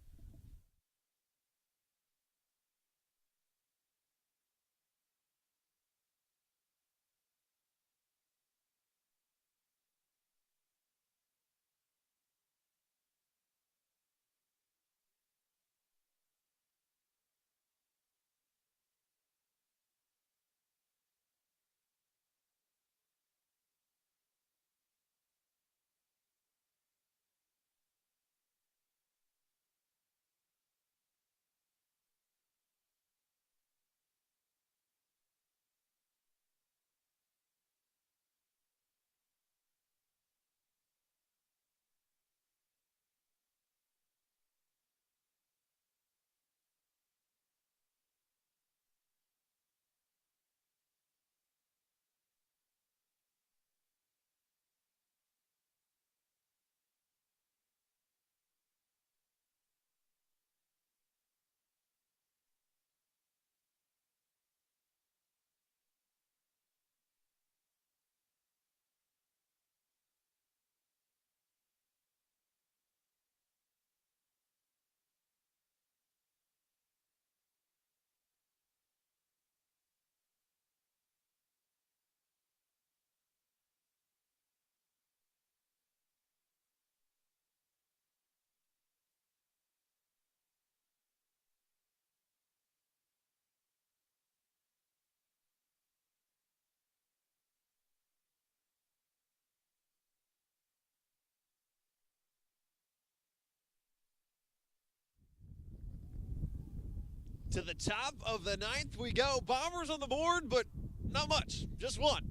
To the top of the ninth we go. Bombers on the board, but not much. Just one.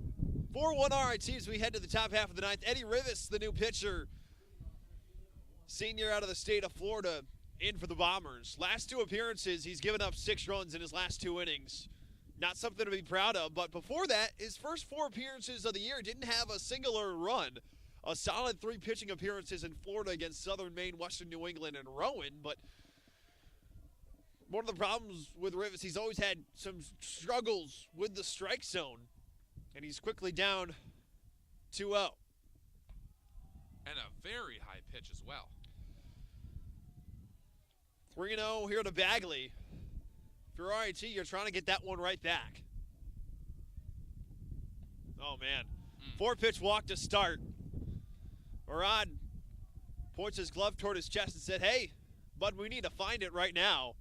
4-1 RIT as we head to the top half of the ninth. Eddie Rivas, the new pitcher, senior out of the state of Florida, in for the Bombers. Last 2 appearances, he's given up 6 runs in his last 2 innings. Not something to be proud of, but before that, his first 4 appearances of the year didn't have a singular run. A solid 3 pitching appearances in Florida against Southern Maine, Western New England, and Rowan, but one of the problems with Rivas, he's always had some struggles with the strike zone, and he's quickly down 2-0. And a very high pitch as well. 3-0 here to Bagley. If you're RIT, you're trying to get that one right back. Oh, man. 4-pitch walk to start. Murad points his glove toward his chest and said, hey, bud, we need to find it right now.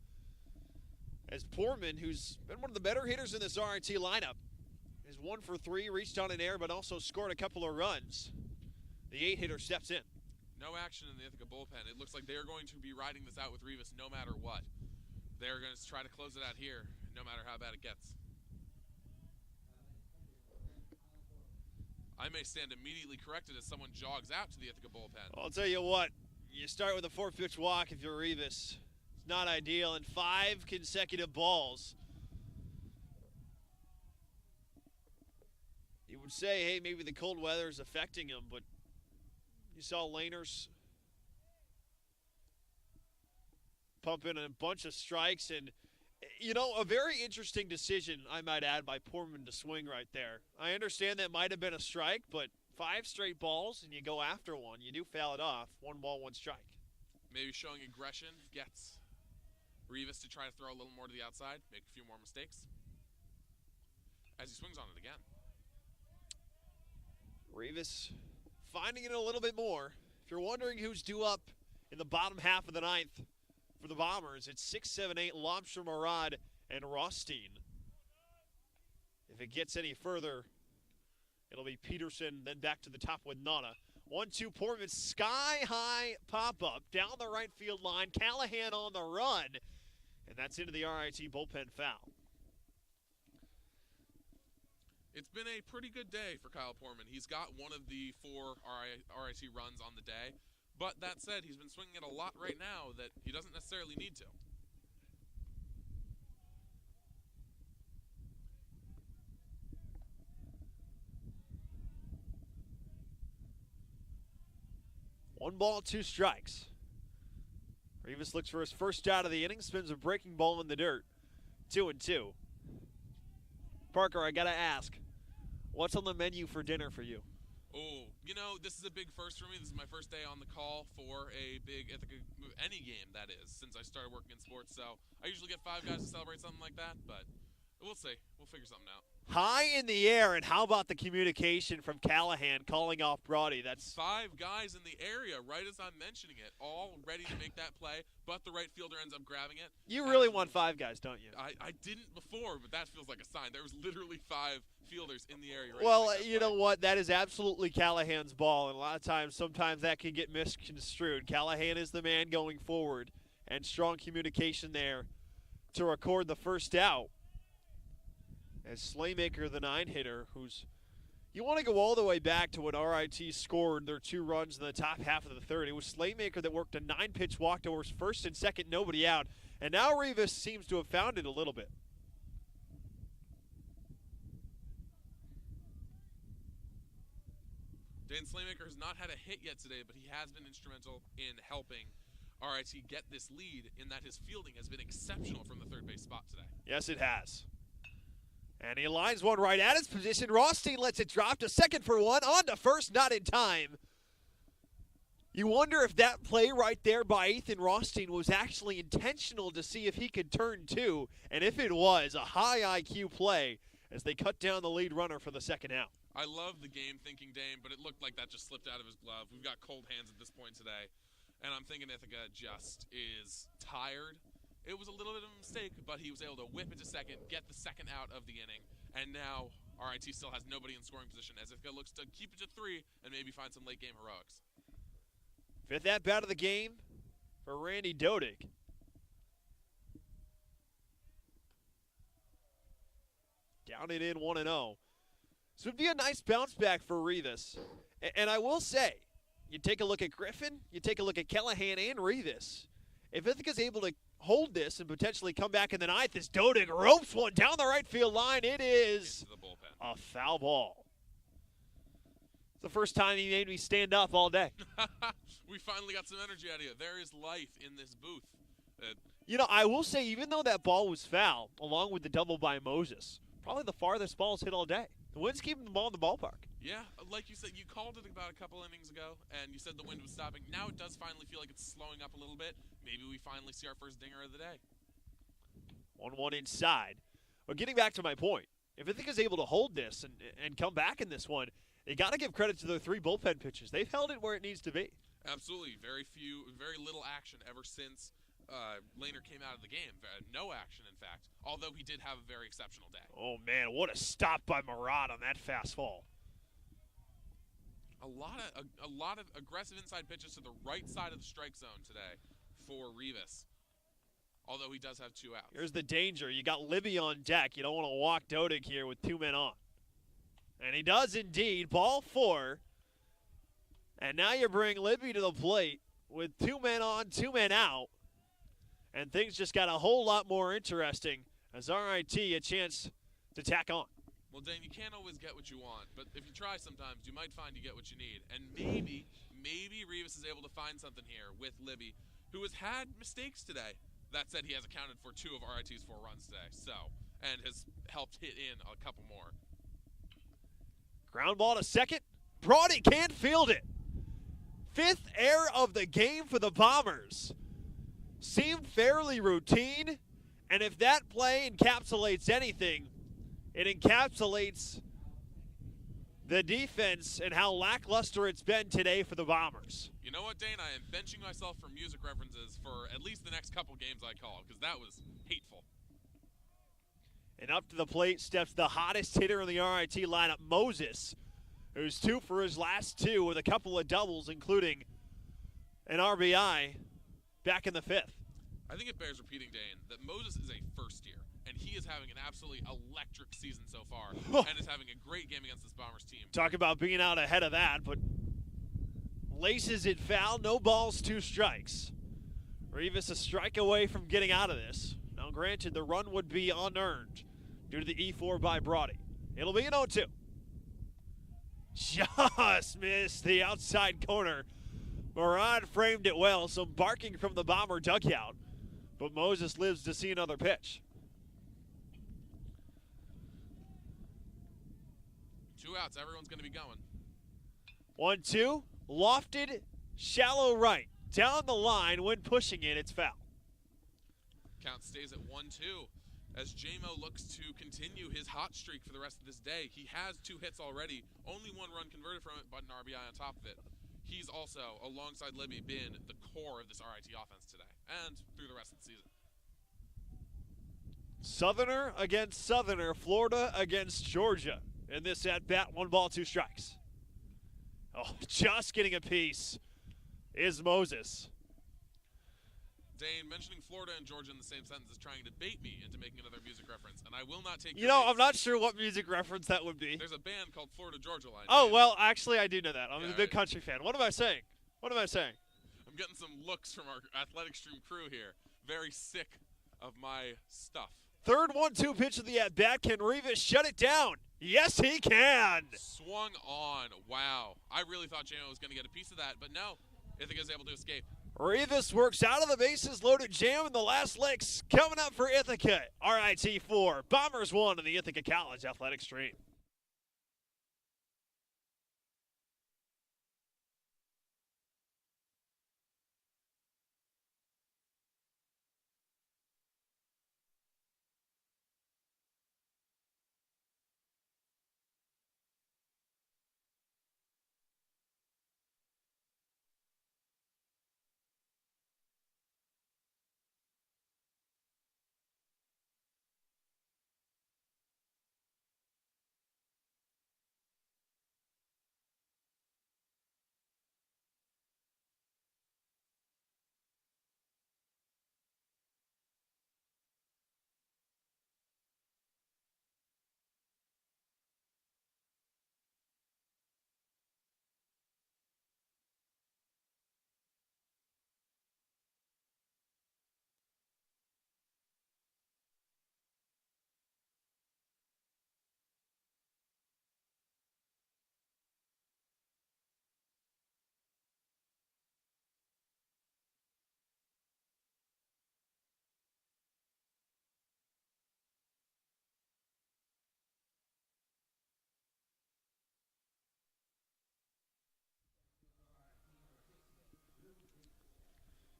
As Poorman, who's been one of the better hitters in this RIT lineup, is 1 for 3, reached on an air, but also scored a couple of runs. The 8-hitter steps in. No action in the Ithaca bullpen. It looks like they're going to be riding this out with Rivas no matter what. They're going to try to close it out here, no matter how bad it gets. I may stand immediately corrected as someone jogs out to the Ithaca bullpen. I'll tell you what, you start with a 4-pitch walk if you're Rivas. It's not ideal, and 5 consecutive balls. You would say, hey, maybe the cold weather is affecting him, but you saw Laners pump in a bunch of strikes, and, you know, a very interesting decision, I might add, by Poorman to swing right there. I understand that might have been a strike, but 5 straight balls and you go after one. You do foul it off. 1 ball, 1 strike. Maybe showing aggression gets Rivas to try to throw a little more to the outside, make a few more mistakes. As he swings on it again. Rivas finding it a little bit more. If you're wondering who's due up in the bottom half of the ninth for the Bombers, it's 6, 7, 8, Lobster, Murad, and Rothstein. If it gets any further, it'll be Peterson, then back to the top with Nana. 1-2 Poorman, sky-high pop-up down the right field line. Callahan on the run, and that's into the RIT bullpen foul. It's been a pretty good day for Kyle Poorman. He's got one of the 4 RIT runs on the day. But that said, he's been swinging it a lot right now that he doesn't necessarily need to. One ball, 2 strikes. Rivas looks for his first out of the inning, spins a breaking ball in the dirt. 2-2. Parker, I gotta ask, what's on the menu for dinner for you? Oh, you know, this is a big first for me. This is my first day on the call for a big Ithaca, any game, that is, since I started working in sports. So I usually get 5 guys to celebrate something like that, but we'll see. We'll figure something out. High in the air, and how about the communication from Callahan calling off Brody? That's 5 guys in the area, right as I'm mentioning it, all ready to make that play, but the right fielder ends up grabbing it. You really want 5 guys, don't you? I didn't before, but that feels like a sign. There was literally 5 fielders in the area. Well, you know what? That is absolutely Callahan's ball, and a lot of times, sometimes that can get misconstrued. Callahan is the man going forward, and strong communication there to record the first out. As Slaymaker, the 9-hitter, who's, you want to go all the way back to when RIT scored their 2 runs in the top half of the third. It was Slaymaker that worked a 9-pitch walk to first and second, nobody out. And now Rivas seems to have found it a little bit. Dan Slaymaker has not had a hit yet today, but he has been instrumental in helping RIT get this lead in that his fielding has been exceptional from the third base spot today. Yes, it has. And he lines one right at his position. Rothstein lets it drop to second for 1. On to first, not in time. You wonder if that play right there by Ethan Rothstein was actually intentional to see if he could turn 2. And if it was, a high IQ play as they cut down the lead runner for the second out. I love the game-thinking Dame, but it looked like that just slipped out of his glove. We've got cold hands at this point today. And I'm thinking Ithaca just is tired. It was a little bit of a mistake, but he was able to whip it to second, get the second out of the inning, and now RIT still has nobody in scoring position as Ithaca looks to keep it to 3 and maybe find some late-game heroics. 5th at-bat of the game for Randy Dodig. Down and in 1-0. So it would be a nice bounce back for Rivas. And I will say, you take a look at Griffin, you take a look at Callahan and Rivas. If Ithaca's able to hold this and potentially come back in the ninth, as Dodig ropes one down the right field line, it is a foul ball. It's the first time he made me stand up all day. We finally got some energy out of you. There is life in this booth. You know, I will say, even though that ball was foul, along with the double by Moses, probably the farthest ball's hit all day. The wind's keeping the ball in the ballpark. Yeah, like you said, you called it about a couple innings ago, and you said the wind was stopping. Now it does finally feel like it's slowing up a little bit. Maybe we finally see our first dinger of the day. 1-1 inside. But getting back to my point, if Ithaca's able to hold this and come back in this one, they got to give credit to their 3 bullpen pitches. They've held it where it needs to be. Absolutely. Very little action ever since Lehner came out of the game. No action, in fact, although he did have a very exceptional day. Oh, man, what a stop by Murad on that fastball. A lot of aggressive inside pitches to the right side of the strike zone today for Rivas, although he does have 2 outs. Here's the danger. You got Libby on deck. You don't want to walk Dodig here with 2 men on. And he does indeed. Ball 4. And now you bring Libby to the plate with 2 men on, 2 men out. And things just got a whole lot more interesting as RIT a chance to tack on. Well, Dane, you can't always get what you want, but if you try sometimes, you might find you get what you need. And maybe Rivas is able to find something here with Libby, who has had mistakes today. That said, he has accounted for 2 of RIT's 4 runs today, and has helped hit in a couple more. Ground ball to second. Brody can't field it. 5th error of the game for the Bombers. Seemed fairly routine, and if that play encapsulates anything, it encapsulates the defense and how lackluster it's been today for the Bombers. You know what, Dane? I am benching myself for music references for at least the next couple games I call, because that was hateful. And up to the plate steps the hottest hitter in the RIT lineup, Moses, who's 2 for his last 2 with a couple of doubles, including an RBI back in the 5th. I think it bears repeating, Dane, that Moses is a first year, and he is having an absolutely electric season so far, and is having a great game against this Bombers team. Talk about being out ahead of that, but laces it foul, no balls, 2 strikes. Rivas a strike away from getting out of this. Now granted, the run would be unearned due to the E4 by Brody. It'll be an 0-2. Just missed the outside corner. Murad framed it well, some barking from the Bomber dugout, but Moses lives to see another pitch. 2 outs, everyone's going to be going. 1-2, lofted, shallow right. Down the line, when pushing it, it's foul. Count stays at 1-2 as JMO looks to continue his hot streak for the rest of this day. He has 2 hits already, only 1 run converted from it, but an RBI on top of it. He's also, alongside Libby, been the core of this RIT offense today and through the rest of the season. Southerner against Southerner, Florida against Georgia. In this at-bat, 1 ball, 2 strikes. Oh, just getting a piece is Moses. Dane, mentioning Florida and Georgia in the same sentence is trying to bait me into making another music reference, and I will not take You know, I'm not sure what music reference that would be. There's a band called Florida Georgia Line. Oh, well, actually, I do know that. I'm Yeah, a big country fan. What am I saying? What am I saying? I'm getting some looks from our Athletic Stream crew here. Very sick of my stuff. Third 1-2 pitch of the at-bat. Can Rivas shut it down? Yes, he can. Swung on. Wow. I really thought JMO was going to get a piece of that, but no. Ithaca's able to escape. Rivas works out of the bases loaded jam in the last licks. Coming up for Ithaca. RIT 4, Bombers 1 in the Ithaca College Athletic Stream.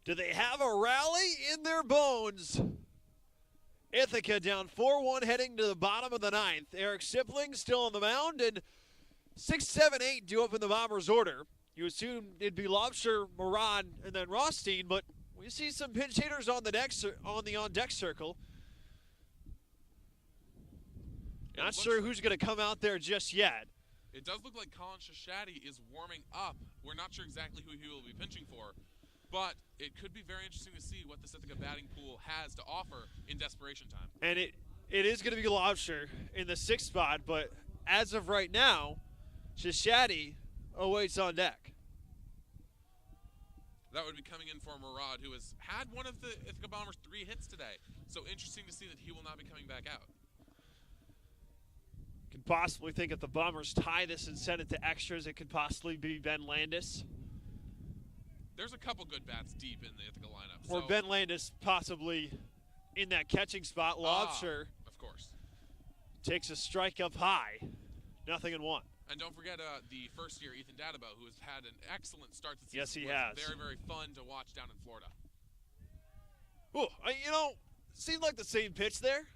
Do they have a rally in their bones? Ithaca down 4-1 heading to the bottom of the ninth. Eric Sipling still on the mound, and 6, 7, 8 due up in the Bombers' order. You assume it'd be Lobster, Murad, and then Rothstein, but we see some pinch hitters on the on-deck circle. Not sure who's going to come out there just yet. It does look like Colin Shashadi is warming up. We're not sure exactly who he will be pinching for, but it could be very interesting to see what the Ithaca batting pool has to offer in desperation time. And it is going to be Lobster in the 6th spot, but as of right now, Shashadi awaits on deck. That would be coming in for Murad, who has had one of the Ithaca Bombers' 3 hits today. So interesting to see that he will not be coming back out. Could possibly think if the Bombers tie this and send it to extras, it could possibly be Ben Landis. There's a couple good bats deep in the Ithaca lineup. Or Ben Landis possibly in that catching spot. Lobster, of course, takes a strike up high. 0-1. And don't forget the first-year Ethan Dadabo, who has had an excellent start to the season. Yes, he has. Very, very fun to watch down in Florida. Ooh, seemed like the same pitch there.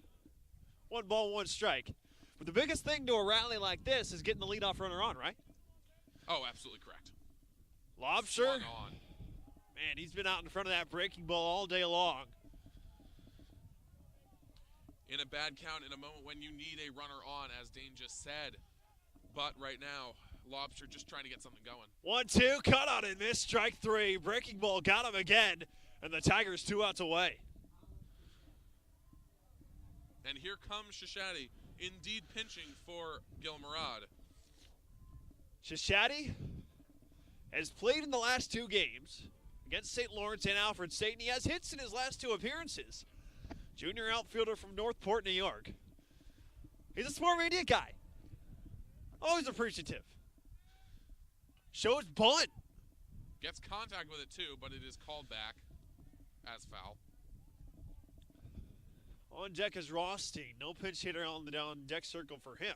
1 ball, 1 strike. But the biggest thing to a rally like this is getting the leadoff runner on, right? Oh, absolutely correct. Lobster, Swung on. man, he's been out in front of that breaking ball all day long. In a bad count, in a moment when you need a runner on, as Dane just said. But right now, Lobster just trying to get something going. 1-2, cut on and miss, strike 3. Breaking ball got him again, and the Tigers 2 outs away. And here comes Shashadi, indeed pinching for Gil Murad. Shashadi has played in the last 2 games against St. Lawrence and Alfred State, and he has hits in his last 2 appearances. Junior outfielder from Northport, New York. He's a smart media guy. Always appreciative. Shows bunt. Gets contact with it too, but it is called back as foul. On deck is Rothstein. No pinch hitter on the down deck circle for him.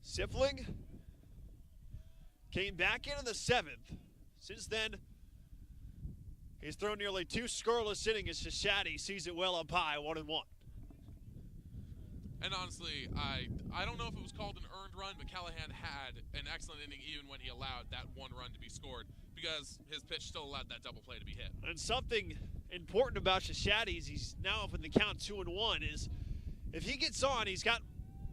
Sipling came back in the 7th. Since then, he's thrown nearly 2 scoreless innings as Shashadi sees it well up high, 1-1. And honestly, I don't know if it was called an earned run, but Callahan had an excellent inning even when he allowed that 1 run to be scored because his pitch still allowed that double play to be hit. And something important about Shashadi is he's now up in the count 2-1 is if he gets on, he's got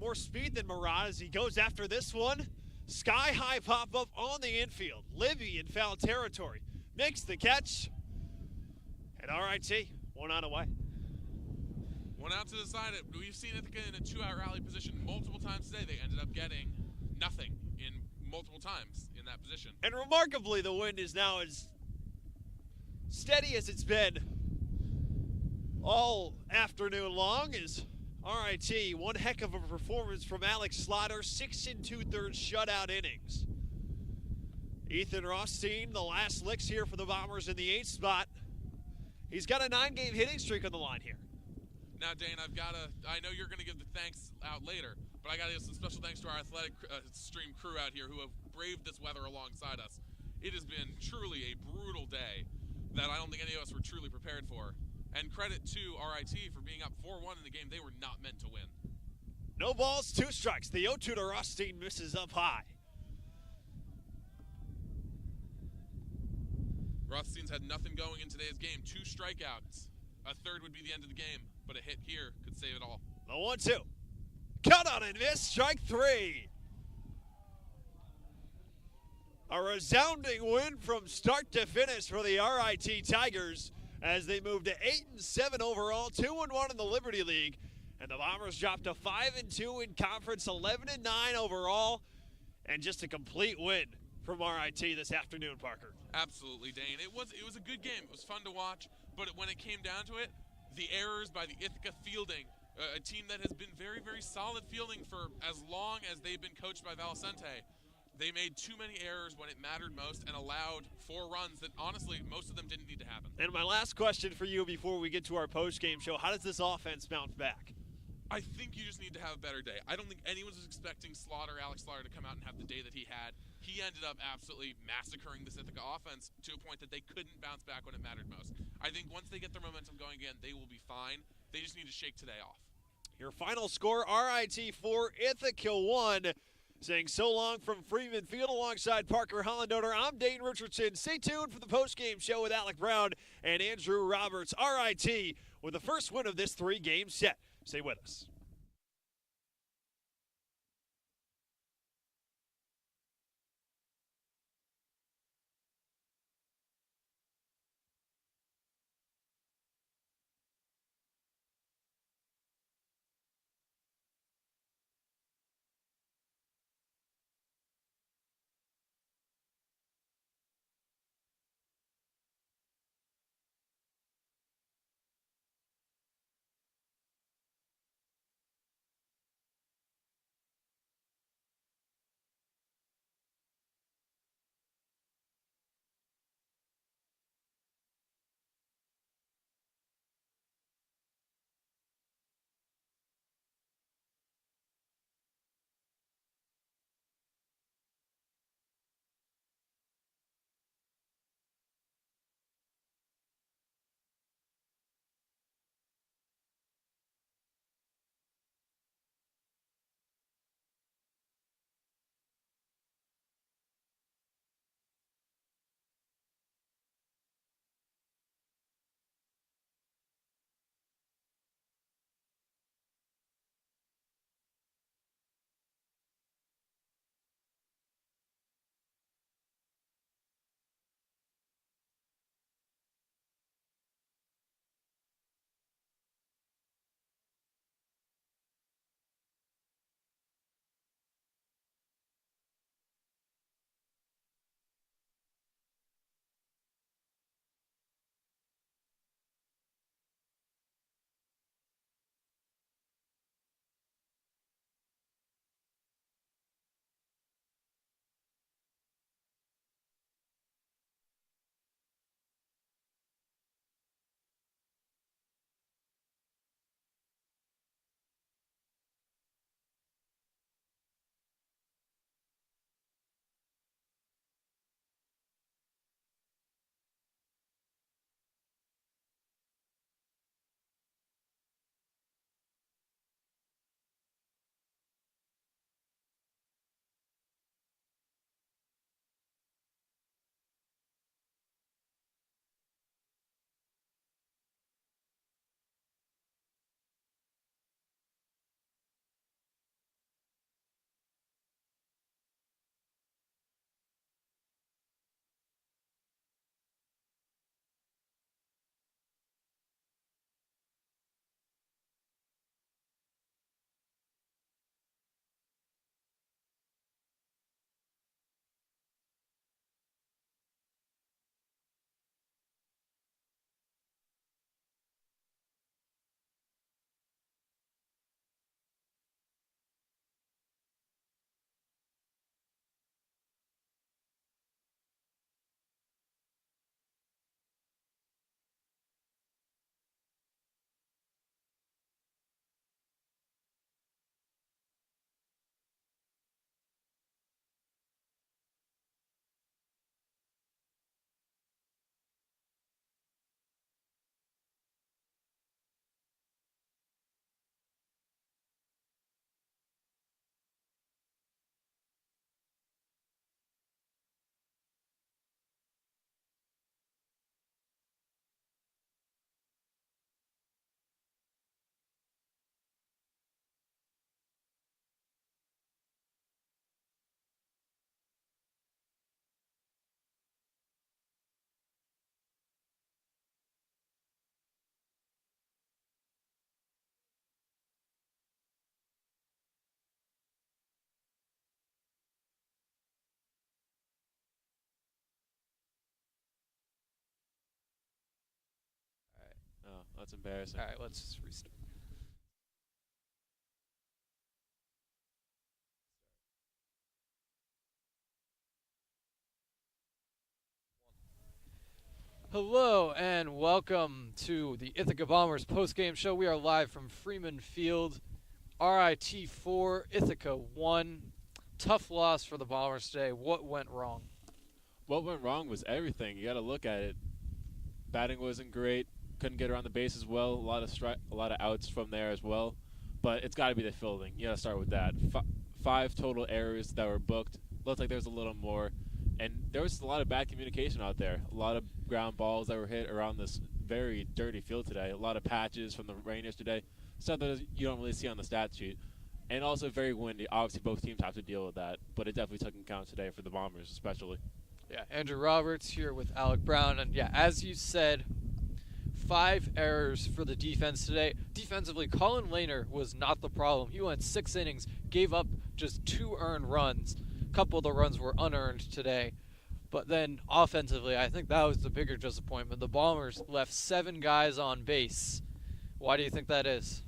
more speed than Murad as he goes after this one. Sky-high pop-up on the infield. Libby in foul territory. Makes the catch. And RIT, 1 out away. 1 out to decide it. We've seen Ithaca in a 2-out rally position multiple times today. They ended up getting nothing in multiple times in that position. And remarkably, the wind is now as steady as it's been all afternoon long. Is RIT, one heck of a performance from Alex Slaughter, 6 2/3 shutout innings. Ethan Rothstein, the last licks here for the Bombers in the 8th spot. He's got a 9-game hitting streak on the line here. Now, Dane, I know you're going to give the thanks out later, but I got to give some special thanks to our athletic stream crew out here who have braved this weather alongside us. It has been truly a brutal day that I don't think any of us were truly prepared for. And credit to RIT for being up 4-1 in the game they were not meant to win. No balls, 2 strikes. The 0-2 to Rothstein misses up high. Rothstein's had nothing going in today's game. 2 strikeouts. A third would be the end of the game, but a hit here could save it all. The 1-2. Cut on and miss, strike 3. A resounding win from start to finish for the RIT Tigers as they move to 8-7 overall, 2-1 in the Liberty League. And the Bombers dropped to 5-2 in conference, 11-9 overall, and just a complete win from RIT this afternoon, Parker. Absolutely, Dane. It was a good game. It was fun to watch, but when it came down to it, the errors by the Ithaca fielding, a team that has been very, very solid fielding for as long as they've been coached by Valicente, they made too many errors when it mattered most and allowed 4 runs that, honestly, most of them didn't need to happen. And my last question for you before we get to our post-game show, how does this offense bounce back? I think you just need to have a better day. I don't think anyone was expecting Alex Slaughter, to come out and have the day that he had. He ended up absolutely massacring this Ithaca offense to a point that they couldn't bounce back when it mattered most. I think once they get their momentum going again, they will be fine. They just need to shake today off. Your final score, RIT 4, Ithaca 1. Saying so long from Freeman Field alongside Parker Hollandoner. I'm Dane Richardson. Stay tuned for the postgame show with Alec Brown and Andrew Roberts. RIT with the first win of this 3-game set. Stay with us. Oh, that's embarrassing. All right, let's restart. Hello and welcome to the Ithaca Bombers postgame show. We are live from Freeman Field RIT 4, Ithaca 1. Tough loss for the Bombers today. What went wrong? What went wrong was everything. You got to look at it. Batting wasn't great. Couldn't get around the base as well. A lot of outs from there as well. But it's got to be the fielding. You got to start with that. 5 total errors that were booked. Looked like there was a little more. And there was a lot of bad communication out there. A lot of ground balls that were hit around this very dirty field today. A lot of patches from the rain yesterday. Stuff that you don't really see on the stat sheet. And also very windy. Obviously, both teams have to deal with that. But it definitely took into account today for the Bombers especially. Yeah, Andrew Roberts here with Alec Brown. And, yeah, as you said, 5 errors for the defense today. Defensively, Colin Lehner was not the problem. He went 6 innings, gave up just 2 earned runs. A couple of the runs were unearned today. But then offensively, I think that was the bigger disappointment. The Bombers left 7 guys on base. Why do you think that is?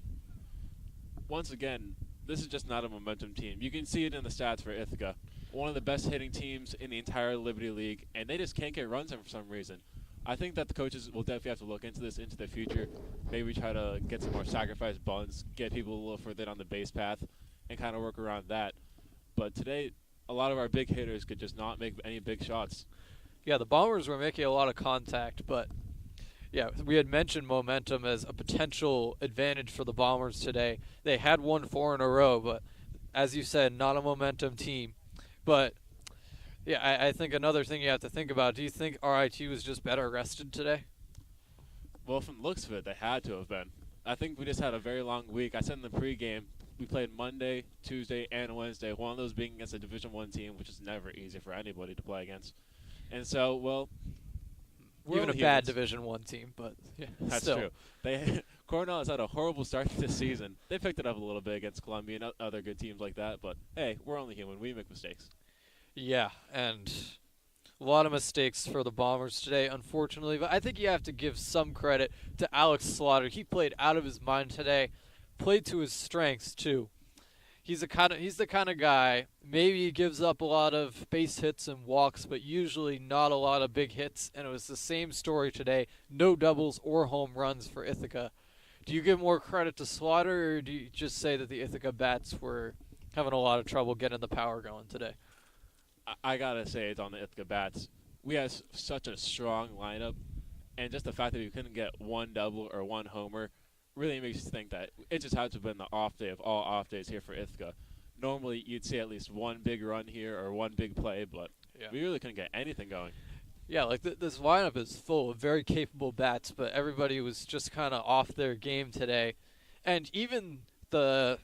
Once again, this is just not a momentum team. You can see it in the stats for Ithaca. One of the best hitting teams in the entire Liberty League, and they just can't get runs in for some reason. I think that the coaches will definitely have to look into this into the future. Maybe try to get some more sacrifice bunts, get people a little further down the base path, and kind of work around that. But today, a lot of our big hitters could just not make any big shots. Yeah, the Bombers were making a lot of contact, but yeah, we had mentioned momentum as a potential advantage for the Bombers today. They had won 4 in a row, but as you said, not a momentum team. But yeah, I think another thing you have to think about, do you think RIT was just better rested today? Well, from the looks of it, they had to have been. I think we just had a very long week. I said in the pregame, we played Monday, Tuesday, and Wednesday, one of those being against a Division I team, which is never easy for anybody to play against. And so, well, we're Even a only bad humans. Division I team, but yeah, That's still. true. Cornell has had a horrible start to this season. They picked it up a little bit against Columbia and other good teams like that, but hey, we're only human. We make mistakes. Yeah, and a lot of mistakes for the Bombers today, unfortunately. But I think you have to give some credit to Alex Slaughter. He played out of his mind today, played to his strengths too. He's the kind of guy. Maybe he gives up a lot of base hits and walks, but usually not a lot of big hits. And it was the same story today: no doubles or home runs for Ithaca. Do you give more credit to Slaughter, or do you just say that the Ithaca bats were having a lot of trouble getting the power going today? I gotta say it's on the Ithaca bats. We had such a strong lineup, and just the fact that we couldn't get one double or one homer really makes you think that it just had to have been the off day of all off days here for Ithaca. Normally, you'd see at least one big run here or one big play, but we really couldn't get anything going. Yeah, like this lineup is full of very capable bats, but everybody was just kind of off their game today. And even the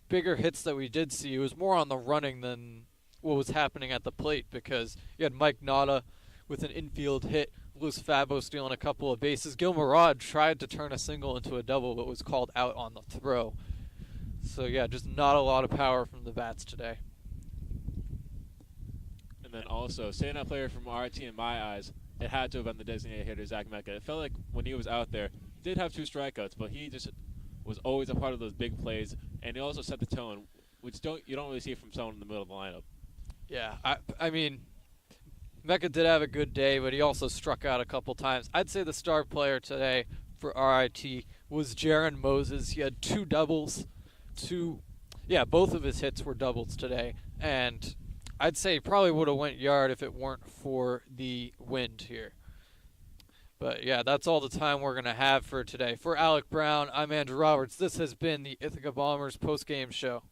bigger hits that we did see, it was more on the running than what was happening at the plate, because you had Mike Nada with an infield hit, Luis Fabo stealing a couple of bases. Gil Murad tried to turn a single into a double, but was called out on the throw. So yeah, just not a lot of power from the bats today. And then also, standout player from RIT in my eyes, it had to have been the designated hitter, Zach Mecca. It felt like when he was out there, he did have 2 strikeouts, but he just was always a part of those big plays, and he also set the tone, which you don't really see from someone in the middle of the lineup. Yeah, I mean, Mecca did have a good day, but he also struck out a couple times. I'd say the star player today for RIT was Jaron Moses. He had 2 doubles. Both of his hits were doubles today, and I'd say he probably would have went yard if it weren't for the wind here. But yeah, that's all the time we're going to have for today. For Alec Brown, I'm Andrew Roberts. This has been the Ithaca Bombers postgame show.